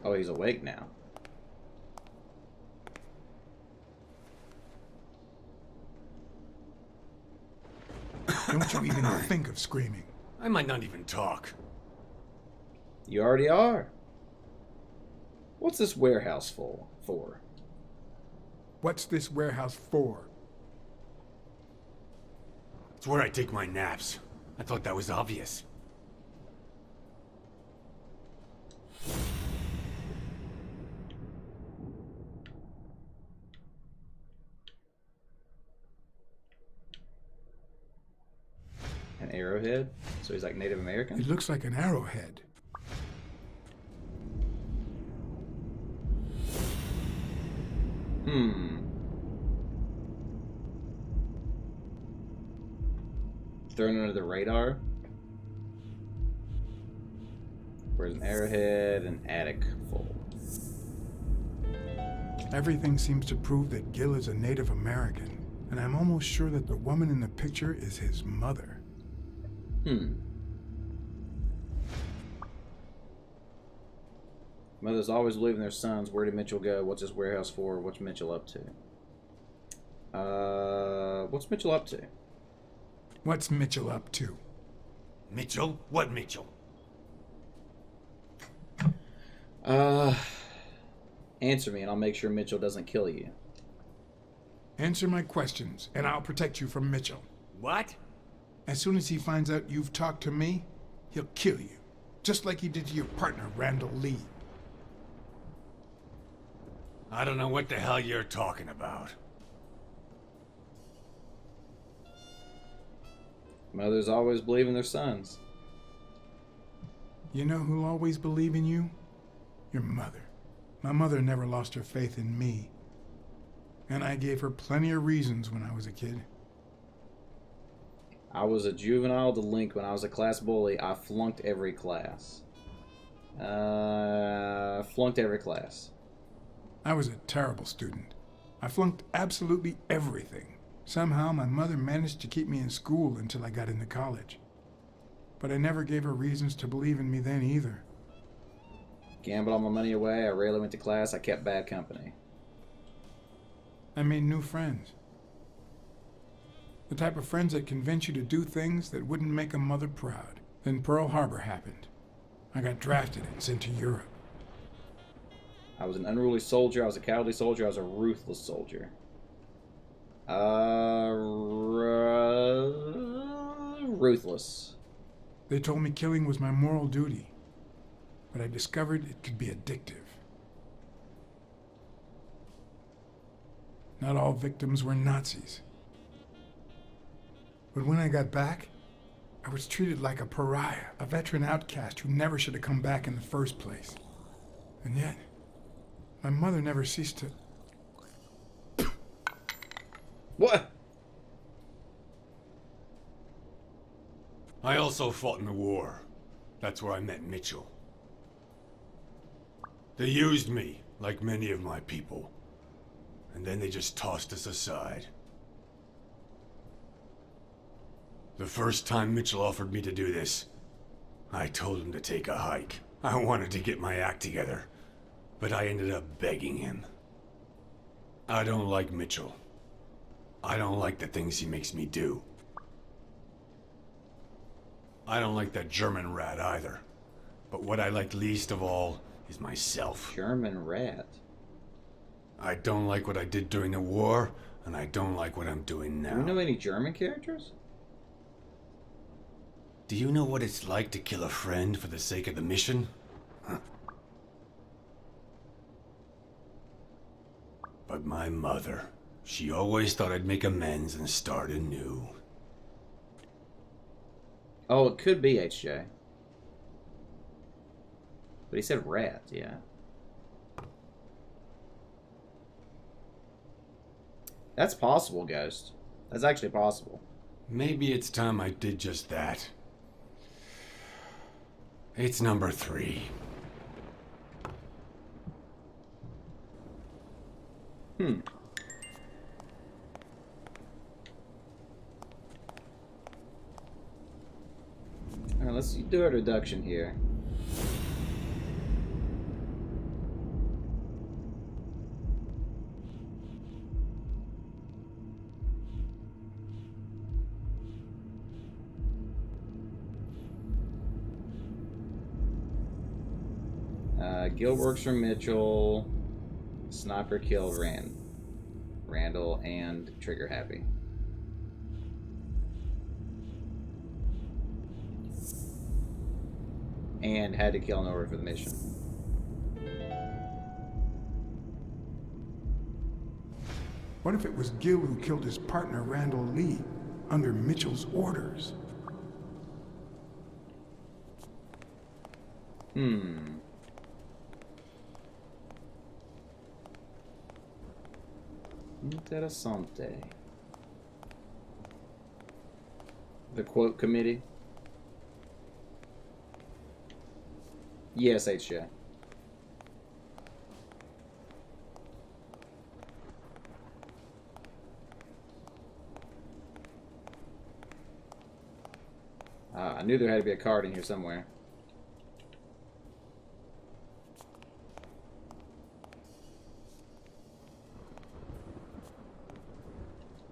Oh, he's awake now. Don't you even think of screaming. I might not even talk. You already are. What's this warehouse for? What's this warehouse for? It's where I take my naps. I thought that was obvious. An arrowhead? So he's like Native American? It looks like an arrowhead. Thrown under the radar. Where's an arrowhead? An attic full. Everything seems to prove that Gil is a Native American, and I'm almost sure that the woman in the picture is his mother. Mothers always believe in their sons. Where did Mitchell go? What's his warehouse for? What's Mitchell up to? What's Mitchell up to? What's Mitchell up to? Mitchell? What Mitchell? Answer me and I'll make sure Mitchell doesn't kill you. Answer my questions, and I'll protect you from Mitchell. What? As soon as he finds out you've talked to me, he'll kill you. Just like he did to your partner, Randall Lee. I don't know what the hell you're talking about. Mothers always believe in their sons. You know who'll always believe in you? Your mother. My mother never lost her faith in me. And I gave her plenty of reasons when I was a kid. I was a juvenile delinquent. I was a class bully. I flunked every class. Flunked every class. I was a terrible student. I flunked absolutely everything. Somehow my mother managed to keep me in school until I got into college. But I never gave her reasons to believe in me then either. Gambled all my money away. I rarely went to class. I kept bad company. I made new friends. The type of friends that convince you to do things that wouldn't make a mother proud. Then Pearl Harbor happened. I got drafted and sent to Europe. I was an unruly soldier. I was a cowardly soldier. I was a ruthless soldier. Ruthless. They told me killing was my moral duty, but I discovered it could be addictive. Not all victims were Nazis. But when I got back, I was treated like a pariah, a veteran outcast who never should have come back in the first place. And yet, my mother never ceased to... What? I also fought in the war. That's where I met Mitchell. They used me, like many of my people. And then they just tossed us aside. The first time Mitchell offered me to do this, I told him to take a hike. I wanted to get my act together, but I ended up begging him. I don't like Mitchell. I don't like the things he makes me do. I don't like that German rat either. But what I like least of all is myself. German rat? I don't like what I did during the war, and I don't like what I'm doing now. Do you know any German characters? Do you know what it's like to kill a friend for the sake of the mission? Huh. But my mother, she always thought I'd make amends and start anew. Oh, it could be HJ. But he said rat, yeah. That's possible, Ghost. That's actually possible. Maybe it's time I did just that. It's number 3. Alright, let's do a reduction here. Gil works for Mitchell. Sniper killed Randall and Trigger Happy. And had to kill in order for the mission. What if it was Gil who killed his partner, Randall Lee, under Mitchell's orders? Interessante. The quote committee? Yes, HJ. I knew there had to be a card in here somewhere.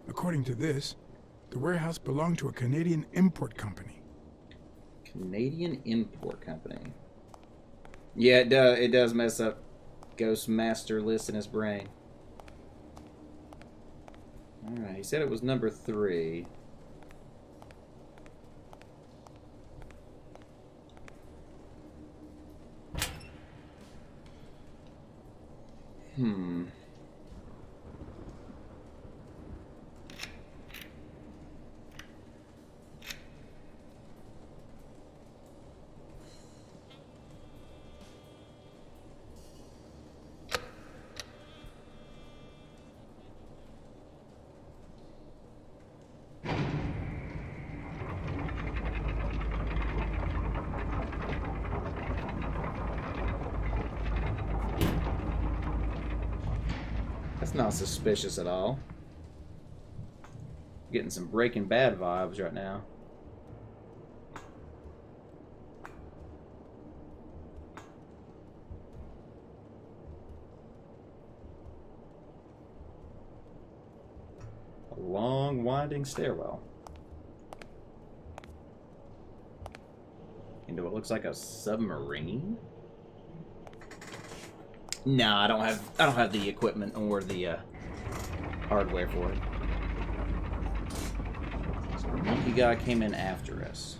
According to this, the warehouse belonged to a Canadian import company. Canadian import company. Yeah, it does mess up Ghost Master list in his brain. Alright, he said it was number 3. That's not suspicious at all. Getting some Breaking Bad vibes right now. A long, winding stairwell into what looks like a submarine. No, I don't have the equipment or the hardware for it. So the monkey guy came in after us.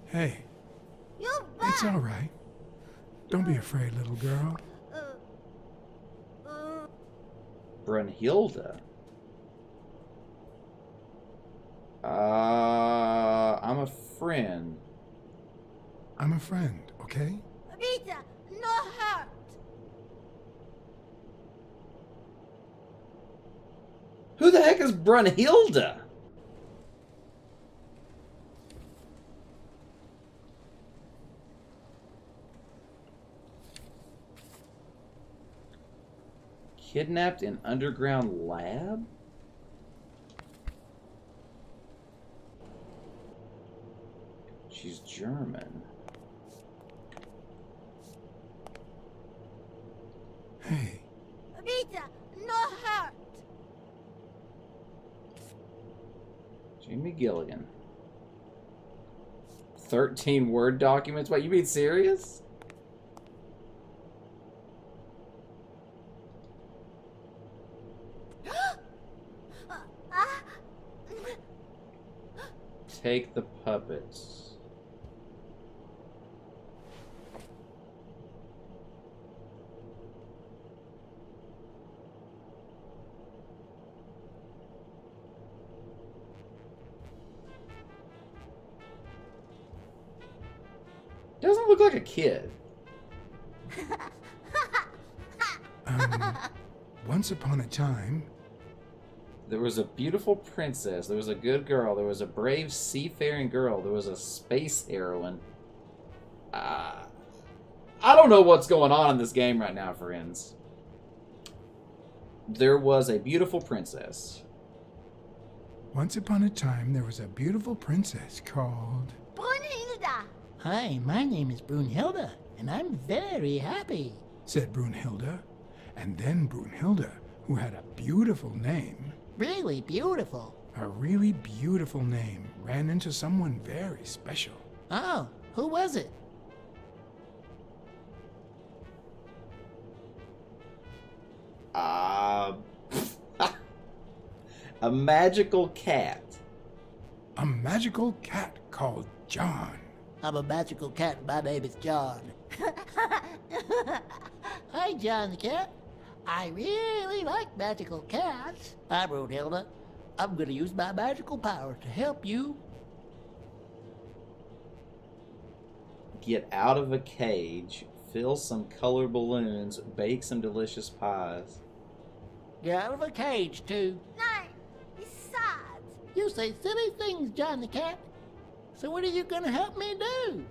Hey, it's all right. Don't be afraid, little girl. Brunhilde. I'm a friend. I'm a friend, okay? Rita, no hurt. Who the heck is Brunhilde? Kidnapped in underground lab? She's German. Hey. Rita, no hurt. Jamie Gilligan. 13 Word documents? What, you being serious? Take the puppets. Doesn't look like a kid. Once upon a time, there was a beautiful princess. There was a good girl. There was a brave seafaring girl. There was a space heroine. I don't know what's going on in this game right now, friends. There was a beautiful princess. Once upon a time, there was a beautiful princess called... Brunhilde. Hi, my name is Brunhilde, and I'm very happy, said Brunhilde. And then Brunhilde, who had a beautiful name... Really beautiful. A really beautiful name. Ran into someone very special. Oh, who was it? A magical cat. A magical cat called John. I'm a magical cat. My name is John. Hi, John the cat. I really like magical cats. I'm Brunhilde. I'm gonna use my magical powers to help you. Get out of a cage, fill some color balloons, bake some delicious pies. Get out of a cage, too. Nein, it's sad. You say silly things, John the cat. So what are you gonna help me do?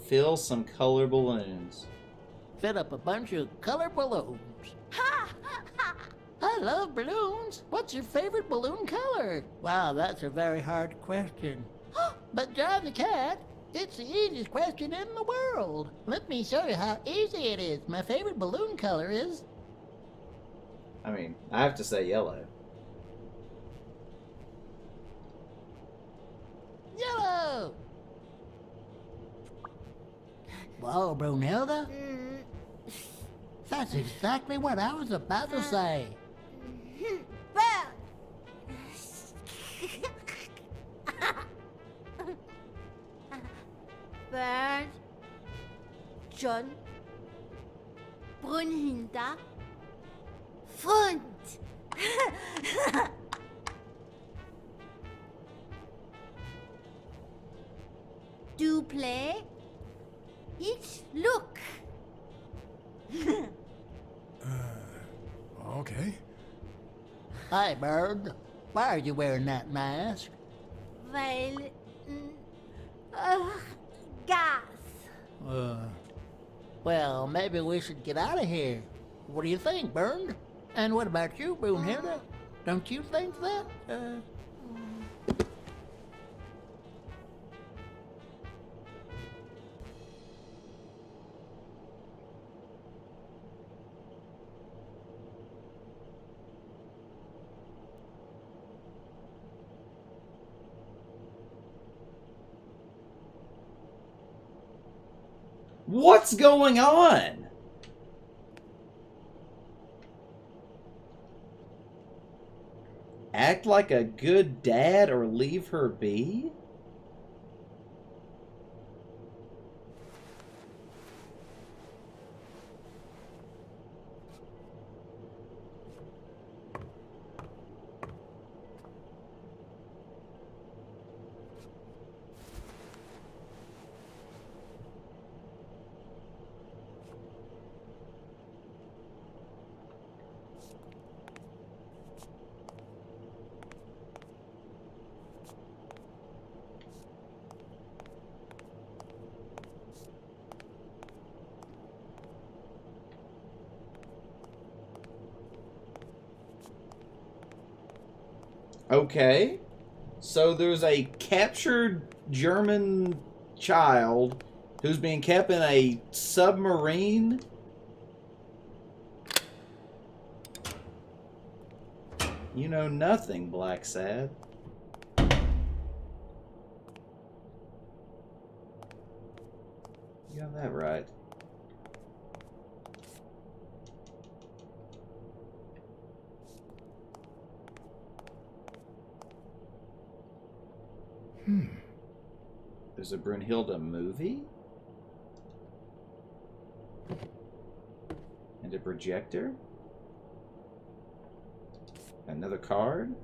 Fill some color balloons. Fill up a bunch of color balloons. I love balloons. What's your favorite balloon color? Wow, that's a very hard question. But John the cat, it's the easiest question in the world. Let me show you how easy it is. My favorite balloon color is... I mean, I have to say yellow. Yellow! Whoa, Brunhilde. That's exactly what I was about to say. Well. Bird. John. Brunhilde. Freund. Do play? Ich look. Okay. Hi, Bird. Why are you wearing that mask? Weil. Gas. Well, maybe we should get out of here. What do you think, Bird? And what about you, Brunhilde? Don't you think that? What's going on? Act like a good dad or leave her be? Okay. So there's a captured German child who's being kept in a submarine. You know nothing, Blacksad. You got that right. There's a Brunhilde movie? And a projector? Another card?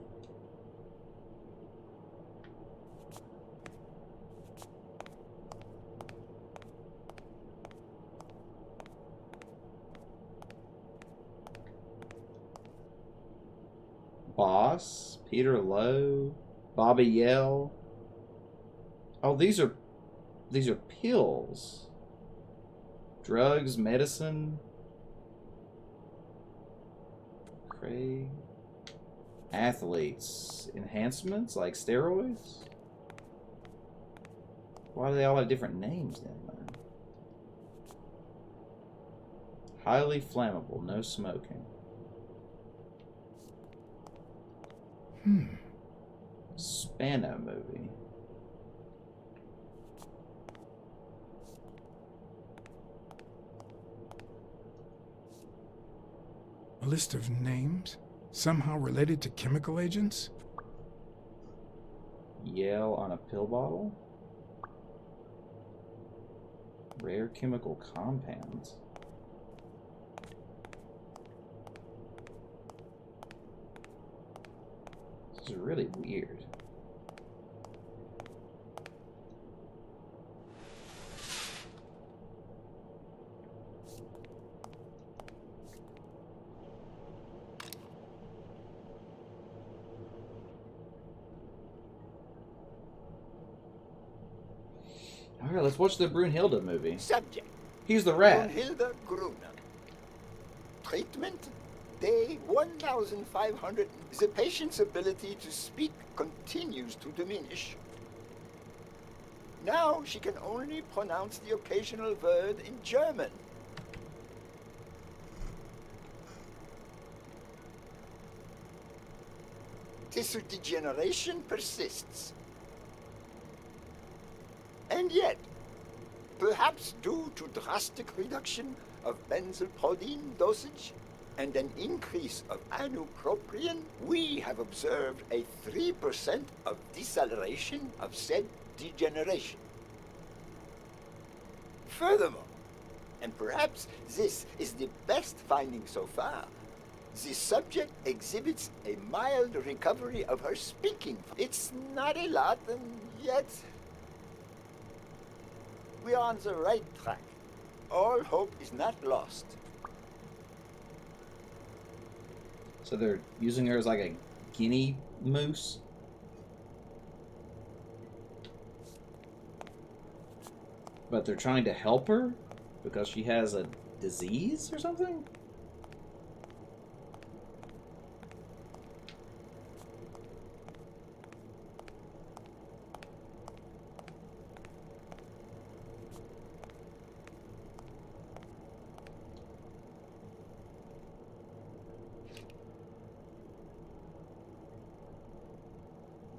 Boss? Peter Lowe? Bobby Yell? Oh, these are pills. Drugs, medicine. Craig. Athletes. Enhancements like steroids? Why do they all have different names then, man? Highly flammable, no smoking. Spano movie. A list of names? Somehow related to chemical agents? Yale on a pill bottle? Rare chemical compounds. This is really weird. Alright, let's watch the Brunhilde movie. Subject. He's the rat. Brunhilde Gruner. Treatment. Day 1500. The patient's ability to speak continues to diminish. Now she can only pronounce the occasional word in German. Tissue degeneration persists. And yet, perhaps due to drastic reduction of benzylproline dosage and an increase of ibuprofen, we have observed a 3% of deceleration of said degeneration. Furthermore, and perhaps this is the best finding so far, the subject exhibits a mild recovery of her speaking. It's not a lot, and yet we are on the right track. All hope is not lost. So they're using her as like a guinea moose? But they're trying to help her because she has a disease or something?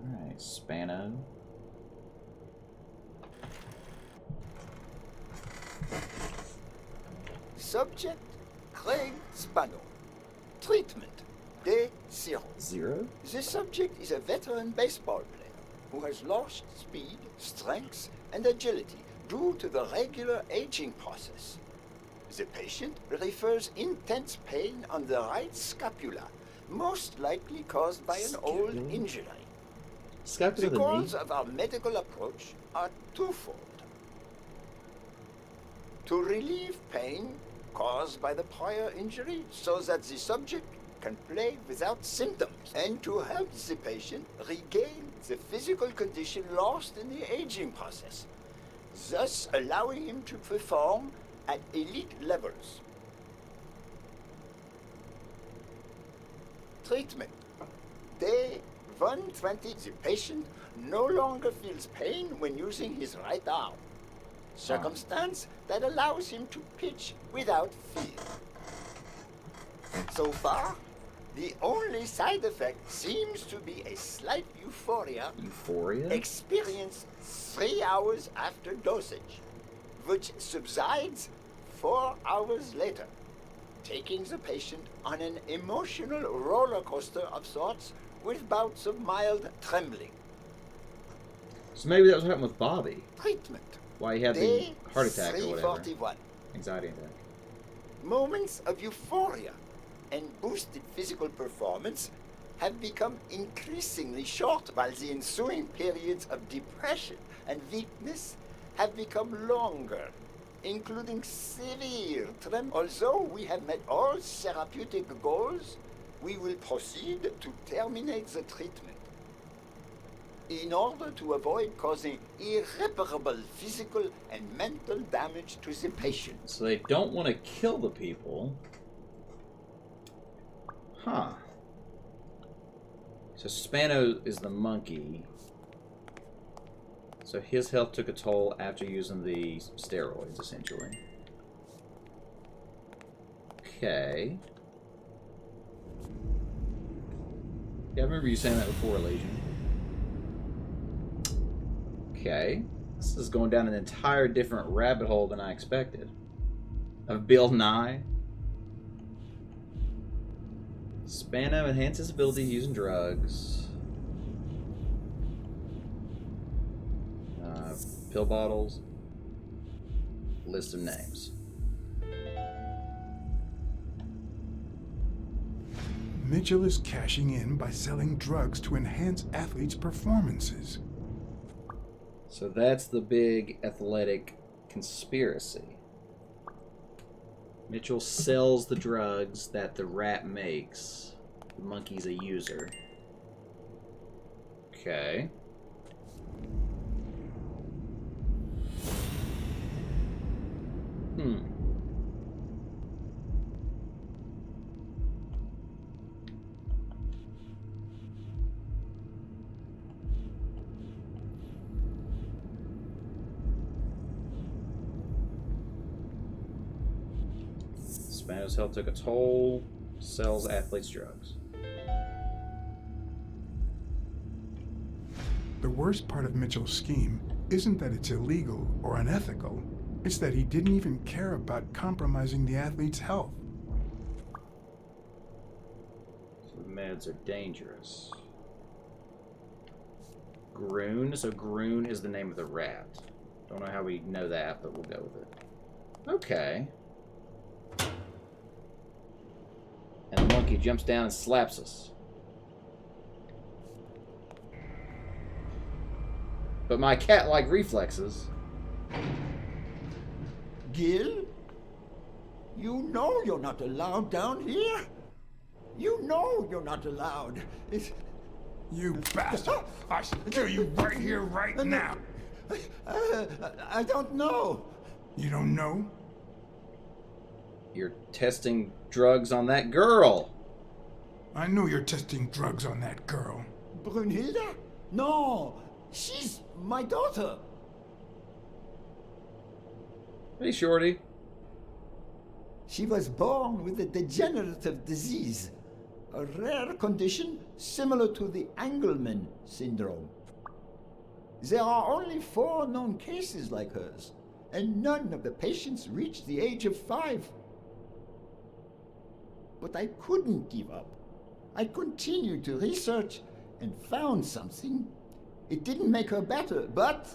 Alright, Spano. Subject, Craig Spano. Treatment, day 0. 0? The subject is a veteran baseball player who has lost speed, strength, and agility due to the regular aging process. The patient refers intense pain on the right scapula, most likely caused by an old injury. Scapula The the knee? goals of our medical approach are twofold. To relieve pain caused by the prior injury so that the subject can play without symptoms, and to help the patient regain the physical condition lost in the aging process, thus allowing him to perform at elite levels. Treatment. Day 120. The patient no longer feels pain when using his right arm, circumstance that allows him to pitch without fear. So far, the only side effect seems to be a slight euphoria. Euphoria? Experienced 3 hours after dosage, which subsides 4 hours later, taking the patient on an emotional roller coaster of sorts with bouts of mild trembling. So maybe that was what happened with Bobby. Treatment. Why he had the Day heart attack or whatever. 341. Anxiety attack. Moments of euphoria and boosted physical performance have become increasingly short, while the ensuing periods of depression and weakness have become longer, including severe tremor. Although we have met all therapeutic goals, we will proceed to terminate the treatment in order to avoid causing irreparable physical and mental damage to the patient. So they don't want to kill the people. Huh. So Spano is the monkey. So his health took a toll after using the steroids, essentially. Okay. Yeah, I remember you saying that before, Legion. Okay. This is going down an entire different rabbit hole than I expected. Of Bill Nye. Spano enhances ability using drugs. Pill bottles. List of names. Mitchell is cashing in by selling drugs to enhance athletes' performances. So that's the big athletic conspiracy. Mitchell sells the drugs that the rat makes. The monkey's a user. Okay. Spano's health took a toll. Sells athletes drugs. The worst part of Mitchell's scheme isn't that it's illegal or unethical. It's that he didn't even care about compromising the athlete's health. So the meds are dangerous. Groon. So Groon is the name of the rat. Don't know how we know that, but we'll go with it. Okay. And the monkey jumps down and slaps us. But my cat-like reflexes... Gil? You know you're not allowed down here. You know you're not allowed. You bastard! I should kill you right here, right now! I don't know. You don't know? You're testing drugs on that girl. I know you're testing drugs on that girl. Brunhilde? No, she's my daughter. Hey, Shorty. She was born with a degenerative disease, a rare condition similar to the Angelman syndrome. There are only 4 known cases like hers, and none of the patients reached the age of 5. But I couldn't give up. I continued to research and found something. It didn't make her better, but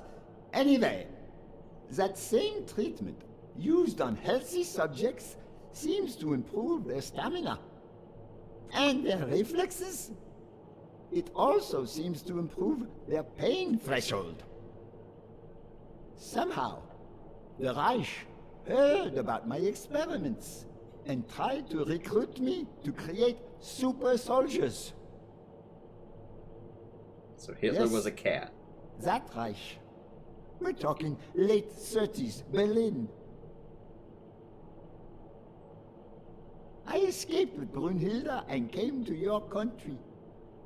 anyway, that same treatment used on healthy subjects seems to improve their stamina and their reflexes. It also seems to improve their pain threshold. Somehow, the Reich heard about my experiments and tried to recruit me to create super soldiers. So Hitler was a cat. That Reich. We're talking late 30s, Berlin. I escaped with Brunhilde and came to your country.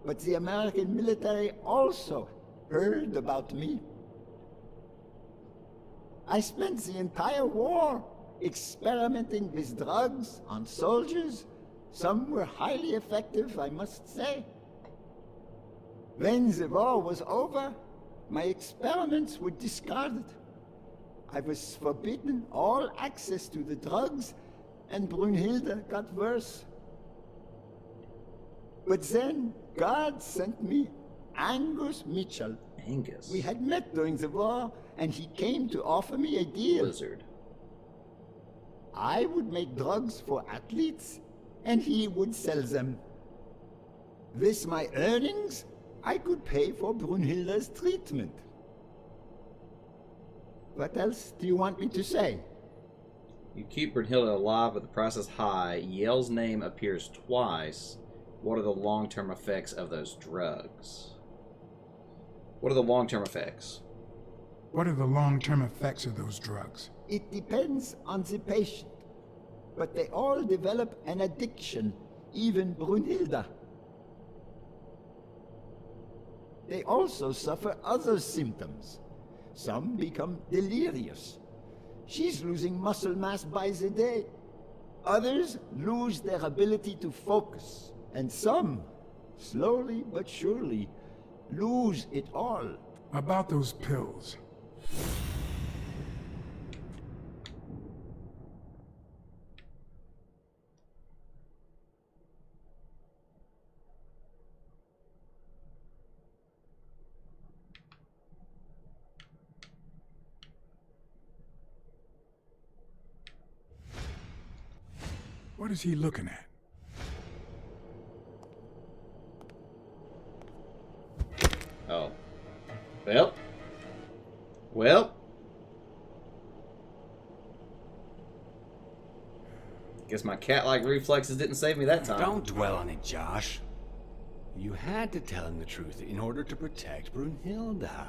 But the American military also heard about me. I spent the entire war experimenting with drugs on soldiers. Some were highly effective, I must say. When the war was over, my experiments were discarded. I was forbidden all access to the drugs, and Brunhilde got worse. But then God sent me Angus Mitchell. Angus? We had met during the war, and he came to offer me a deal. Wizard. I would make drugs for athletes, and he would sell them. With my earnings, I could pay for Brunhilde's treatment. What else do you want me to say? You keep Brunhilde alive, but the price is high. Yale's name appears twice. What are the long-term effects of those drugs? What are the long-term effects? What are the long-term effects of those drugs? It depends on the patient. But they all develop an addiction, even Brunhilde. They also suffer other symptoms. Some become delirious. She's losing muscle mass by the day. Others lose their ability to focus. And some slowly but surely, lose it all. About those pills. What is he looking at? Oh. Well. Well. Guess my cat-like reflexes didn't save me that time. Don't dwell on it, Josh. You had to tell him the truth in order to protect Brunhilde. Are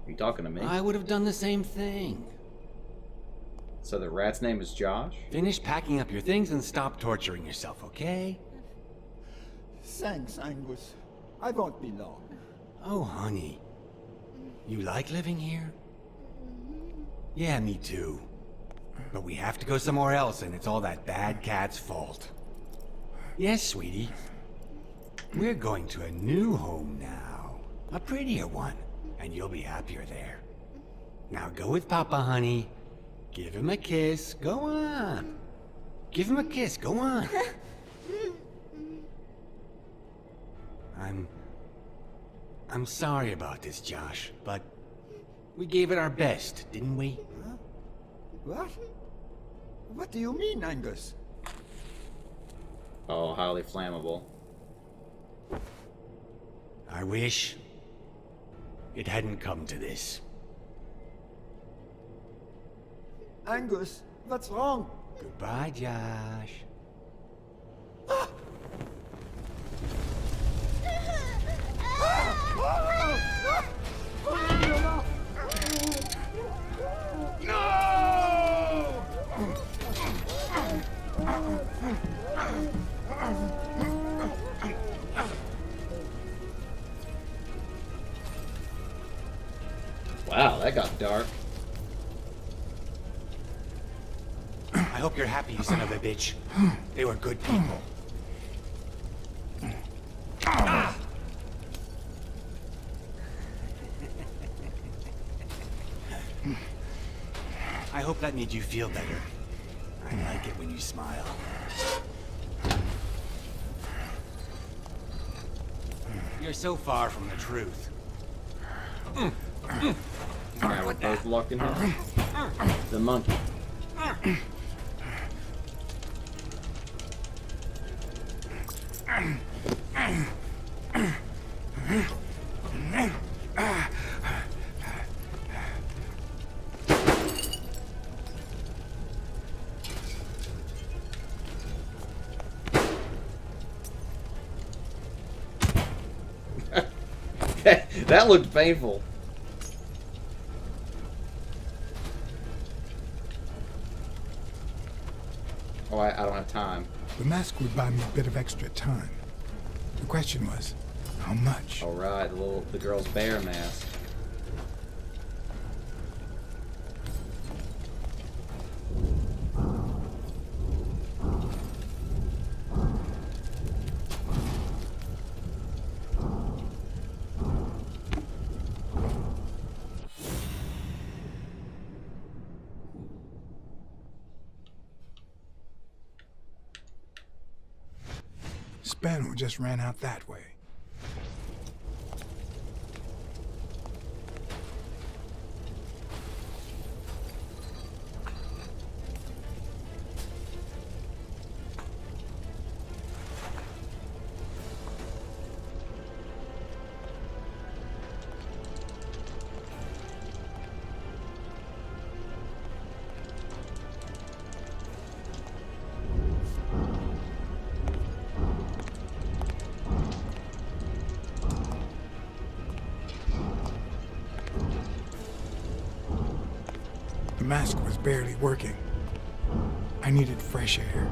you talking to me? I would have done the same thing. So the rat's name is Josh? Finish packing up your things and stop torturing yourself, okay? Thanks, Angus. I won't be long. Oh, honey. You like living here? Yeah, me too. But we have to go somewhere else, and it's all that bad cat's fault. Yes, sweetie. We're going to a new home now. A prettier one. And you'll be happier there. Now go with Papa, honey. Give him a kiss. Go on. Give him a kiss. Go on. I'm sorry about this, Josh, but we gave it our best, didn't we? Huh? What? What do you mean, Angus? Oh, highly flammable. I wish it hadn't come to this. Angus, what's wrong? Goodbye, Josh. Wow, that got dark. I hope you're happy, you son of a bitch. They were good people. I hope that made you feel better. I like it when you smile. You're so far from the truth. Alright, we're both locked in here. The monkey. That looked painful. Oh, I don't have time. The mask would buy me a bit of extra time. The question was, how much? All right, the girl's bear mask. Spano just ran out that way. The mask was barely working. I needed fresh air.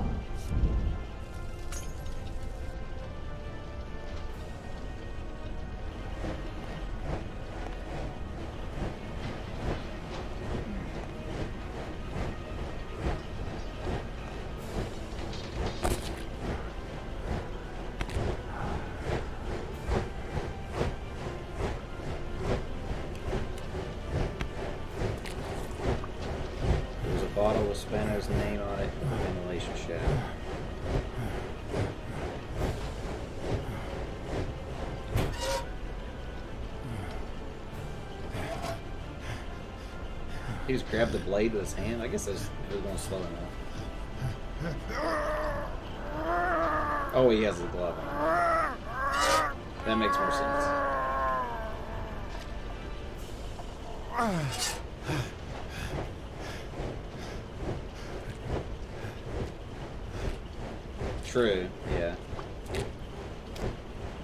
Spano's name on it. Ventilation shaft. He just grabbed the blade with his hand. I guess that's really going slow enough. Oh, he has the glove on. That makes more sense. True, yeah.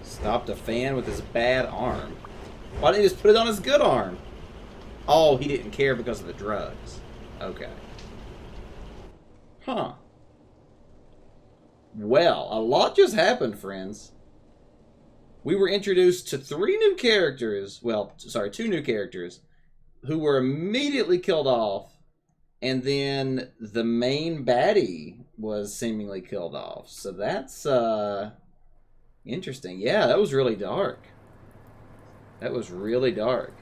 Stopped a fan with his bad arm. Why didn't he just put it on his good arm? Oh, he didn't care because of the drugs. Okay. Huh. Well, a lot just happened, friends. We were introduced to 3 new characters. Well, sorry, 2 new characters who were immediately killed off. And then the main baddie was seemingly killed off. So that's interesting. Yeah, that was really dark. That was really dark.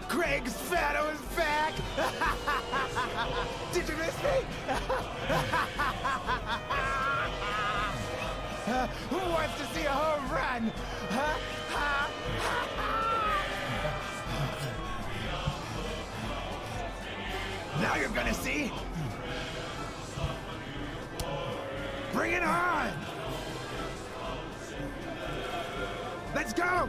Greg's Fado is back! Did you miss me? Who wants to see a home run? Now you're gonna see. Bring it on! Let's go!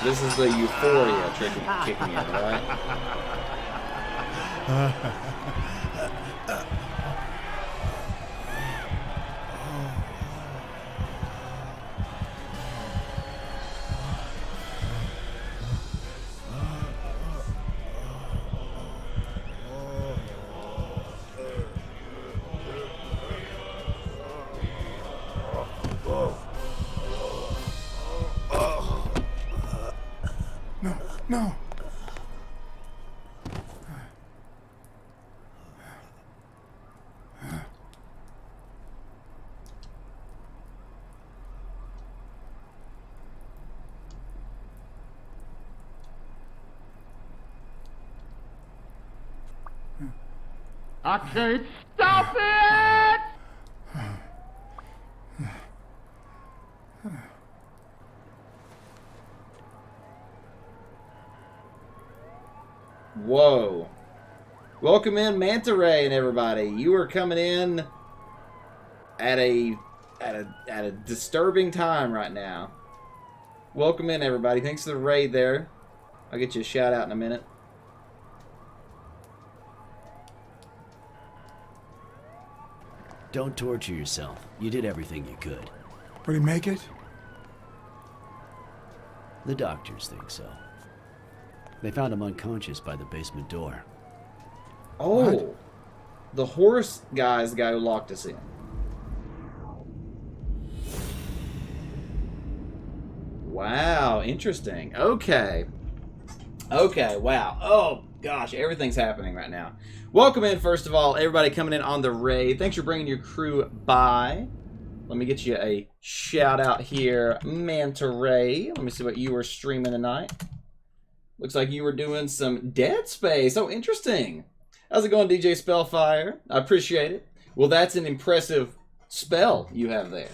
This is the euphoria kicking in, right? No. I said, stop it! Whoa. Welcome in, Manta Ray and everybody. You are coming in at a disturbing time right now. Welcome in, everybody. Thanks for the raid there. I'll get you a shout out in a minute. Don't torture yourself. You did everything you could. Would he make it? The doctors think so. They found him unconscious by the basement door. Oh, What? The horse guy is the guy who locked us in. Wow, interesting. Okay. Okay, wow. Oh, gosh, everything's happening right now. Welcome in, first of all, everybody coming in on the raid. Thanks for bringing your crew by. Let me get you a shout out here, Manta Ray. Let me see what you were streaming tonight. Looks like you were doing some Dead Space. Oh, interesting. How's it going, DJ Spellfire? I appreciate it. Well, that's an impressive spell you have there.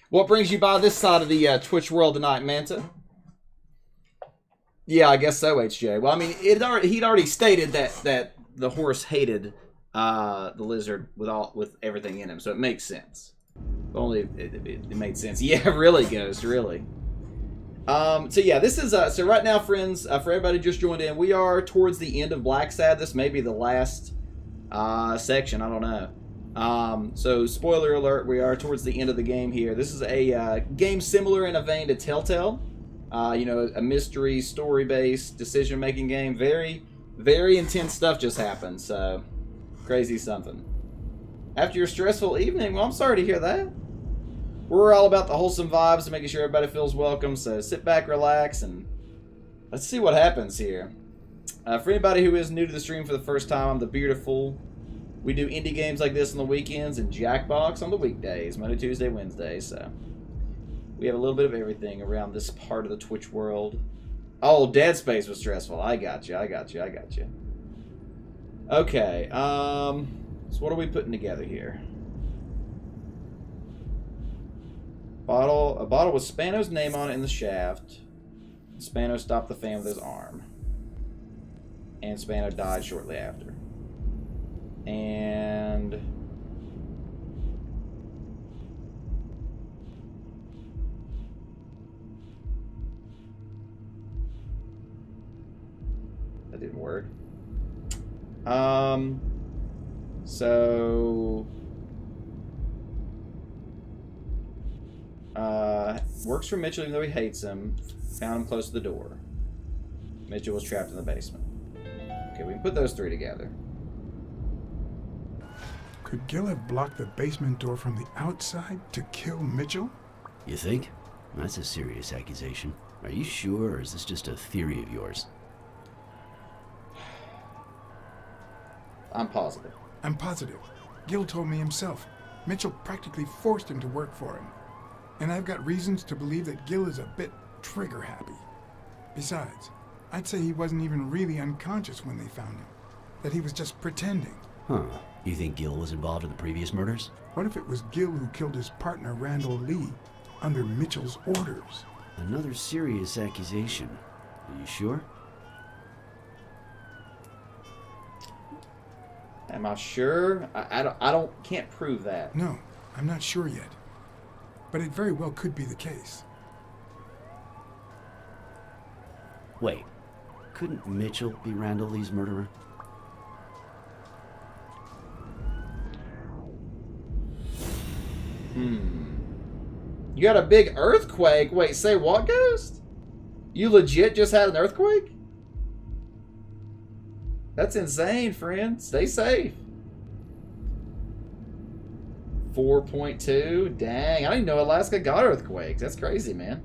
What brings you by this side of the Twitch world tonight, Manta? Yeah, I guess so, HJ. Well, I mean, he'd already stated that the horse hated the lizard with everything in him, so it makes sense. Only it made sense. Yeah, really, Ghost, really. So yeah, this is so right now, friends. For everybody who just joined in, we are towards the end of Blacksad. This may be the last section. I don't know. So spoiler alert, we are towards the end of the game here. This is a game similar in a vein to Telltale. You know, a mystery, story-based, decision-making game. Very, very intense stuff just happened. So crazy something. After your stressful evening? Well, I'm sorry to hear that. We're all about the wholesome vibes and making sure everybody feels welcome, so sit back, relax, and let's see what happens here. For anybody who is new to the stream for the first time, I'm TheBeardedFool. We do indie games like this on the weekends and Jackbox on the weekdays, Monday, Tuesday, Wednesday, so we have a little bit of everything around this part of the Twitch world. Oh, Dead Space was stressful. I got you. Okay, so what are we putting together here? A bottle with Spano's name on it in the shaft. Spano stopped the fan with his arm. And Spano died shortly after. And that didn't work. So works for Mitchell even though he hates him. Found him close to the door. Mitchell was trapped in the basement. Okay, we can put those three together. Could Gil have blocked the basement door from the outside to kill Mitchell? You think? That's a serious accusation. Are you sure, or is this just a theory of yours? I'm positive. I'm positive. Gil told me himself. Mitchell practically forced him to work for him. And I've got reasons to believe that Gil is a bit trigger-happy. Besides, I'd say he wasn't even really unconscious when they found him. That he was just pretending. Huh. You think Gil was involved in the previous murders? What if it was Gil who killed his partner, Randall Lee, under Mitchell's orders? Another serious accusation. Are you sure? Am I sure? I can't prove that. No, I'm not sure yet. But it very well could be the case. Wait, couldn't Mitchell be Randall Lee's murderer? You got a big earthquake? Wait, say what, Ghost? You legit just had an earthquake? That's insane, friend. Stay safe. 4.2? Dang, I didn't know Alaska got earthquakes. That's crazy, man.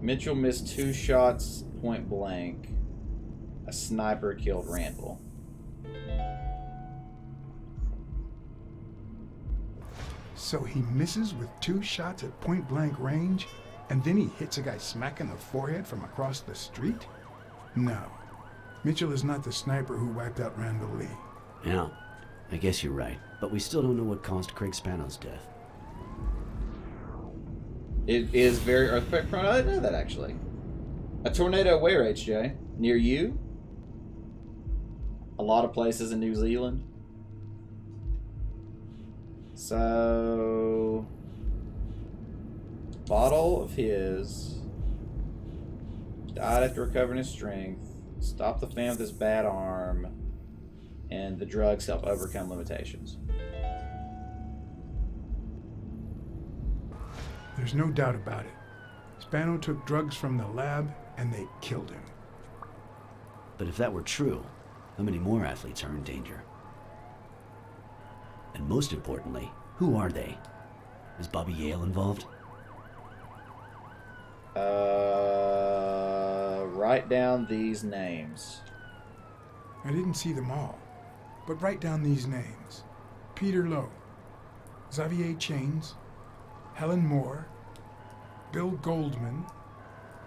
Mitchell missed 2 shots point blank. A sniper killed Randall. So he misses with 2 shots at point blank range, and then he hits a guy smack in the forehead from across the street? No. Mitchell is not the sniper who wiped out Randall Lee. Yeah, I guess you're right. But we still don't know what caused Craig Spano's death. It is very earthquake prone. I didn't know that, actually. A tornado where, HJ? Near you? A lot of places in New Zealand. So... bottle of his. Died after recovering his strength. Stopped the fan with his bad arm. And the drugs help overcome limitations. There's no doubt about it. Spano took drugs from the lab, and they killed him. But if that were true, how many more athletes are in danger? And most importantly, who are they? Is Bobby Yale involved? Write down these names. I didn't see them all, but write down these names. Peter Lowe, Xavier Chains, Helen Moore, Bill Goldman,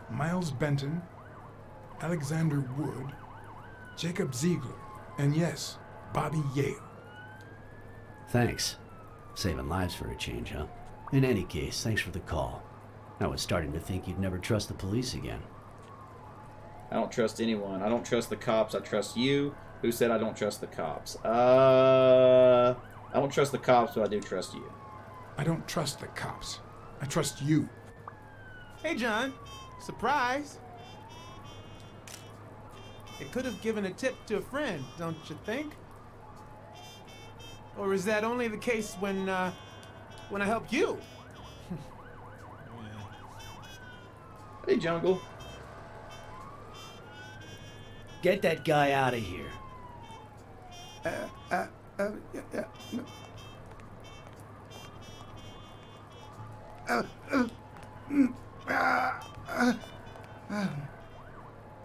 Miles Benton, Alexander Wood, Jacob Ziegler, and yes, Bobby Yale. Thanks. Saving lives for a change, huh? In any case, thanks for the call. I was starting to think you'd never trust the police again. I don't trust anyone. I don't trust the cops. I trust you. Who said I don't trust the cops? I don't trust the cops, but I do trust you. I don't trust the cops. I trust you. Hey, John. Surprise. It could have given a tip to a friend, don't you think? Or is that only the case when I help you? Hey, Jungle. Get that guy out of here. Yeah.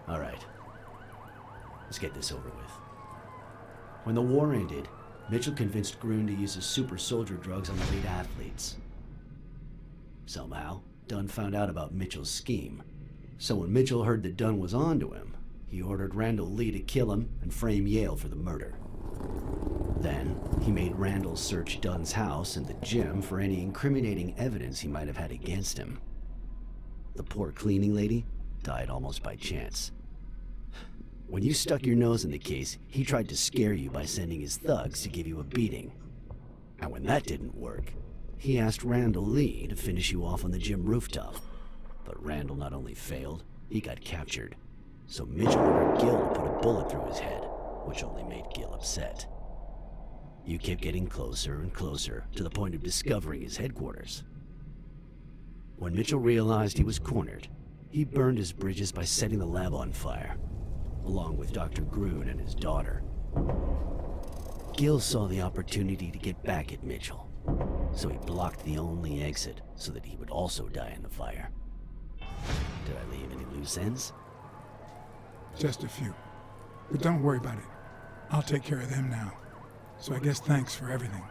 All right. Let's get this over with. When the war ended, Mitchell convinced Groon to use his super soldier drugs on the elite athletes. Somehow, Dunn found out about Mitchell's scheme. So when Mitchell heard that Dunn was onto him, he ordered Randall Lee to kill him and frame Yale for the murder. Then, he made Randall search Dunn's house and the gym for any incriminating evidence he might have had against him. The poor cleaning lady died almost by chance. When you stuck your nose in the case, he tried to scare you by sending his thugs to give you a beating. And when that didn't work, he asked Randall Lee to finish you off on the gym rooftop. But Randall not only failed, he got captured. So Mitchell ordered Gil to put a bullet through his head, which only made Gil upset. You kept getting closer and closer to the point of discovering his headquarters. When Mitchell realized he was cornered, he burned his bridges by setting the lab on fire, along with Dr. Groon and his daughter. Gil saw the opportunity to get back at Mitchell, so he blocked the only exit so that he would also die in the fire. Did I leave any loose ends? Just a few. But don't worry about it. I'll take care of them now. So I guess thanks for everything.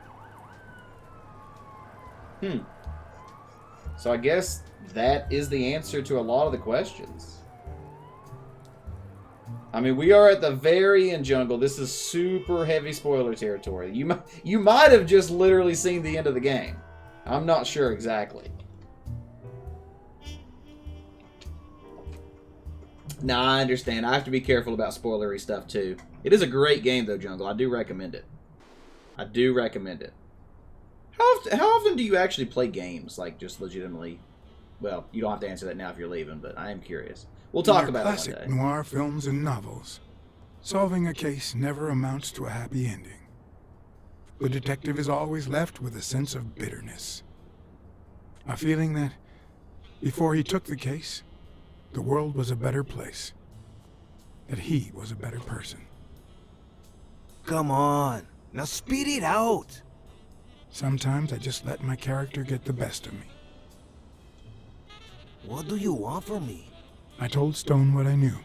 So I guess that is the answer to a lot of the questions. I mean, we are at the very end, Jungle. This is super heavy spoiler territory. You might have just literally seen the end of the game. I'm not sure exactly. Nah, I understand. I have to be careful about spoilery stuff too. It is a great game though, Jungle. I do recommend it. I do recommend it. How often do you actually play games? Like, just legitimately? Well, you don't have to answer that now if you're leaving, but I am curious. We'll talk about it one day. Classic noir films and novels. Solving a case never amounts to a happy ending. The detective is always left with a sense of bitterness. A feeling that, before he took the case, the world was a better place. That he was a better person. Come on. Now speed it out. Sometimes I just let my character get the best of me. What do you want from me? I told Stone what I knew.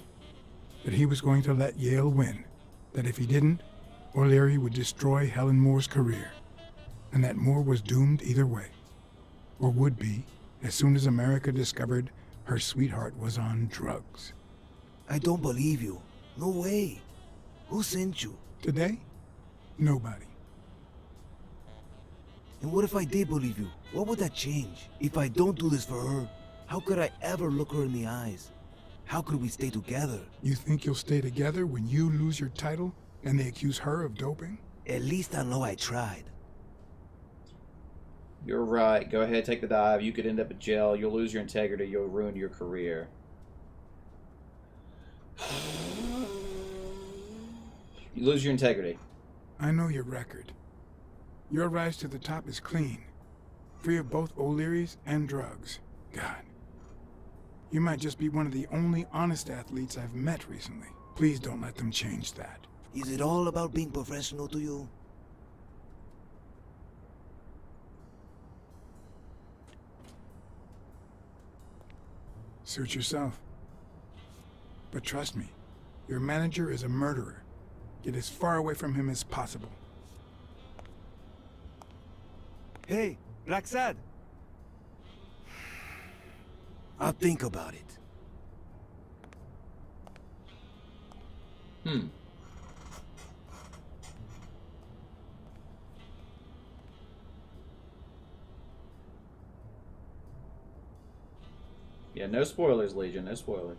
That he was going to let Yale win. That if he didn't, O'Leary would destroy Helen Moore's career. And that Moore was doomed either way. Or would be, as soon as America discovered her sweetheart was on drugs. I don't believe you. No way. Who sent you? Today? Nobody. And what if I did believe you? What would that change? If I don't do this for her, how could I ever look her in the eyes? How could we stay together? You think you'll stay together when you lose your title and they accuse her of doping? At least I know I tried. You're right. Go ahead, take the dive. You could end up in jail. You'll lose your integrity. You'll ruin your career. You lose your integrity. I know your record. Your rise to the top is clean. Free of both O'Leary's and drugs. God. You might just be one of the only honest athletes I've met recently. Please don't let them change that. Is it all about being professional to you? Suit yourself. But trust me, your manager is a murderer. Get as far away from him as possible. Hey, Blacksad. I'll think about it. Yeah, no spoilers, Legion. No spoilers.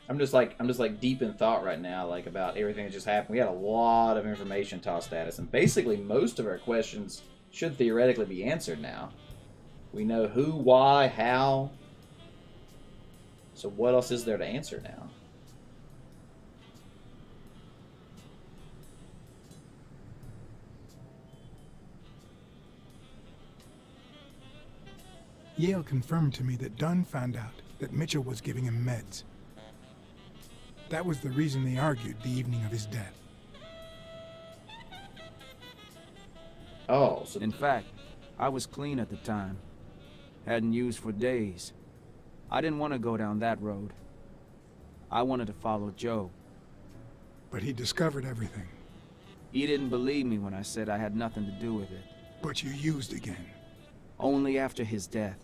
I'm just like deep in thought right now, like about everything that just happened. We had a lot of information tossed at us, and basically most of our questions should theoretically be answered now. We know who, why, how. So what else is there to answer now? Yale confirmed to me that Dunn found out that Mitchell was giving him meds. That was the reason they argued the evening of his death. Oh, so... In fact, I was clean at the time. Hadn't used for days. I didn't want to go down that road. I wanted to follow Joe. But he discovered everything. He didn't believe me when I said I had nothing to do with it. But you used again. Only after his death.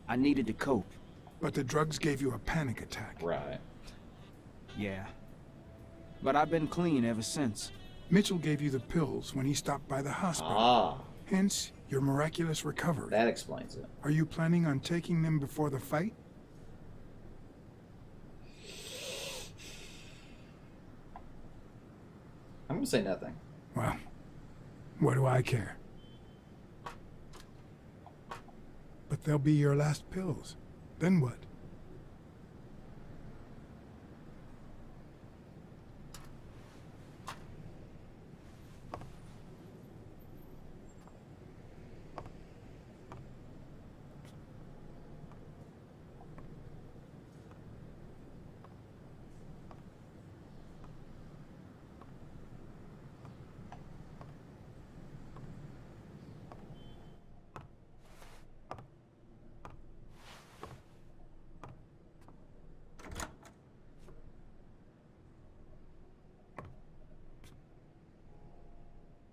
I needed to cope. But the drugs gave you a panic attack. Right. Yeah. But I've been clean ever since. Mitchell gave you the pills when he stopped by the hospital. Ah. Hence, your miraculous recovery. That explains it. Are you planning on taking them before the fight? I'm gonna say nothing. Well, what do I care? But they'll be your last pills. Then what?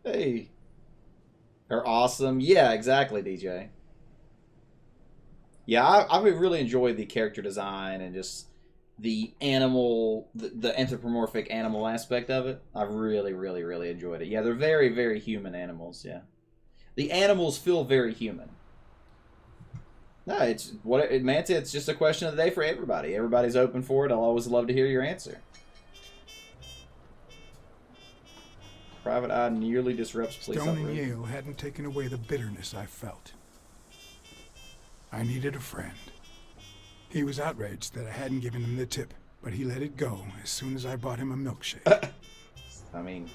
Hey. They're awesome. Yeah, exactly, DJ. Yeah, I really enjoy the character design and just the animal, the anthropomorphic animal aspect of it. I really, really, really enjoyed it. Yeah, they're very, very human animals, yeah. The animals feel very human. No, it's Manta, it's just a question of the day for everybody. Everybody's open for it. I'll always love to hear your answer. Private Eye nearly disrupts police Stone and operation. Yale hadn't taken away the bitterness I felt. I needed a friend. He was outraged that I hadn't given him the tip, but he let it go as soon as I bought him a milkshake. I mean,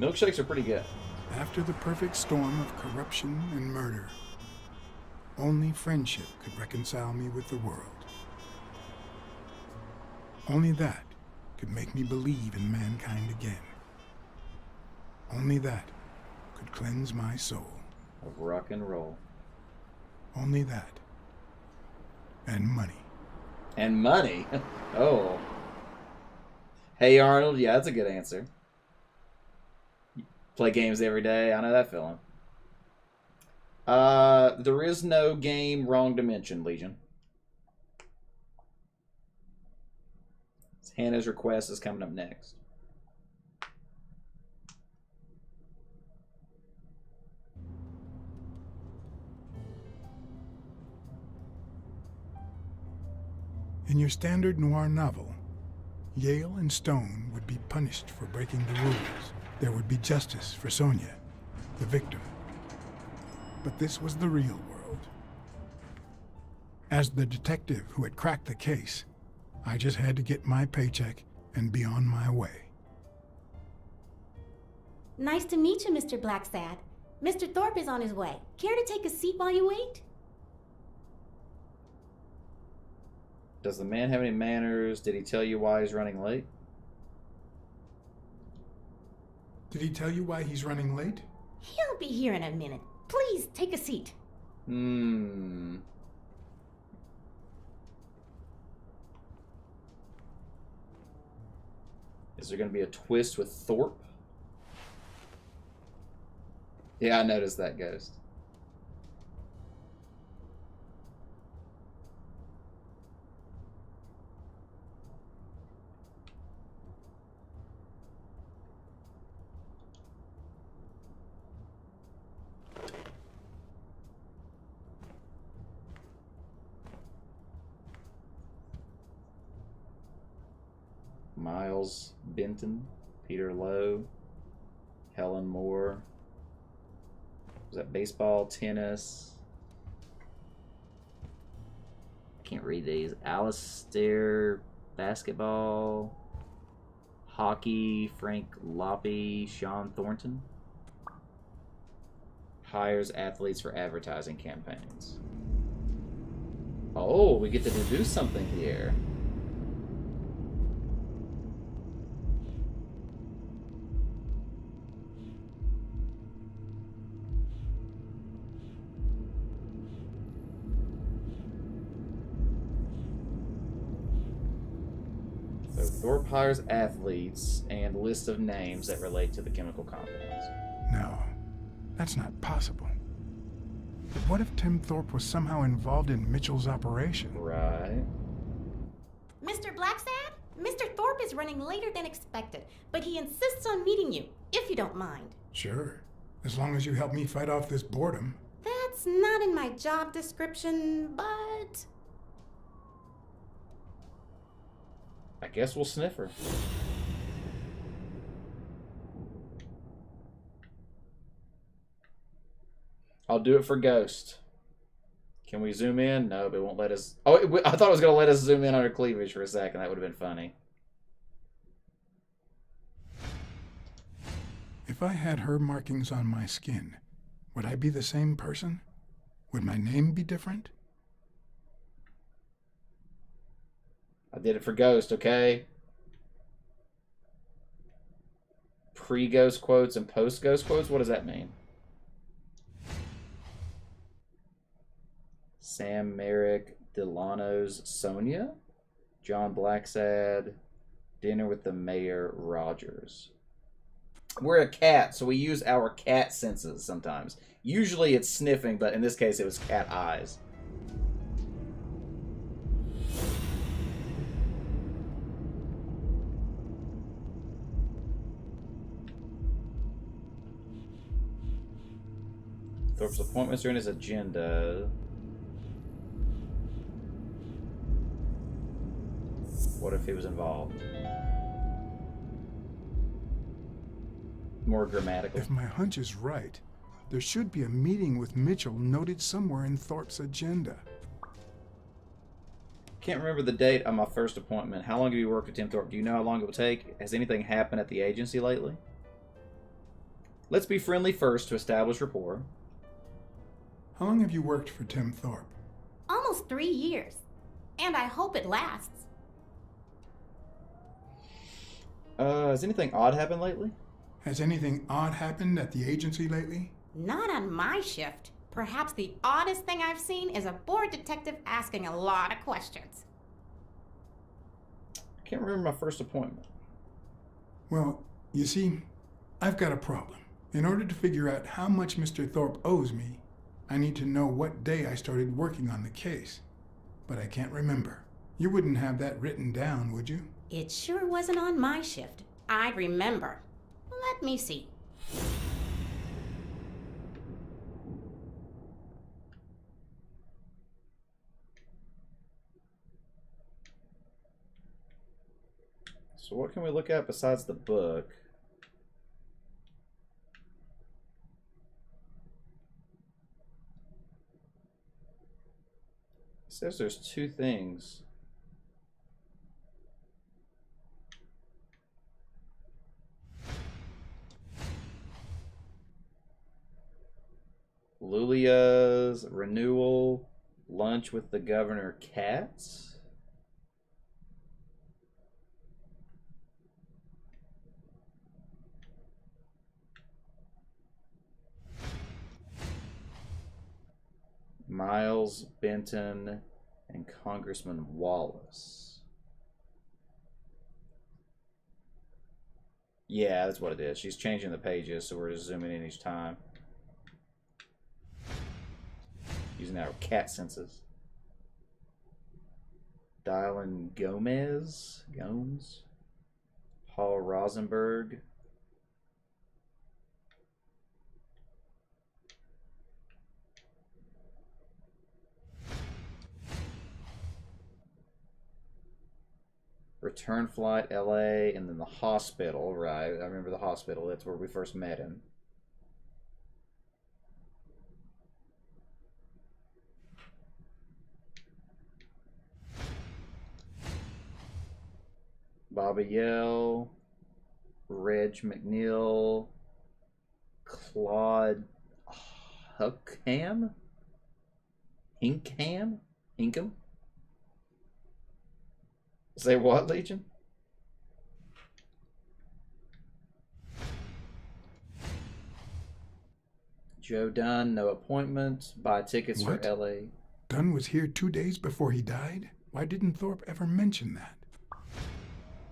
milkshakes are pretty good. After the perfect storm of corruption and murder, only friendship could reconcile me with the world. Only that could make me believe in mankind again. Only that could cleanse my soul. Of rock and roll. Only that. And money. And money? Oh. Hey, Arnold. Yeah, that's a good answer. Play games every day. I know that feeling. There is no game Wrong Dimension, Legion. Hannah's request is coming up next. In your standard noir novel, Yale and Stone would be punished for breaking the rules. There would be justice for Sonia, the victim. But this was the real world. As the detective who had cracked the case, I just had to get my paycheck and be on my way. Nice to meet you, Mr. Blacksad. Mr. Thorpe is on his way. Care to take a seat while you wait? Does the man have any manners? Did he tell you why he's running late? Did he tell you why he's running late? He'll be here in a minute. Please, take a seat. Is there going to be a twist with Thorpe? Yeah, I noticed that, Ghost. Miles Benton, Peter Lowe, Helen Moore. Was that baseball, tennis? can't read these. Alistair basketball, hockey, Frank Loppy, Sean Thornton. Hires athletes for advertising campaigns. Oh, we get to do something here. So Thorpe hires athletes and list of names that relate to the chemical compounds. No, that's not possible. But what if Tim Thorpe was somehow involved in Mitchell's operation? Right. Mr. Blacksad, Mr. Thorpe is running later than expected, but he insists on meeting you, if you don't mind. Sure, as long as you help me fight off this boredom. That's not in my job description, but... I guess we'll sniff her. I'll do it for Ghost. Can we zoom in? No, but it won't let us... Oh, I thought it was going to let us zoom in on her cleavage for a second. That would have been funny. If I had her markings on my skin, would I be the same person? Would my name be different? I did it for Ghost, okay? Pre-Ghost quotes and post-Ghost quotes? What does that mean? Sam Merrick, Delano's Sonia, John Blacksad, Dinner with the Mayor Rogers. We're a cat, so we use our cat senses sometimes. Usually it's sniffing, but in this case it was cat eyes. Thorpe's appointments are in his agenda. What if he was involved? More grammatical. If my hunch is right, there should be a meeting with Mitchell noted somewhere in Thorpe's agenda. Can't remember the date on my first appointment. How long have you worked with Tim Thorpe? Do you know how long it will take? Has anything happened at the agency lately? Let's be friendly first to establish rapport. How long have you worked for Tim Thorpe? Almost 3 years. And I hope it lasts. Has anything odd happened lately? Has anything odd happened at the agency lately? Not on my shift. Perhaps the oddest thing I've seen is a bored detective asking a lot of questions. I can't remember my first appointment. Well, you see, I've got a problem. In order to figure out how much Mr. Thorpe owes me, I need to know what day I started working on the case. But I can't remember. You wouldn't have that written down, would you? It sure wasn't on my shift. I'd remember. Let me see. So what can we look at besides the book? It says there's 2 things. Lulia's renewal, lunch with the Governor Katz. Miles Benton and Congressman Wallace. Yeah, that's what it is. She's changing the pages, so we're just zooming in each time. Using our cat senses. Dylan Gomes. Paul Rosenberg. Return flight, LA, and then the hospital, right? I remember the hospital. That's where we first met him. Bobby Yell, Reg McNeil, Claude Hinkham? Hinkham? Say what, Legion? Joe Dunn, no appointment. Buy tickets What? for LA. Dunn was here 2 days before he died? Why didn't Thorpe ever mention that?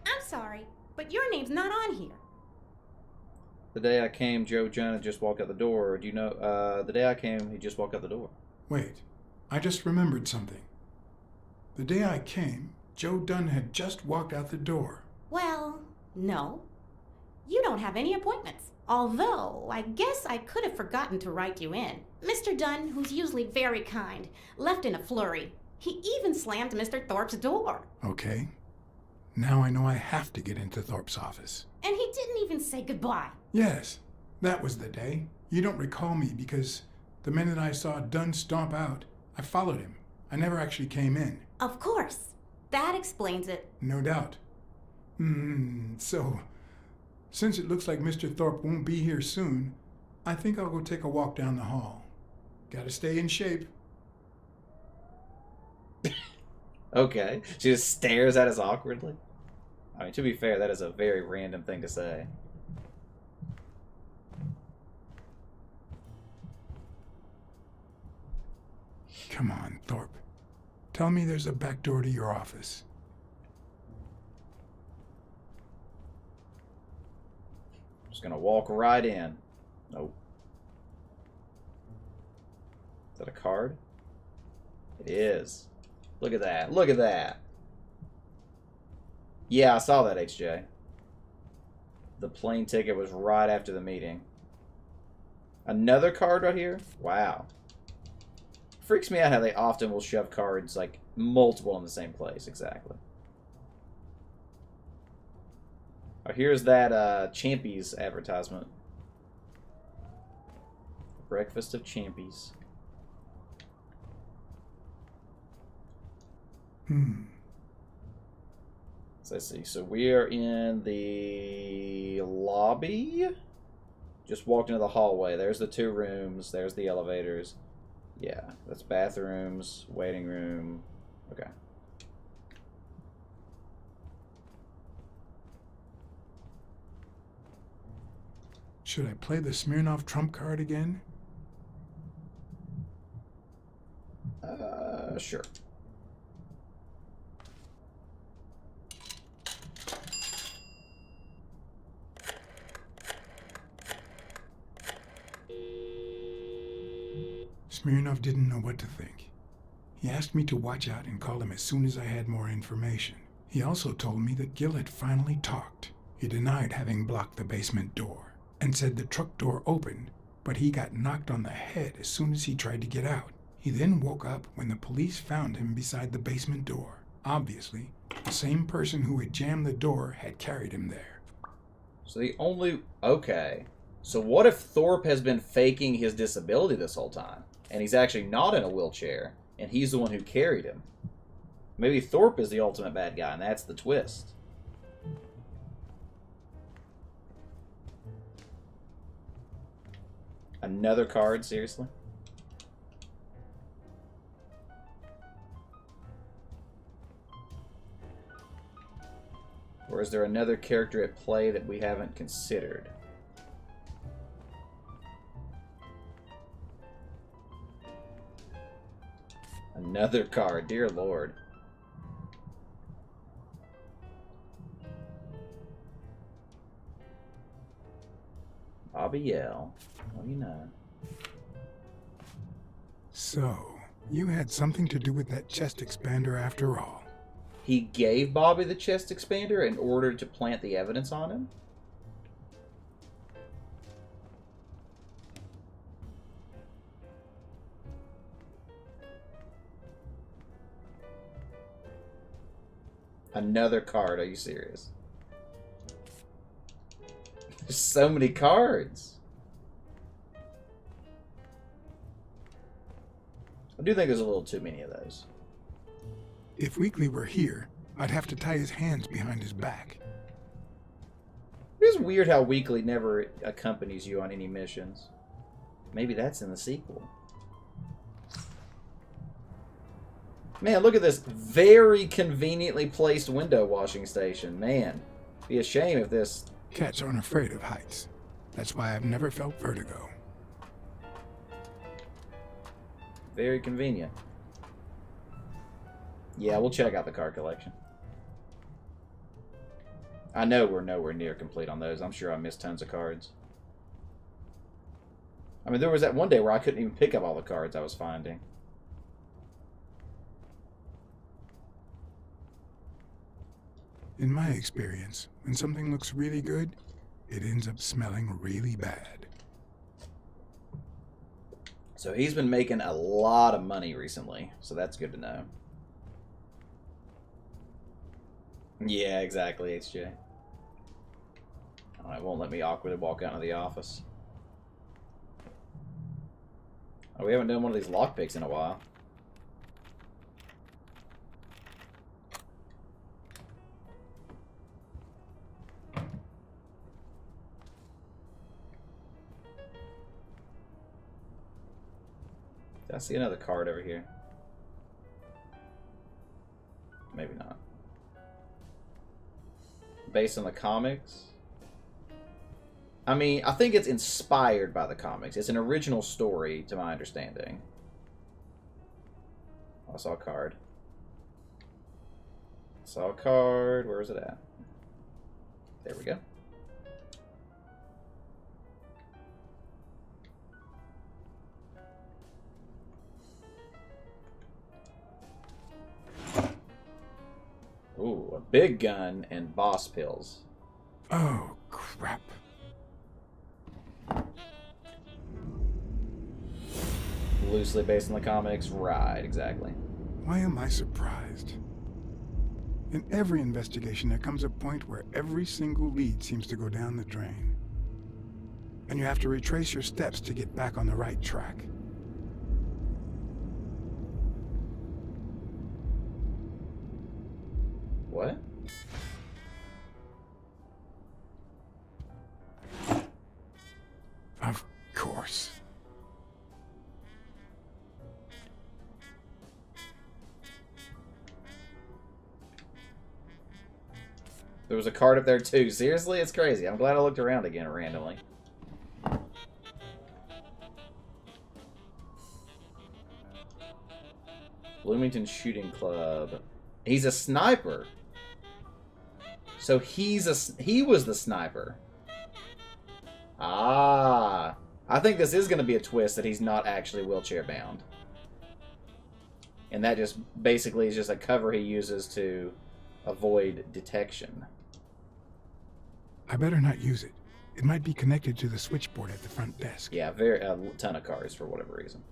I'm sorry, but your name's not on here. The day I came, Joe Dunn had just walked out the door. Do you know, the day I came, he just walked out the door. Wait, I just remembered something. The day I came, Joe Dunn had just walked out the door. Well, no. You don't have any appointments. Although, I guess I could have forgotten to write you in. Mr. Dunn, who's usually very kind, left in a flurry. He even slammed Mr. Thorpe's door. Okay. Now I know I have to get into Thorpe's office. And he didn't even say goodbye. Yes, that was the day. You don't recall me because the minute I saw Dunn stomp out, I followed him. I never actually came in. Of course. That explains it. No doubt. So, since it looks like Mr. Thorpe won't be here soon, I think I'll go take a walk down the hall. Gotta stay in shape. Okay. She just stares at us awkwardly. I mean, to be fair, that is a very random thing to say. Come on, Thorpe. Tell me there's a back door to your office. Just gonna walk right in. Nope. Is that a card? It is. Look at that. Look at that. Yeah, I saw that, HJ. The plane ticket was right after the meeting. Another card right here? Wow. Freaks me out how they often will shove cards, like, multiple in the same place. Exactly. Oh, here's that Champies advertisement. Breakfast of Champies. So let's see. So we are in the lobby. Just walked into the hallway. There's the 2 rooms. There's the elevators. Yeah, that's bathrooms, waiting room. Okay. Should I play the Smirnoff trump card again? Sure. Smirnoff didn't know what to think. He asked me to watch out and call him as soon as I had more information. He also told me that Gil had finally talked. He denied having blocked the basement door and said the truck door opened, but he got knocked on the head as soon as he tried to get out. He then woke up when the police found him beside the basement door. Obviously, the same person who had jammed the door had carried him there. So the only... Okay. So what if Thorpe has been faking his disability this whole time? And he's actually not in a wheelchair, and he's the one who carried him. Maybe Thorpe is the ultimate bad guy, and that's the twist. Another card, seriously? Or is there another character at play that we haven't considered? Another card, dear Lord. Bobby Yell. What do you know? So, you had something to do with that chest expander after all. He gave Bobby the chest expander in order to plant the evidence on him? Another card, are you serious? There's so many cards. I do think there's a little too many of those. If Weekly were here, I'd have to tie his hands behind his back. It's weird how Weekly never accompanies you on any missions. Maybe that's in the sequel. Man, look at this very conveniently placed window washing station. Man, be a shame if this... Cats aren't afraid of heights. That's why I've never felt vertigo. Very convenient. Yeah, we'll check out the card collection. I know we're nowhere near complete on those. I'm sure I missed tons of cards. I mean, there was that one day where I couldn't even pick up all the cards I was finding. In my experience, when something looks really good, it ends up smelling really bad. So he's been making a lot of money recently, so that's good to know. Yeah, exactly, HJ. Oh, it won't let me awkwardly walk out of the office. Oh, we haven't done one of these lockpicks in a while. Did I see another card over here? Maybe not. Based on the comics? I mean, I think it's inspired by the comics. It's an original story, to my understanding. Oh, I saw a card. Saw a card. Where is it at? There we go. Ooh, a big gun and boss pills. Oh, crap. Loosely based on the comics. Right, exactly. Why am I surprised? In every investigation, there comes a point where every single lead seems to go down the drain. And you have to retrace your steps to get back on the right track. What? Of course. There was a card up there too. Seriously? It's crazy. I'm glad I looked around again randomly. Bloomington Shooting Club. He's a sniper. So he was the sniper. Ah. I think this is going to be a twist that he's not actually wheelchair bound. And that just basically is just a cover he uses to avoid detection. I better not use it. It might be connected to the switchboard at the front desk. Yeah, a ton of cards for whatever reason.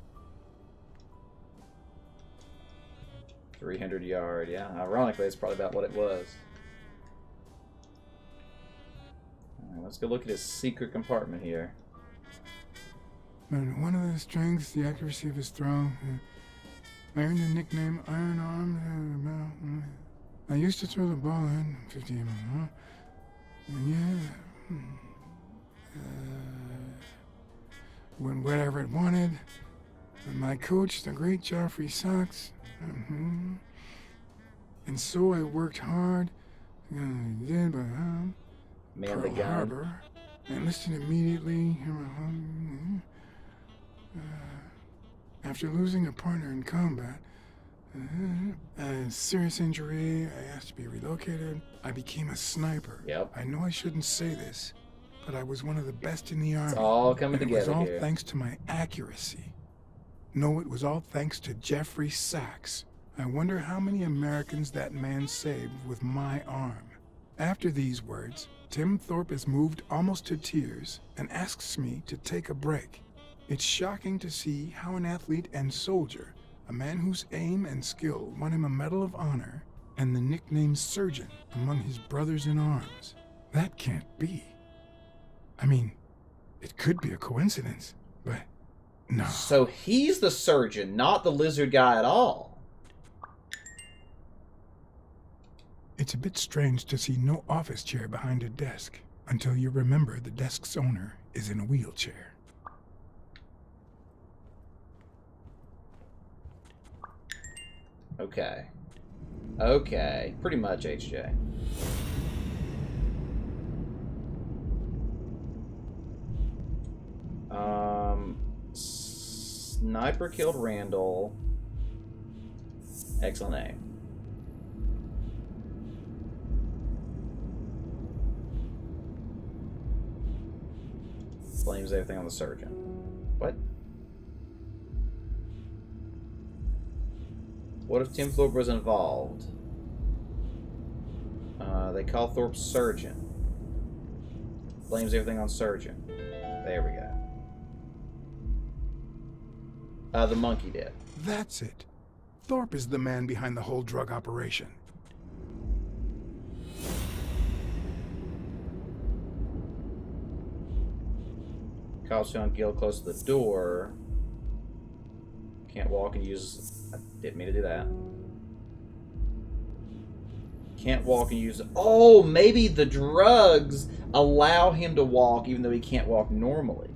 300 yard, yeah. Ironically, it's probably about what it was. All right, let's go look at his secret compartment here. One of the strengths, the accuracy of his throw. I earned the nickname Iron Arm. I used to throw the ball in 50 miles. Yeah. When whatever it wanted. And my coach, the great Joffrey Sox. And so I worked hard. I did, but Man the Pearl gun. Harbor. I enlisted immediately. After losing a partner in combat, a serious injury, I asked to be relocated. I became a sniper. Yep. I know I shouldn't say this, but I was one of the best in the army. It's all coming and together it was all here. thanks to my accuracy. No, it was all thanks to Jeffrey Sachs. I wonder how many Americans that man saved with my arm. After these words, Tim Thorpe is moved almost to tears and asks me to take a break. It's shocking to see how an athlete and soldier, a man whose aim and skill won him a Medal of Honor and the nickname Surgeon among his brothers in arms. That can't be. I mean, it could be a coincidence, but no. So he's the surgeon, not the lizard guy at all. It's a bit strange to see no office chair behind a desk, until you remember the desk's owner is in a wheelchair. Okay. Okay. Pretty much, HJ. Sniper killed Randall. Excellent aim. Blames everything on the surgeon. What? What if Tim Thorpe was involved? They call Thorpe surgeon. Blames everything on surgeon. There we go. The monkey did. That's it. Thorpe is the man behind the whole drug operation. Cops found Gil close to the door. Can't walk and use... I didn't mean to do that. Can't walk and use... Oh, maybe the drugs allow him to walk even though he can't walk normally.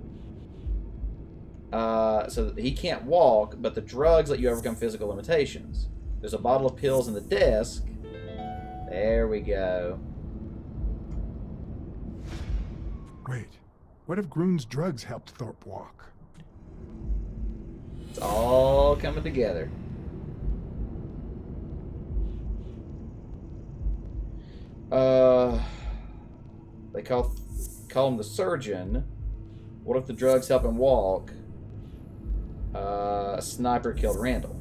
So he can't walk, but the drugs let you overcome physical limitations. There's a bottle of pills in the desk. There we go. Wait, what if Groon's drugs helped Thorpe walk? It's all coming together. They call him the surgeon. What if the drugs help him walk? A sniper killed Randall.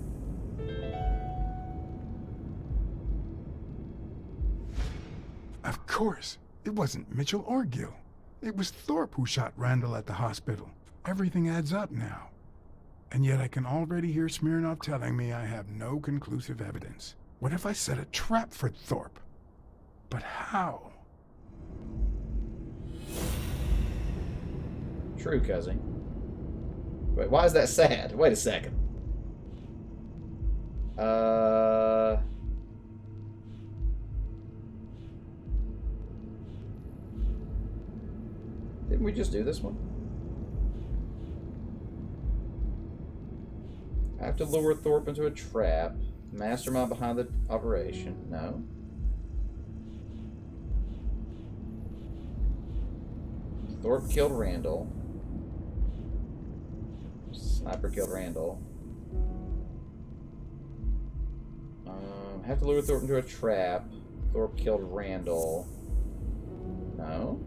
Of course. It wasn't Mitchell or Gil. It was Thorpe who shot Randall at the hospital. Everything adds up now. And yet I can already hear Smirnov telling me I have no conclusive evidence. What if I set a trap for Thorpe? But how? True, cousin. Wait, why is that sad? Wait a second. Didn't we just do this one? I have to lure Thorpe into a trap. Mastermind behind the operation. No. Thorpe killed Randall. Sniper killed Randall. Have to lure Thorpe into a trap. Thorpe killed Randall. No.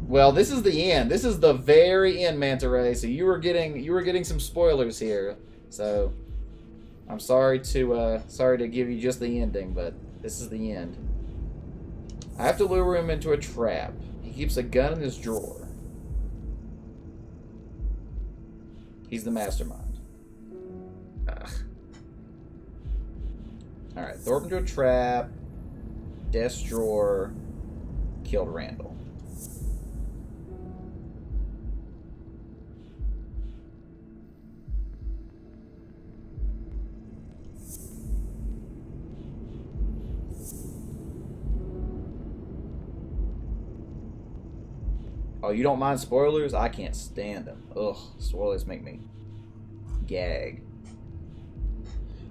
Well, this is the end. This is the very end, Manta Ray. So you were getting some spoilers here. So I'm sorry to give you just the ending, but this is the end. I have to lure him into a trap. He keeps a gun in his drawer. He's the mastermind. Ugh. Alright, Thorpe into a trap. Desk drawer. Killed Randall. Oh, you don't mind spoilers? I can't stand them. Ugh, spoilers make me gag.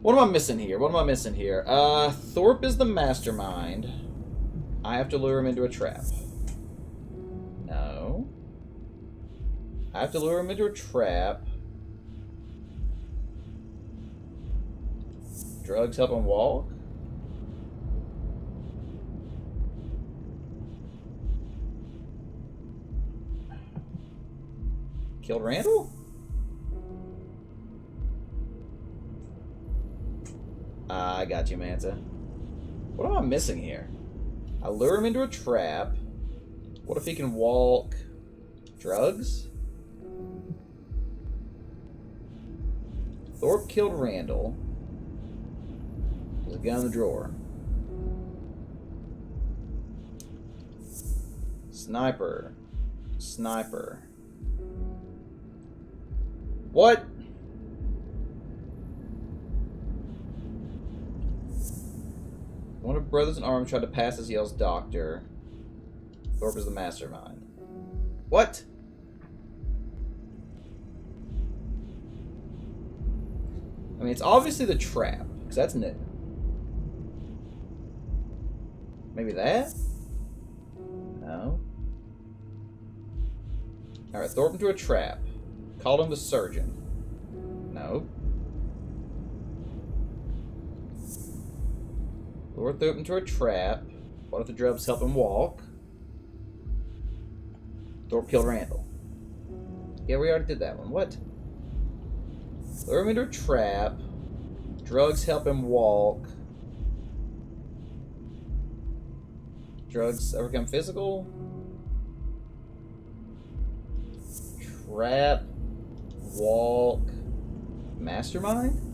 What am I missing here? What am I missing here? Thorpe is the mastermind. I have to lure him into a trap. No. I have to lure him into a trap. Drugs help him walk? Killed Randall? I got you, Manta. What am I missing here? I lure him into a trap. What if he can walk? Drugs? Thorpe killed Randall. There's a gun in the drawer. Sniper. Sniper. What? One of brothers in arms tried to pass as Yale's doctor. Thorpe is the mastermind. What? I mean, it's obviously the trap, because that's new. Maybe that? No. Alright, Thorpe into a trap. Called him the surgeon. No. Lure Thorpe into a trap. What if the drugs help him walk? Thorpe killed Randall. Yeah, we already did that one. What? Lure him into a trap. Drugs help him walk. Drugs overcome physical. Trap. Walk. Mastermind?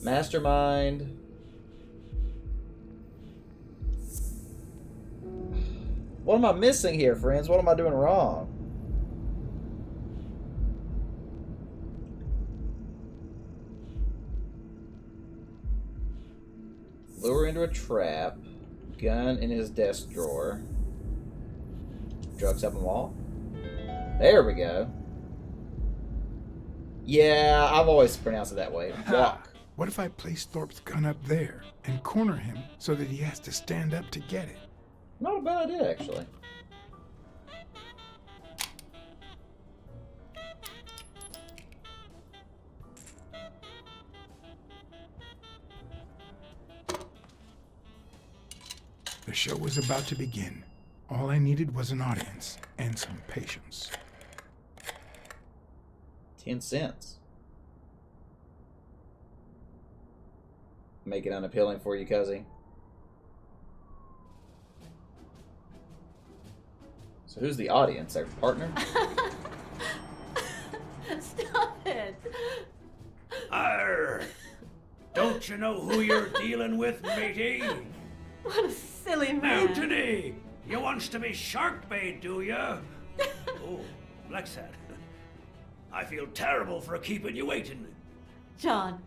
Mastermind. What am I missing here, friends? What am I doing wrong? Lure into a trap. Gun in his desk drawer. Drugs up and wall. There we go. Yeah, I've always pronounced it that way. Walk. What if I place Thorpe's gun up there and corner him so that he has to stand up to get it? Not a bad idea, actually. The show was about to begin. All I needed was an audience and some patience. 10 cents. Make it unappealing for you, Cuzzy. So who's the audience? Our partner? Stop it. Arr! Don't you know who you're dealing with, matey? What a silly man. Mutiny! You wants to be shark bait, do ya? Oh, Blacksad. I feel terrible for keeping you waiting. John.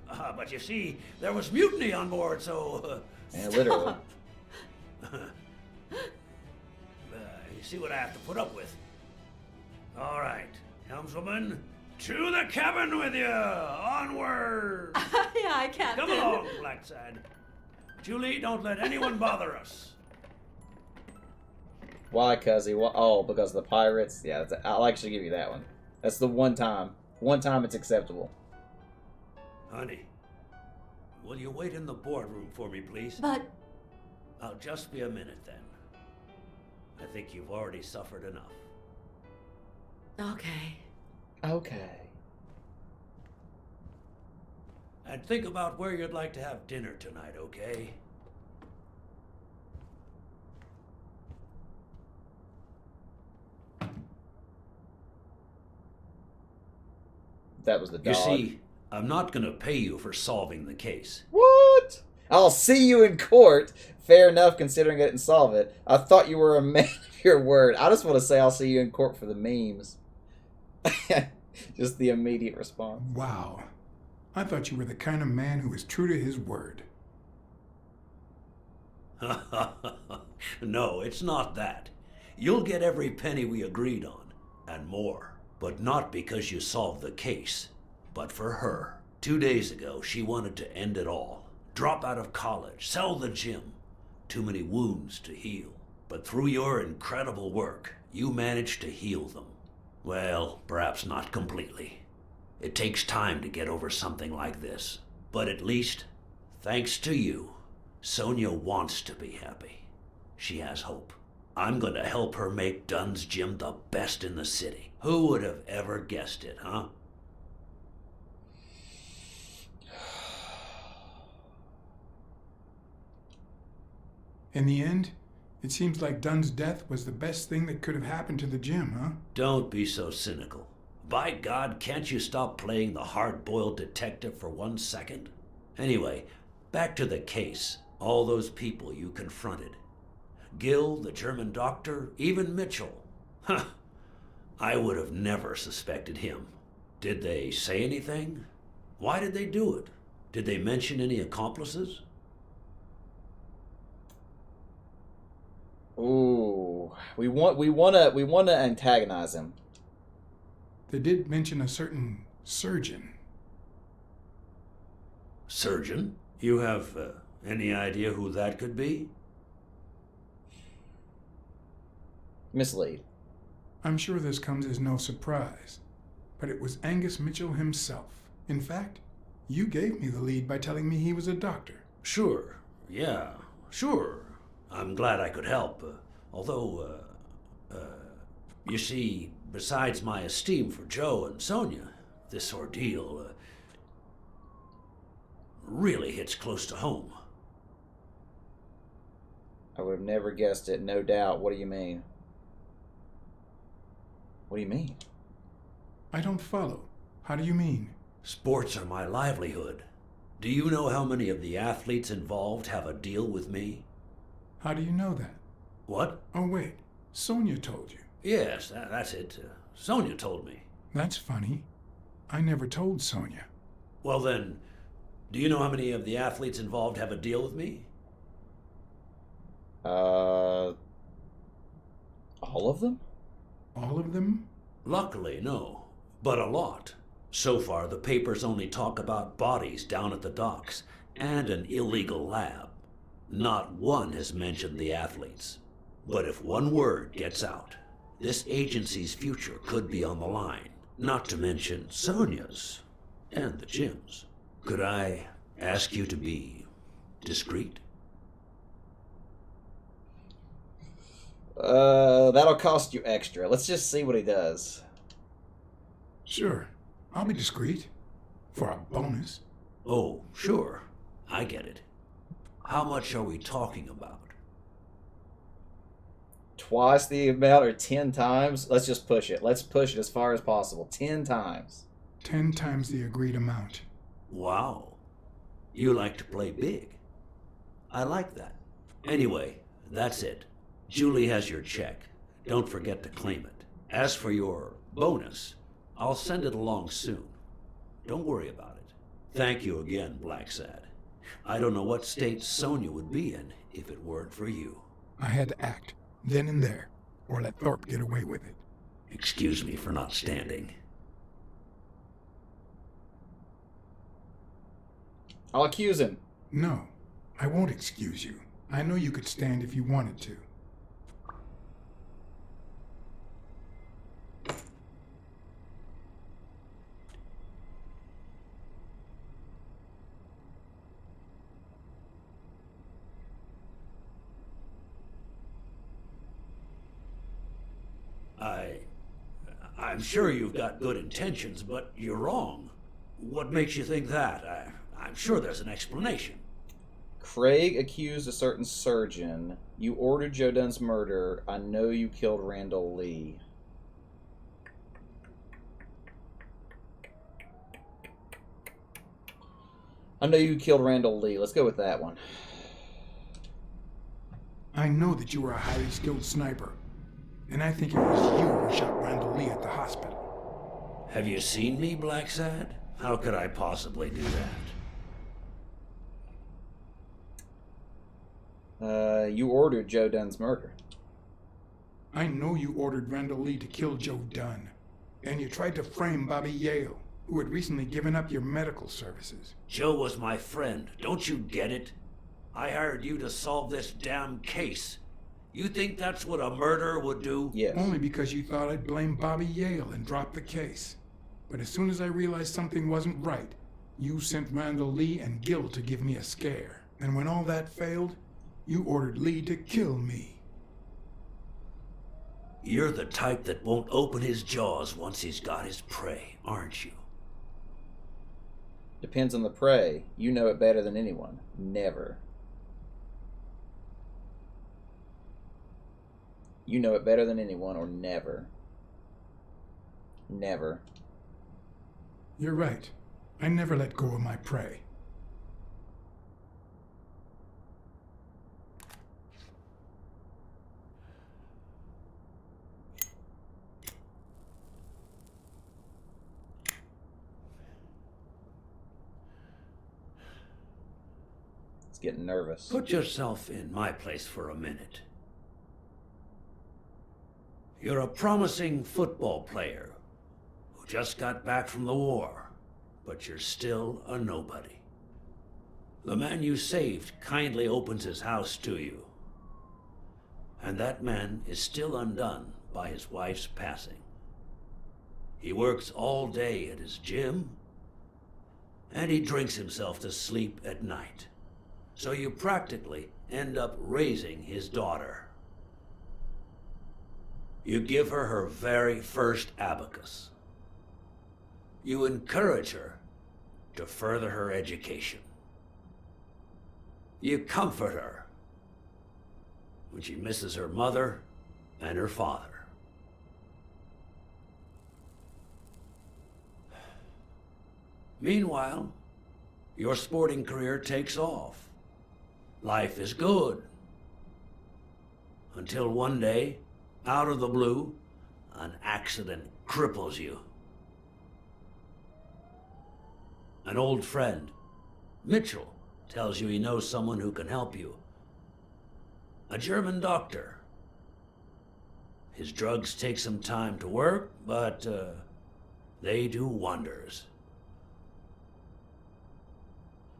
But you see, there was mutiny on board, so... Yeah, literally. You see what I have to put up with. All right, helmswoman, to the cabin with you! Onward! Aye, aye, Captain. Come along, Blacksad. Julie, don't let anyone bother us. Why, Cuzzy? Oh, because of the pirates? Yeah, I'll actually give you that one. That's the one time. One time it's acceptable. Honey, will you wait in the boardroom for me, please? But... I'll just be a minute, then. I think you've already suffered enough. Okay. Okay. And think about where you'd like to have dinner tonight, okay? That was the dog. You see, I'm not gonna pay you for solving the case. What? I'll see you in court. Fair enough, considering I didn't solve it. I thought you were a man of your word. I just want to say I'll see you in court for the memes. Just the immediate response. Wow. I thought you were the kind of man who is true to his word. No, it's not that. You'll get every penny we agreed on, and more. But not because you solved the case, but for her. 2 days ago, she wanted to end it all. Drop out of college, sell the gym. Too many wounds to heal. But through your incredible work, you managed to heal them. Well, perhaps not completely. It takes time to get over something like this. But at least, thanks to you, Sonia wants to be happy. She has hope. I'm going to help her make Dunn's gym the best in the city. Who would have ever guessed it, huh? In the end, it seems like Dunn's death was the best thing that could have happened to the gym, huh? Don't be so cynical. By God, can't you stop playing the hard-boiled detective for 1 second? Anyway, back to the case. All those people you confronted. Gill, the German doctor, even Mitchell. Huh. I would have never suspected him. Did they say anything? Why did they do it? Did they mention any accomplices? Ooh, we want to antagonize him. They did mention a certain surgeon. Surgeon? You have any idea who that could be? Mislead. I'm sure this comes as no surprise, but it was Angus Mitchell himself. In fact, you gave me the lead by telling me he was a doctor. Sure. Yeah, sure. I'm glad I could help. Although, you see, besides my esteem for Joe and Sonia, this ordeal really hits close to home. I would have never guessed it, no doubt. What do you mean? What do you mean? I don't follow. How do you mean? Sports are my livelihood. Do you know how many of the athletes involved have a deal with me? How do you know that? What? Oh, wait. Sonia told you. Yes, that's it. Sonia told me. That's funny. I never told Sonia. Well then, do you know how many of the athletes involved have a deal with me? All of them? All of them? Luckily, no. But a lot. So far, the papers only talk about bodies down at the docks and an illegal lab. Not one has mentioned the athletes. But if one word gets out, this agency's future could be on the line. Not to mention Sonia's and the gym's. Could I ask you to be discreet? That'll cost you extra. Let's just see what he does. Sure. I'll be discreet. For a bonus. Oh, sure. I get it. How much are we talking about? Twice the amount or 10 times? Let's just push it. Let's push it as far as possible. 10 times. 10 times the agreed amount. Wow. You like to play big. I like that. Anyway, that's it. Julie has your check. Don't forget to claim it. As for your bonus, I'll send it along soon. Don't worry about it. Thank you again, Blacksad. I don't know what state Sonia would be in if it weren't for you. I had to act, then and there, or let Thorpe get away with it. Excuse me for not standing. I'll accuse him. No, I won't excuse you. I know you could stand if you wanted to. I'm sure you've got good intentions, but you're wrong. What makes you think that? I'm sure there's an explanation. Craig accused a certain surgeon. You ordered Joe Dunn's murder. I know you killed Randall Lee. I know you killed Randall Lee. Let's go with that one. I know that you were a highly skilled sniper. And I think it was you who shot Randall Lee at the hospital. Have you seen me, Blacksad? How could I possibly do that? You ordered Joe Dunn's murder. I know you ordered Randall Lee to kill Joe Dunn. And you tried to frame Bobby Yale, who had recently given up your medical services. Joe was my friend. Don't you get it? I hired you to solve this damn case. You think that's what a murderer would do? Yes. Only because you thought I'd blame Bobby Yale and drop the case. But as soon as I realized something wasn't right, you sent Randall Lee and Gil to give me a scare. And when all that failed, you ordered Lee to kill me. You're the type that won't open his jaws once he's got his prey, aren't you? Depends on the prey. You know it better than anyone. Never. You know it better than anyone, or never. Never. You're right. I never let go of my prey. It's getting nervous. Put yourself in my place for a minute. You're a promising football player who just got back from the war, but you're still a nobody. The man you saved kindly opens his house to you, and that man is still undone by his wife's passing. He works all day at his gym, and he drinks himself to sleep at night. So you practically end up raising his daughter. You give her her very first abacus. You encourage her to further her education. You comfort her when she misses her mother and her father. Meanwhile, your sporting career takes off. Life is good. Until one day, out of the blue, an accident cripples you. An old friend, Mitchell, tells you he knows someone who can help you. A German doctor. His drugs take some time to work, but they do wonders.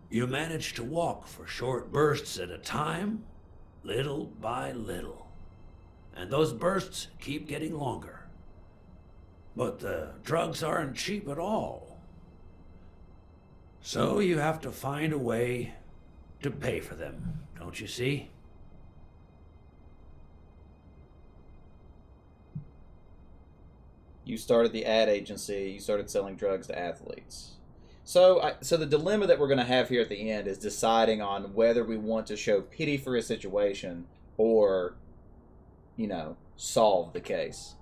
You manage to walk for short bursts at a time, little by little. And those bursts keep getting longer. But the drugs aren't cheap at all. So you have to find a way to pay for them, don't you see? You started the ad agency, you started selling drugs to athletes. So the dilemma that we're going to have here at the end is deciding on whether we want to show pity for his situation or, you know, solve the case.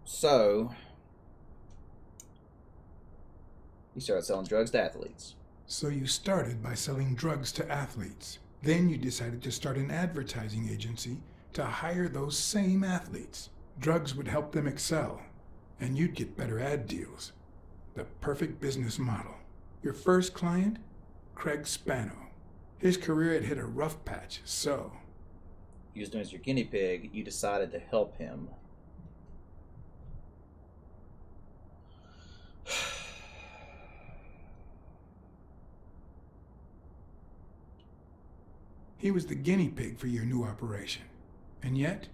So, you started selling drugs to athletes. So you started by selling drugs to athletes. Then you decided to start an advertising agency to hire those same athletes. Drugs would help them excel, and you'd get better ad deals. The perfect business model. Your first client? Craig Spano. His career had hit a rough patch, so... Used him as your guinea pig, you decided to help him. He was the guinea pig for your new operation. And yet,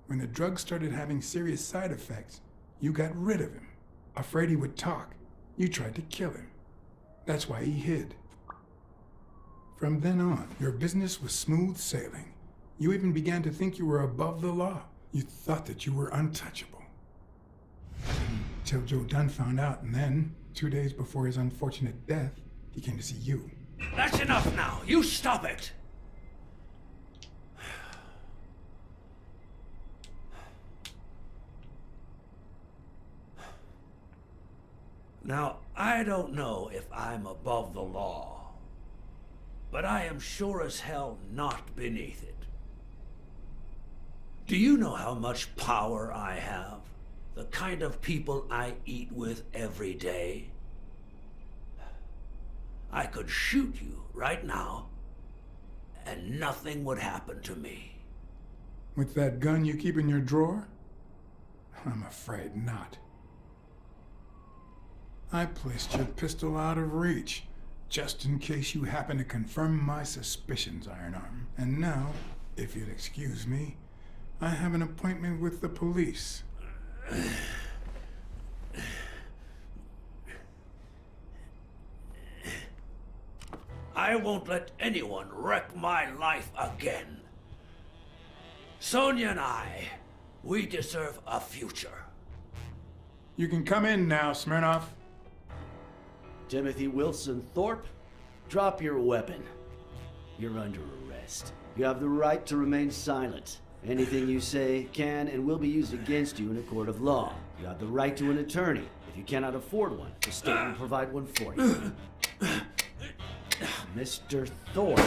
when the drug started having serious side effects, you got rid of him. Afraid he would talk, you tried to kill him. That's why he hid. From then on, your business was smooth sailing. You even began to think you were above the law. You thought that you were untouchable. Until Joe Dunn found out, and then, 2 days before his unfortunate death, he came to see you. That's enough now! You stop it! Now, I don't know if I'm above the law, but I am sure as hell not beneath it. Do you know how much power I have? The kind of people I eat with every day? I could shoot you right now, and nothing would happen to me. With that gun you keep in your drawer? I'm afraid not. I placed your pistol out of reach, just in case you happen to confirm my suspicions, Ironarm. And now, if you'll excuse me, I have an appointment with the police. I won't let anyone wreck my life again. Sonia and I, we deserve a future. You can come in now, Smirnoff. Timothy Wilson Thorpe, drop your weapon. You're under arrest. You have the right to remain silent. Anything you say can and will be used against you in a court of law. You have the right to an attorney. If you cannot afford one, the state will provide one for you. Mr. Thorpe.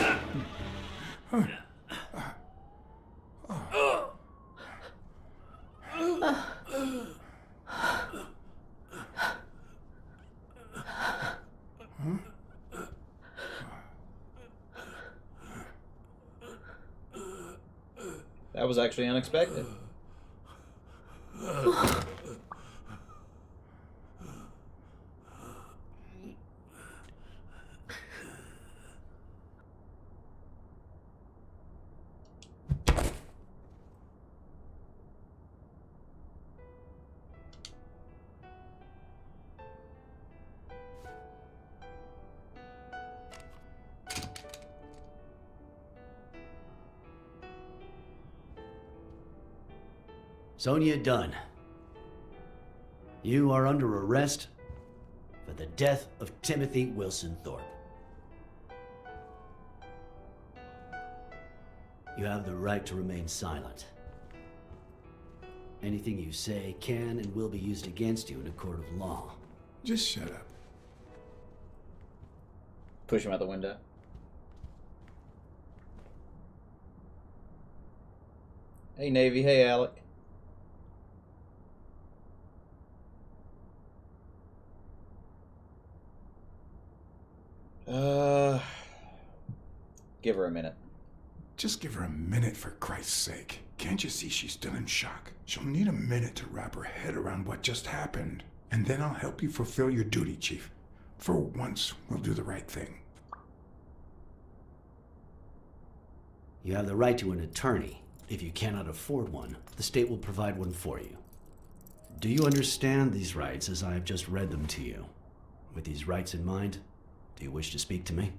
That was actually unexpected. Sonia Dunn, you are under arrest for the death of Timothy Wilson Thorpe. You have the right to remain silent. Anything you say can and will be used against you in a court of law. Just shut up. Push him out the window. Hey, Navy. Hey, Alec. Give her a minute. Just give her a minute, for Christ's sake. Can't you see she's still in shock? She'll need a minute to wrap her head around what just happened. And then I'll help you fulfill your duty, Chief. For once, we'll do the right thing. You have the right to an attorney. If you cannot afford one, the state will provide one for you. Do you understand these rights as I have just read them to you? With these rights in mind, do you wish to speak to me?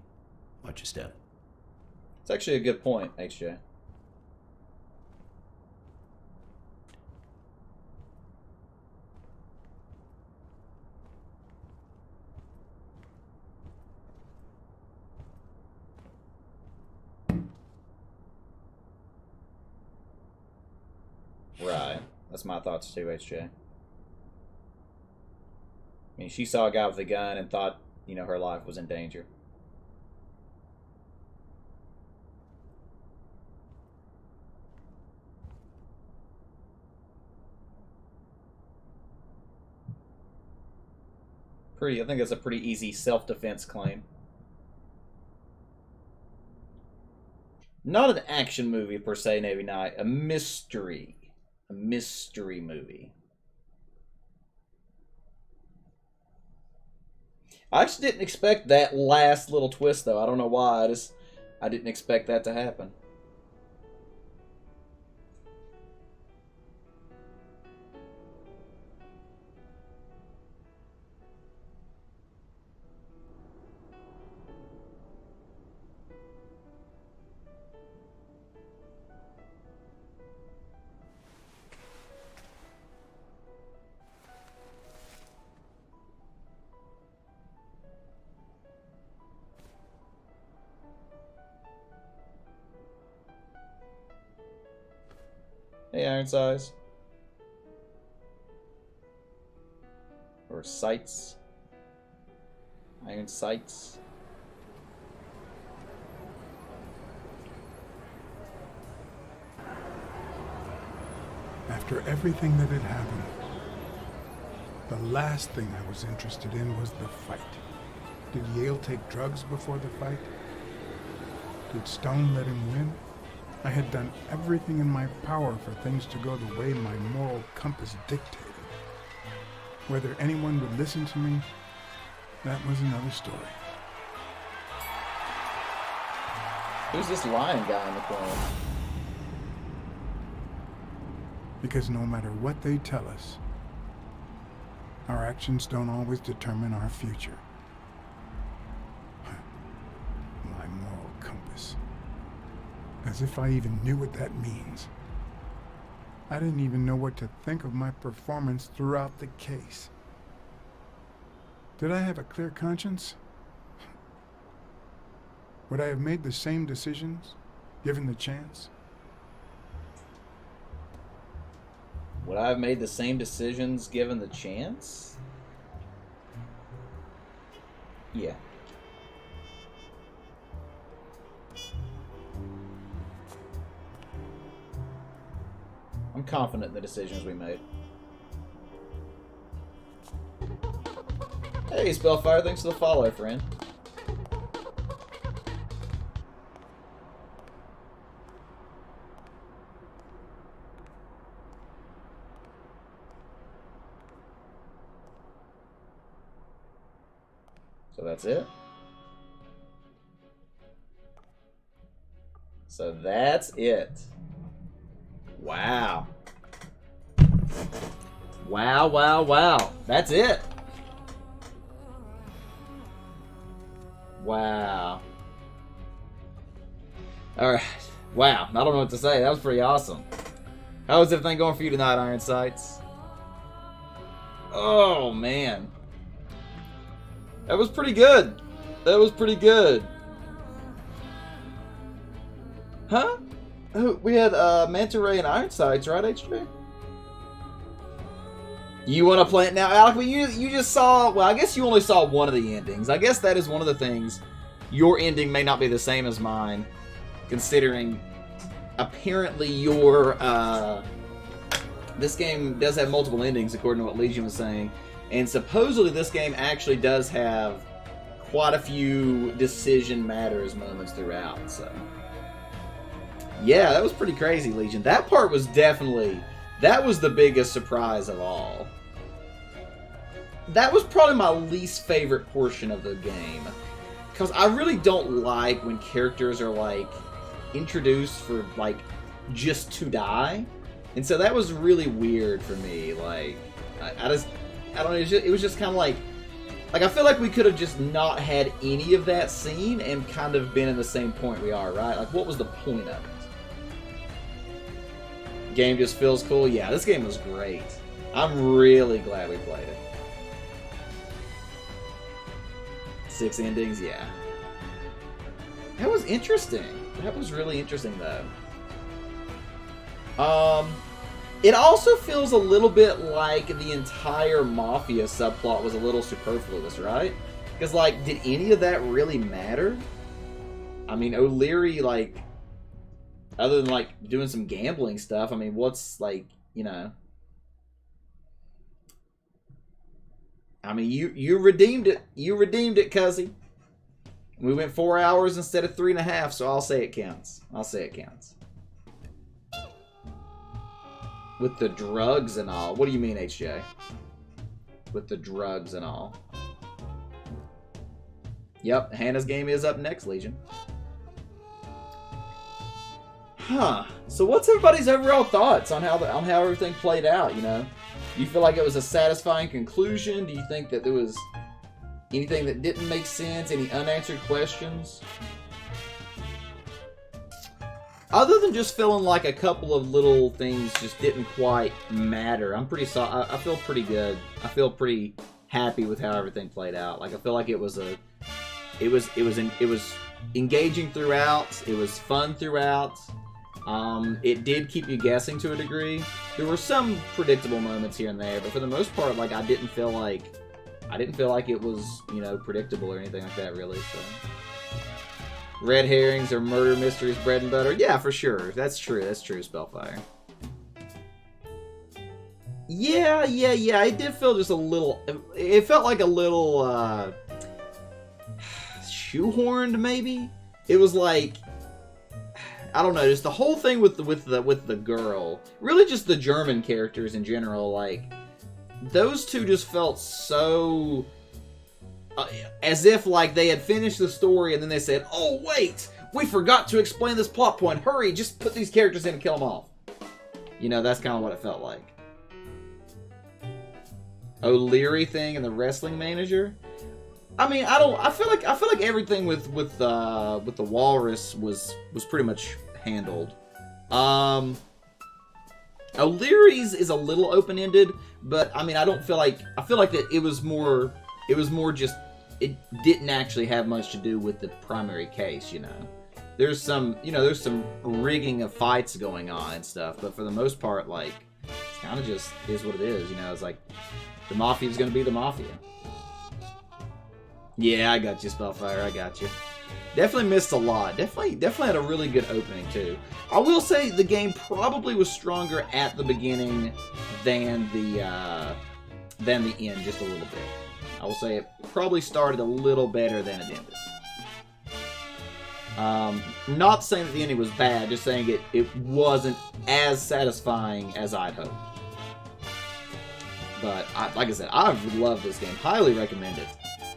Watch your step. It's actually a good point, HJ. Right. That's my thoughts too, HJ. I mean, she saw a guy with a gun and thought, you know, her life was in danger. I think that's a pretty easy self-defense claim. Not an action movie per se, Navy Knight. A mystery. A mystery movie. I actually didn't expect that last little twist, though. I don't know why. I didn't expect that to happen. Hey, Iron Size. Or Sights. Iron Sights. After everything that had happened, the last thing I was interested in was the fight. Did Yale take drugs before the fight? Did Stone let him win? I had done everything in my power for things to go the way my moral compass dictated. Whether anyone would listen to me, that was another story. Who's this lion guy in the corner? Because no matter what they tell us, our actions don't always determine our future. My moral compass. As if I even knew what that means. I didn't even know what to think of my performance throughout the case. Did I have a clear conscience? Would I have made the same decisions, given the chance? Would I have made the same decisions given the chance? Yeah. I'm confident in the decisions we made. Hey, Spellfire, thanks for the follow, friend. So that's it. So that's it. Wow. Wow, wow, wow. That's it. Wow. Alright. Wow. I don't know what to say. That was pretty awesome. How is everything going for you tonight, Iron Sights? Oh, man. That was pretty good. That was pretty good. Huh? We had Manta Ray and Iron Sights, right, HJ? You want to play it now, Alec? But you just saw... Well, I guess you only saw one of the endings. I guess that is one of the things. Your ending may not be the same as mine, considering apparently your... this game does have multiple endings, according to what Legion was saying. And supposedly this game actually does have quite a few decision matters moments throughout, so... Yeah, that was pretty crazy, Legion. That part was definitely... That was the biggest surprise of all. That was probably my least favorite portion of the game. Because I really don't like when characters are, like, introduced for, like, just to die. And so that was really weird for me. Like, I don't know, it was just kind of like... Like, I feel like we could have just not had any of that scene and kind of been in the same point we are, right? Like, what was the point of it? Game just feels cool. Yeah, this game was great. I'm really glad we played it. 6 endings, yeah. That was interesting. That was really interesting, though. It also feels a little bit like the entire Mafia subplot was a little superfluous, right? Because, like, did any of that really matter? I mean, O'Leary, like... Other than, like, doing some gambling stuff, I mean, what's, like, you know... I mean, you redeemed it. You redeemed it, cuzzy. We went 4 hours instead of 3.5, so I'll say it counts. I'll say it counts. With the drugs and all. What do you mean, HJ? With the drugs and all. Yep, Hannah's game is up next, Legion. Huh. So what's everybody's overall thoughts on how everything played out, you know? Do you feel like it was a satisfying conclusion? Do you think that there was anything that didn't make sense? Any unanswered questions? Other than just feeling like a couple of little things just didn't quite matter, I'm pretty I feel pretty good. I feel pretty happy with how everything played out. Like, I feel like it was engaging throughout. It was fun throughout. It did keep you guessing to a degree. There were some predictable moments here and there, but for the most part, like, I didn't feel like it was, you know, predictable or anything like that, really. So, red herrings or murder mysteries, bread and butter. Yeah, for sure. That's true. That's true, Spellfire. Yeah. It did feel just a little. It felt like a little shoehorned, maybe. It was like, I don't know, just the whole thing with the girl, really just the German characters in general, like, those two just felt so as if, like, they had finished the story and then they said, oh wait, we forgot to explain this plot point, hurry, just put these characters in and kill them off. You know, that's kind of what it felt like. O'Leary thing and the wrestling manager. I mean, I feel like everything with the Walrus was pretty much handled. O'Leary's is a little open-ended, but I mean, I feel like that it was more just, it didn't actually have much to do with the primary case, you know. There's some rigging of fights going on and stuff, but for the most part, like, it's kind of just is what it is, you know. It's like the Mafia's going to be the Mafia. Yeah, I got you, Spellfire. I got you. Definitely missed a lot. Definitely had a really good opening, too. I will say the game probably was stronger at the beginning than the end, just a little bit. I will say it probably started a little better than it ended. Not saying that the ending was bad, just saying it wasn't as satisfying as I'd hoped. But, like I said, I've loved this game. Highly recommend it.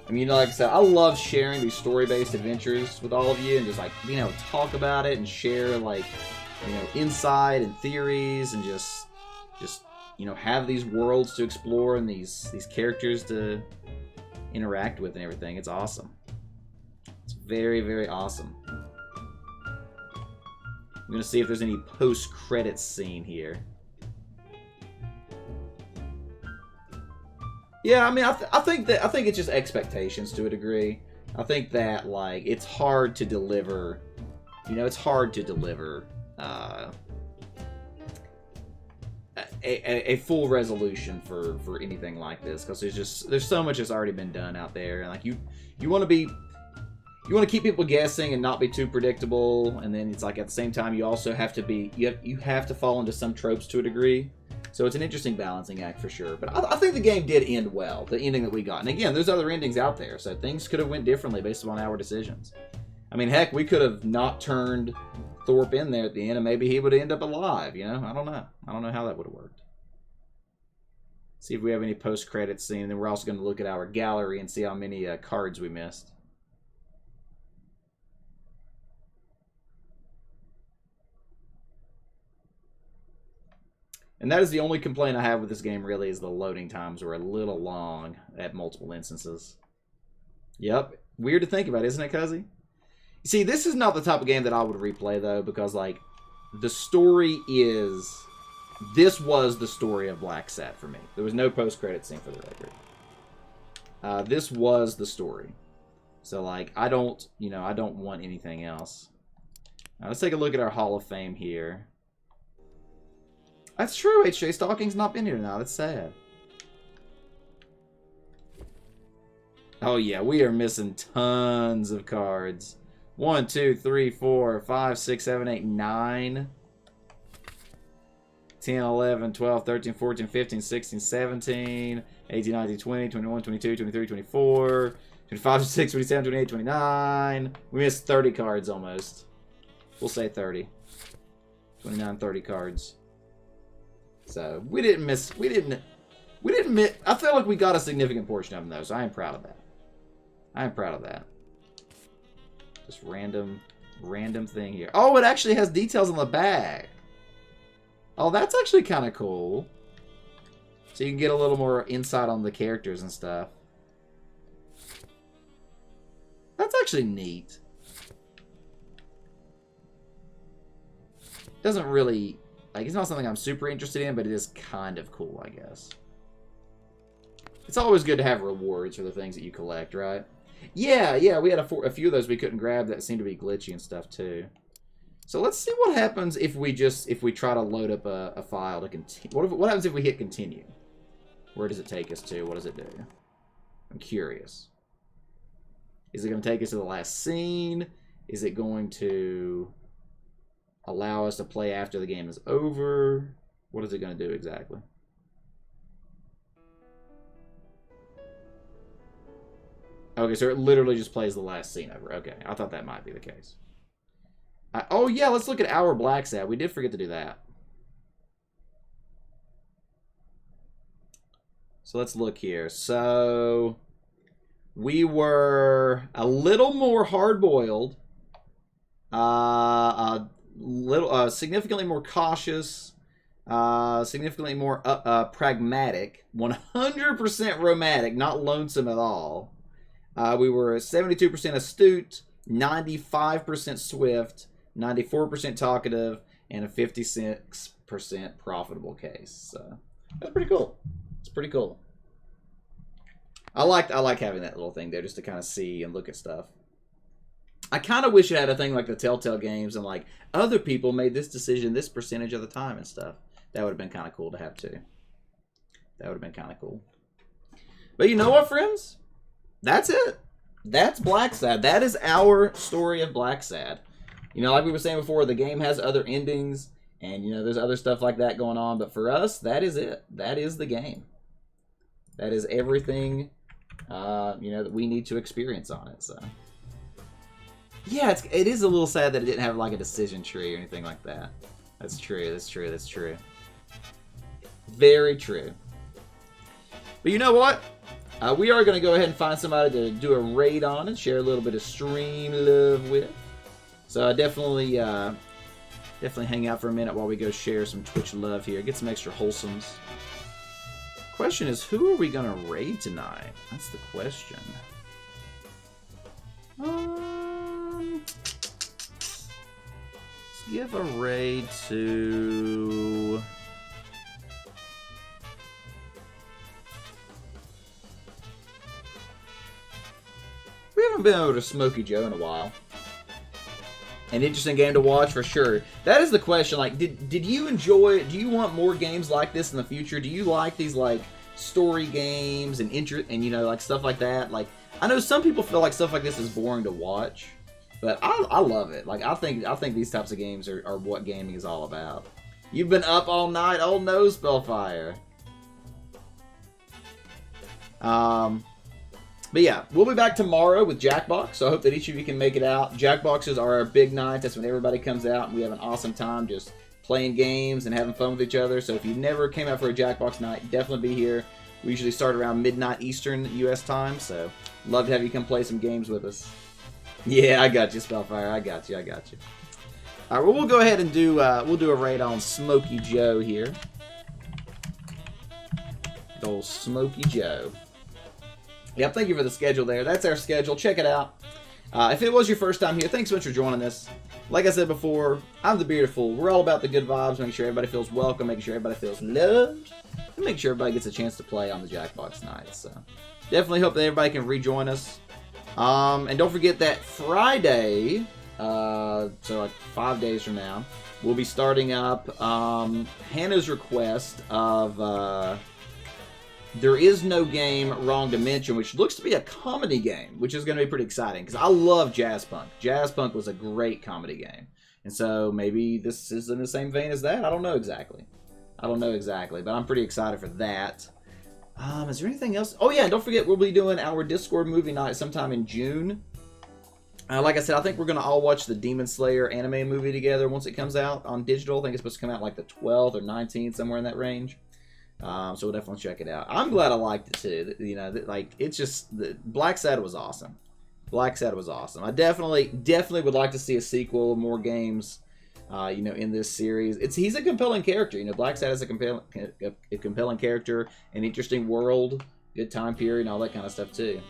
I mean, like I said, I love sharing these story-based adventures with all of you and just, like, being able to talk about it and share, like, you know, insight and theories and just you know, have these worlds to explore and these characters to interact with and everything. It's awesome. It's very, very awesome. I'm gonna see if there's any post-credits scene here. Yeah, I mean, I think it's just expectations to a degree. I think that, like, it's hard to deliver. You know, it's hard to deliver a full resolution for anything like this, because there's so much that's already been done out there, and like you want to keep people guessing and not be too predictable, and then it's like at the same time you also have to be you have to fall into some tropes to a degree. So it's an interesting balancing act for sure. But I think the game did end well, the ending that we got. And again, there's other endings out there, so things could have went differently based upon our decisions. I mean, heck, we could have not turned Thorpe in there at the end, and maybe he would end up alive, you know? I don't know. I don't know how that would have worked. See if we have any post-credits scene, and then we're also going to look at our gallery and see how many cards we missed. And that is the only complaint I have with this game, really, is the loading times were a little long at multiple instances. Yep. Weird to think about, isn't it, Cuzzy? You see, this is not the type of game that I would replay, though, because, like, the story is... This was the story of Blacksad for me. There was no post-credit scene for the record. This was the story. So, like, I don't want anything else. Now, let's take a look at our Hall of Fame here. That's true, HJ. Stalking's not been here now. That's sad. Oh, yeah. We are missing tons of cards. 1, 2, 3, 4, 5, 6, 7, 8, 9. 10, 11, 12, 13, 14, 15, 16, 17, 18, 19, 20, 21, 22, 23, 24, 25, 26, 27, 28, 29. We missed 30 cards almost. We'll say 30. 29, 30 cards. So, we didn't miss, I feel like we got a significant portion of them, though, so I am proud of that. I am proud of that. Just random thing here. Oh, it actually has details on the back. Oh, that's actually kind of cool. So you can get a little more insight on the characters and stuff. That's actually neat. Doesn't really... Like, it's not something I'm super interested in, but it is kind of cool, I guess. It's always good to have rewards for the things that you collect, right? Yeah, we had a few of those we couldn't grab that seemed to be glitchy and stuff, too. So let's see what happens if we try to load up a file to continue. What happens if we hit continue? Where does it take us to? What does it do? I'm curious. Is it going to take us to the last scene? Is it going to allow us to play after the game is over? What is it going to do exactly? Okay, so it literally just plays the last scene over. Okay, I thought that might be the case. Oh yeah, let's look at our Blacksad. We did forget to do that. So let's look here. So we were a little more hard-boiled, significantly more cautious, significantly more pragmatic, 100% romantic, not lonesome at all. We were 72% astute, 95% swift, 94% talkative, and a 56% profitable case. So that's pretty cool. It's pretty cool. I like having that little thing there just to kind of see and look at stuff. I kind of wish it had a thing like the Telltale games and like other people made this decision this percentage of the time and stuff. That would have been kind of cool to have too. That would have been kind of cool. But you know what, friends? That's it. That's Blacksad. That is our story of Blacksad. You know, like we were saying before, the game has other endings, and, you know, there's other stuff like that going on, but for us, that is it. That is the game. That is everything, you know, that we need to experience on it, so. Yeah, it is a little sad that it didn't have, like, a decision tree or anything like that. That's true, that's true, that's true. Very true. But you know what? We are going to go ahead and find somebody to do a raid on and share a little bit of stream love with. So definitely hang out for a minute while we go share some Twitch love here. Get some extra wholesomes. Question is, who are we going to raid tonight? That's the question. Let's give a raid to... We haven't been over to Smokey Joe in a while. An interesting game to watch for sure. That is the question. Like, did you enjoy? Do you want more games like this in the future? Do you like these like story games and you know, like stuff like that? Like, I know some people feel like stuff like this is boring to watch, but I love it. Like, I think these types of games are what gaming is all about. You've been up all night. Oh no, Spellfire. But yeah, we'll be back tomorrow with Jackbox, so I hope that each of you can make it out. Jackboxes are our big night. That's when everybody comes out, and we have an awesome time just playing games and having fun with each other. So if you never came out for a Jackbox night, definitely be here. We usually start around midnight Eastern U.S. time, so love to have you come play some games with us. Yeah, I got you, Spellfire. I got you. All right, well, we'll go ahead and we'll do a raid on Smokey Joe here. The old Smokey Joe. Yep, thank you for the schedule there. That's our schedule. Check it out. If it was your first time here, thanks so much for joining us. Like I said before, I'm TheBeardedFool. We're all about the good vibes, making sure everybody feels welcome, making sure everybody feels loved, and making sure everybody gets a chance to play on the Jackbox night. So definitely hope that everybody can rejoin us. And don't forget that Friday, so like 5 days from now, we'll be starting up Hannah's request of... There Is No Game, Wrong Dimension, which looks to be a comedy game, which is going to be pretty exciting, because I love Jazzpunk. Jazzpunk was a great comedy game. And so maybe this is in the same vein as that? I don't know exactly, but I'm pretty excited for that. Is there anything else? Oh yeah, and don't forget, we'll be doing our Discord movie night sometime in June. Like I said, I think we're going to all watch the Demon Slayer anime movie together once it comes out on digital. I think it's supposed to come out like the 12th or 19th, somewhere in that range. So we'll definitely check it out. I'm glad I liked it too. You know, like, it's just Blacksad was awesome. Blacksad was awesome. I definitely would like to see a sequel, more games, you know, in this series. He's a compelling character. You know, Blacksad is a compelling character, an interesting world, good time period, and all that kind of stuff too.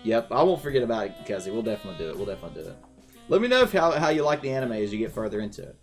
Yep, I won't forget about it, Kuzzy. We'll definitely do it. Let me know how you like the anime as you get further into it.